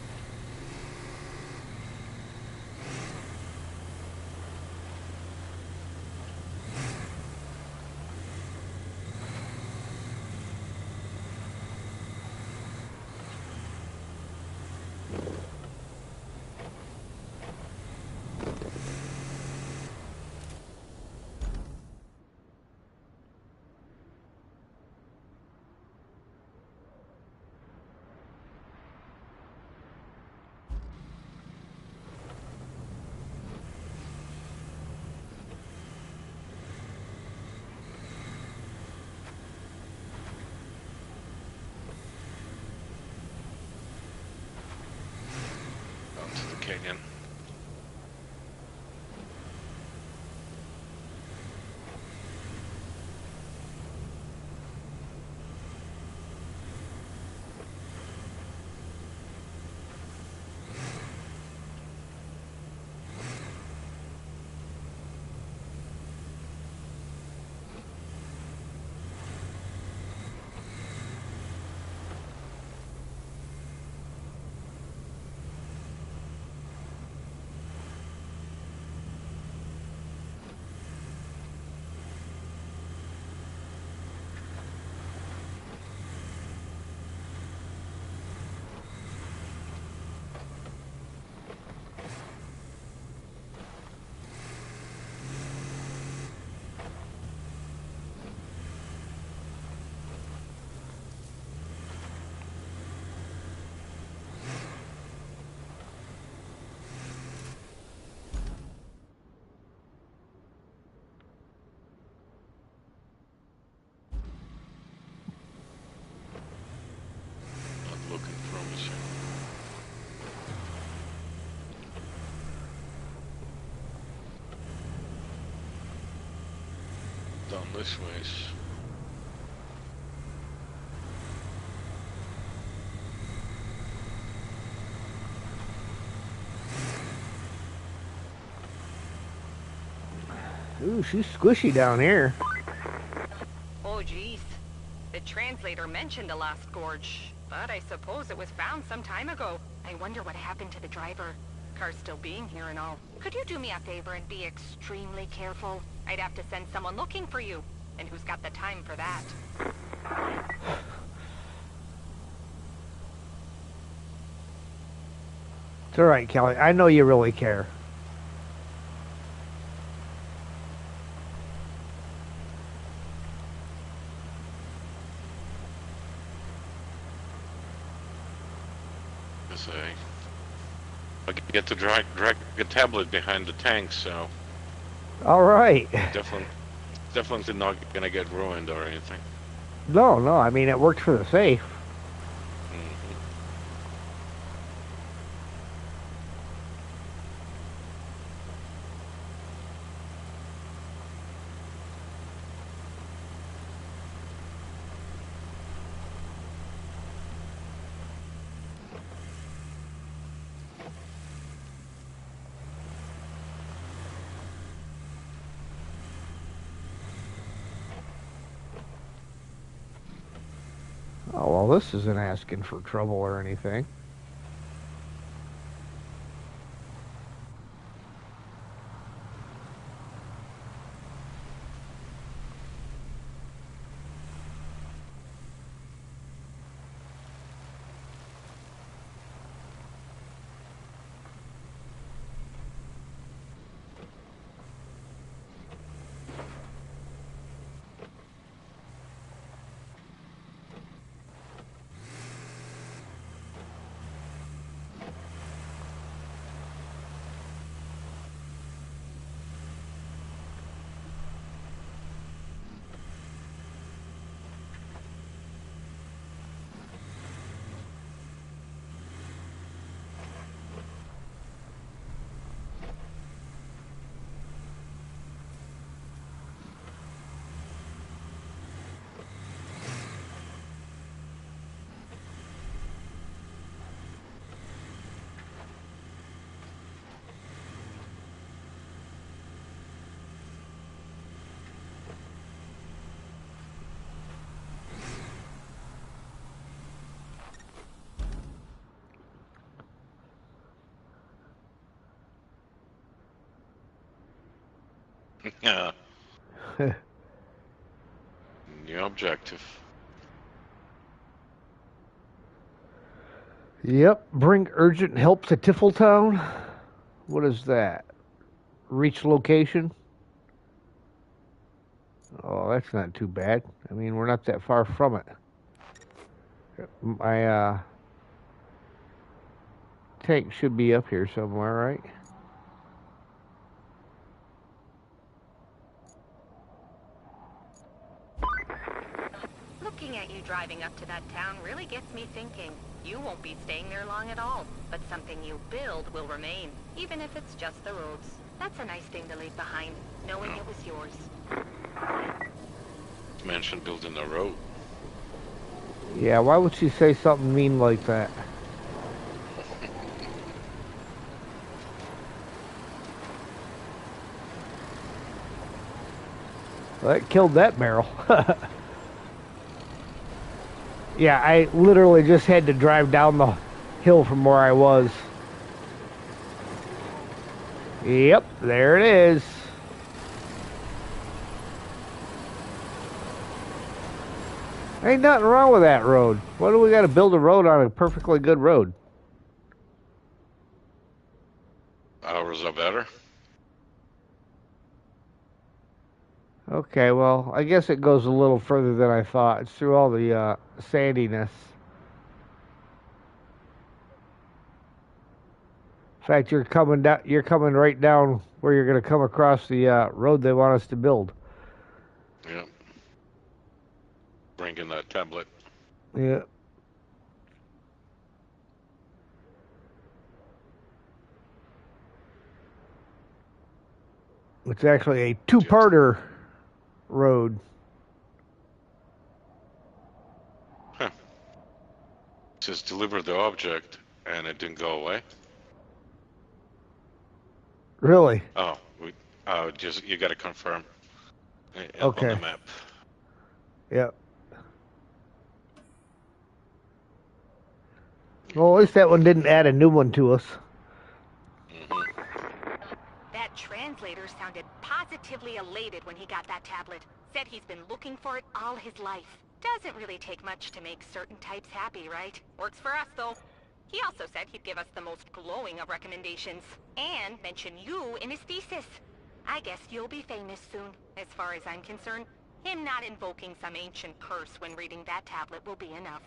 Down to the canyon. Not looking promising. Down this ways. Ooh, she's squishy down here. Oh, geez. The translator mentioned a lost gorge, but I suppose it was found some time ago. I wonder what happened to the driver. Car's still being here and all. Could you do me a favor and be extremely careful? I'd have to send someone looking for you. And who's got the time for that? It's alright, Kelly. I know you really care. I get to drag a tablet behind the tank, so Alright. definitely not gonna get ruined or anything. No, no, I mean, it worked for the safe. Mm-hmm. Oh, well, this isn't asking for trouble or anything. Yeah. New objective. Yep, bring urgent help to Tifletown. What is that? Reach location? Oh, that's not too bad. I mean, we're not that far from it. My tank should be up here somewhere, right? Looking at you driving up to that town really gets me thinking. You won't be staying there long at all, but something you build will remain, even if it's just the roads. That's a nice thing to leave behind, knowing it was yours. Mentioned building a road. Yeah, why would she say something mean like that? Well, that killed that barrel. Yeah, I literally just had to drive down the hill from where I was. Yep, there it is. Ain't nothing wrong with that road. Why do we got to build a road on a perfectly good road? Ours are better. Okay, well, I guess it goes a little further than I thought. It's through all the sandiness. In fact, you're coming down. You're coming right down where you're going to come across the road they want us to build. Yep. Bringing that tablet. Yeah. It's actually a two-parter road. Huh. It says deliver the object, and it didn't go away. Really? Oh, Just you got to confirm on the Okay. map. Yep. Well, at least that one didn't add a new one to us. That translator sounded positively elated when he got that tablet. Said he's been looking for it all his life. Doesn't really take much to make certain types happy, right? Works for us, though. He also said he'd give us the most glowing of recommendations. And mention you in his thesis. I guess you'll be famous soon. As far as I'm concerned, him not invoking some ancient curse when reading that tablet will be enough.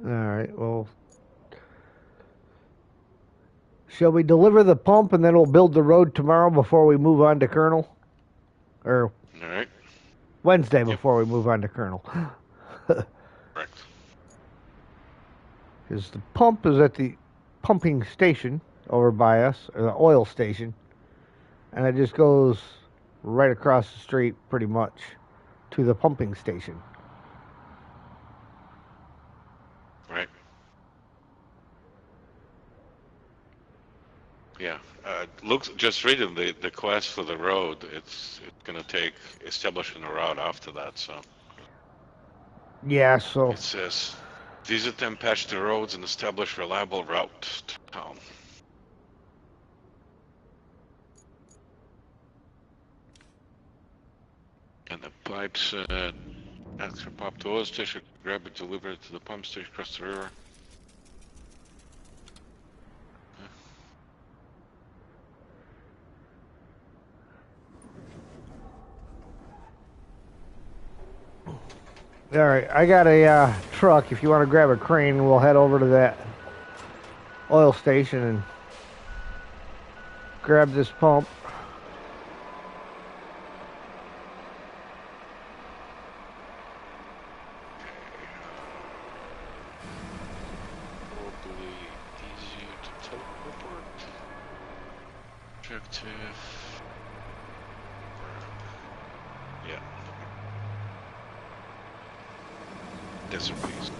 Alright, well. Shall we deliver the pump and then we'll build the road tomorrow before we move on to Colonel? Or All right. Wednesday Yep. before we move on to Colonel. Correct. Because the pump is at the pumping station over by us, or the oil station. And it just goes right across the street pretty much to the pumping station. Right. Yeah. Looks just reading the quest for the road. It's gonna take establishing a route after that. So Yeah, so it says visit and patch the roads and establish reliable route to town. And the pipes ask for pop to oil station, grab it, deliver it to the pump station across the river. all right, I got a truck. If you want to grab a crane, we'll head over to that oil station and grab this pump. Probably easier to teleport. Objective. Yeah. Desert beast.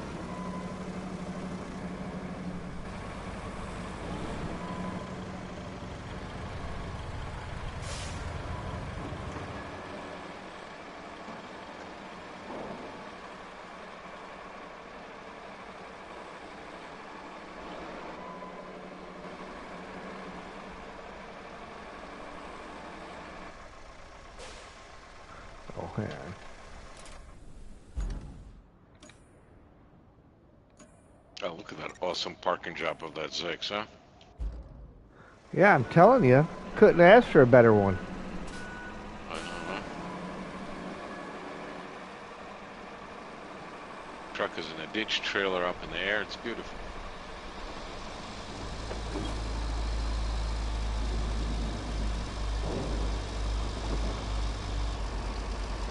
Oh, hang on. Oh, look at that awesome parking job of that Zix, huh? Yeah, I'm telling you, couldn't ask for a better one. I know, huh? Truck is in a ditch, trailer up in the air. It's beautiful.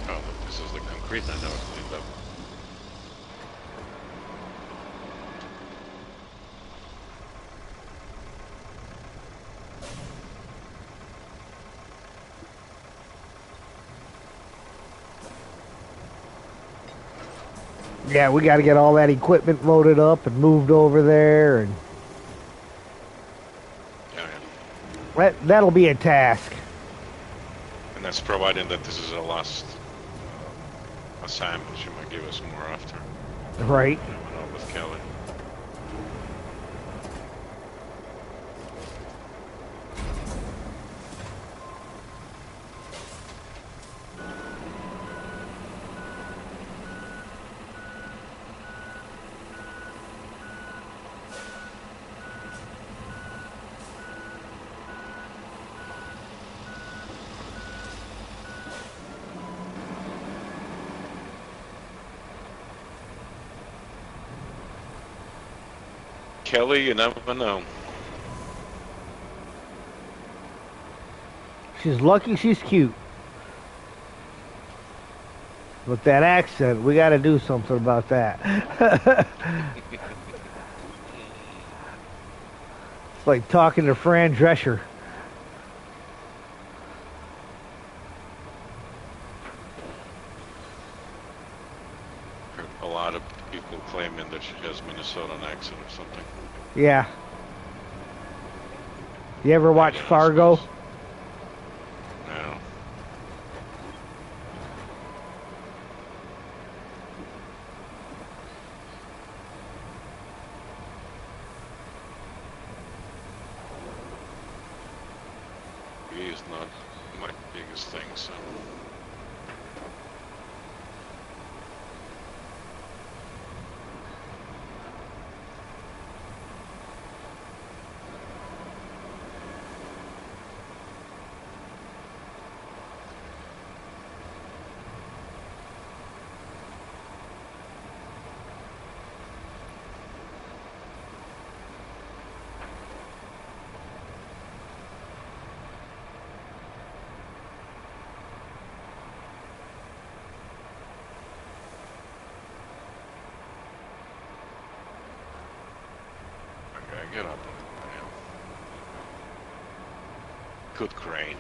Oh, look, this is the concrete I never cleaned up. Yeah, we got to get all that equipment loaded up and moved over there, and Yeah, yeah. that'll be a task. And that's providing that this is a last assignment. She might give us more after. Right. I went out with Kelly. Kelly, you never know. She's lucky she's cute. With that accent, we got to do something about that. It's like talking to Fran Drescher. Heard a lot of people claiming that she has Minnesotan accent or something. Yeah. You ever watch Yeah, I Fargo? suppose. No. He is not my biggest thing, so. Okay, get up. Yeah. Good crane.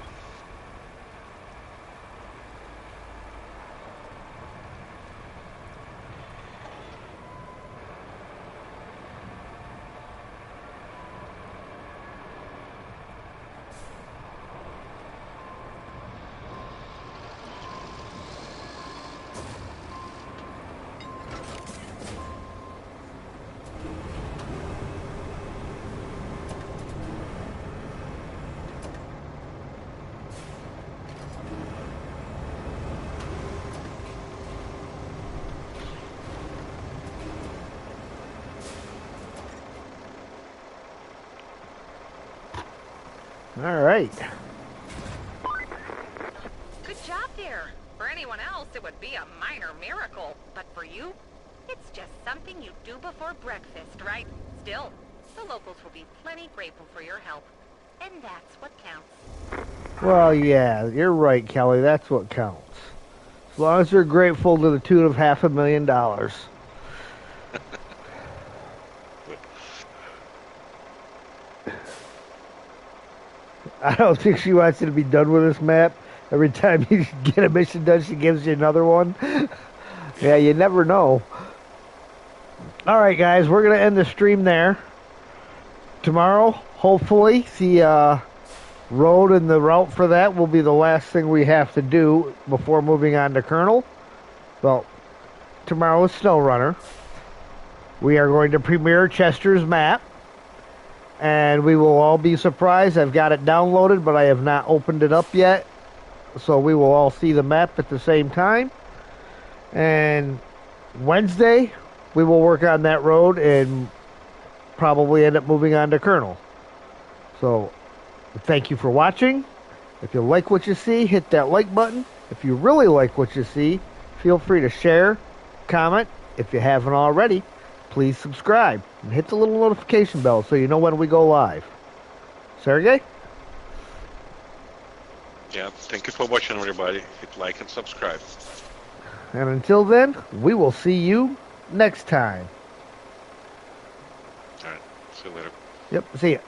All right. Good job there. For anyone else, it would be a minor miracle. But for you, it's just something you do before breakfast, right? Still, the locals will be plenty grateful for your help. And that's what counts. Well, yeah, you're right, Kelly. That's what counts. As long as they're grateful to the tune of $500,000. I don't think she wants you to be done with this map. Every time you get a mission done, she gives you another one. Yeah, you never know. All right, guys, we're going to end the stream there. Tomorrow, hopefully, the road and the route for that will be the last thing we have to do before moving on to Colonel. Well, tomorrow is SnowRunner. We are going to premiere Chester's map. And we will all be surprised. I've got it downloaded, but I have not opened it up yet. So we will all see the map at the same time. And Wednesday, we will work on that road and probably end up moving on to Colonel. So thank you for watching. If you like what you see, hit that like button. If you really like what you see, feel free to share, comment. If you haven't already, please subscribe and hit the little notification bell so you know when we go live. Sergey? Yeah, thank you for watching, everybody. Hit like and subscribe. And until then, we will see you next time. All right, see you later. Yep, see ya.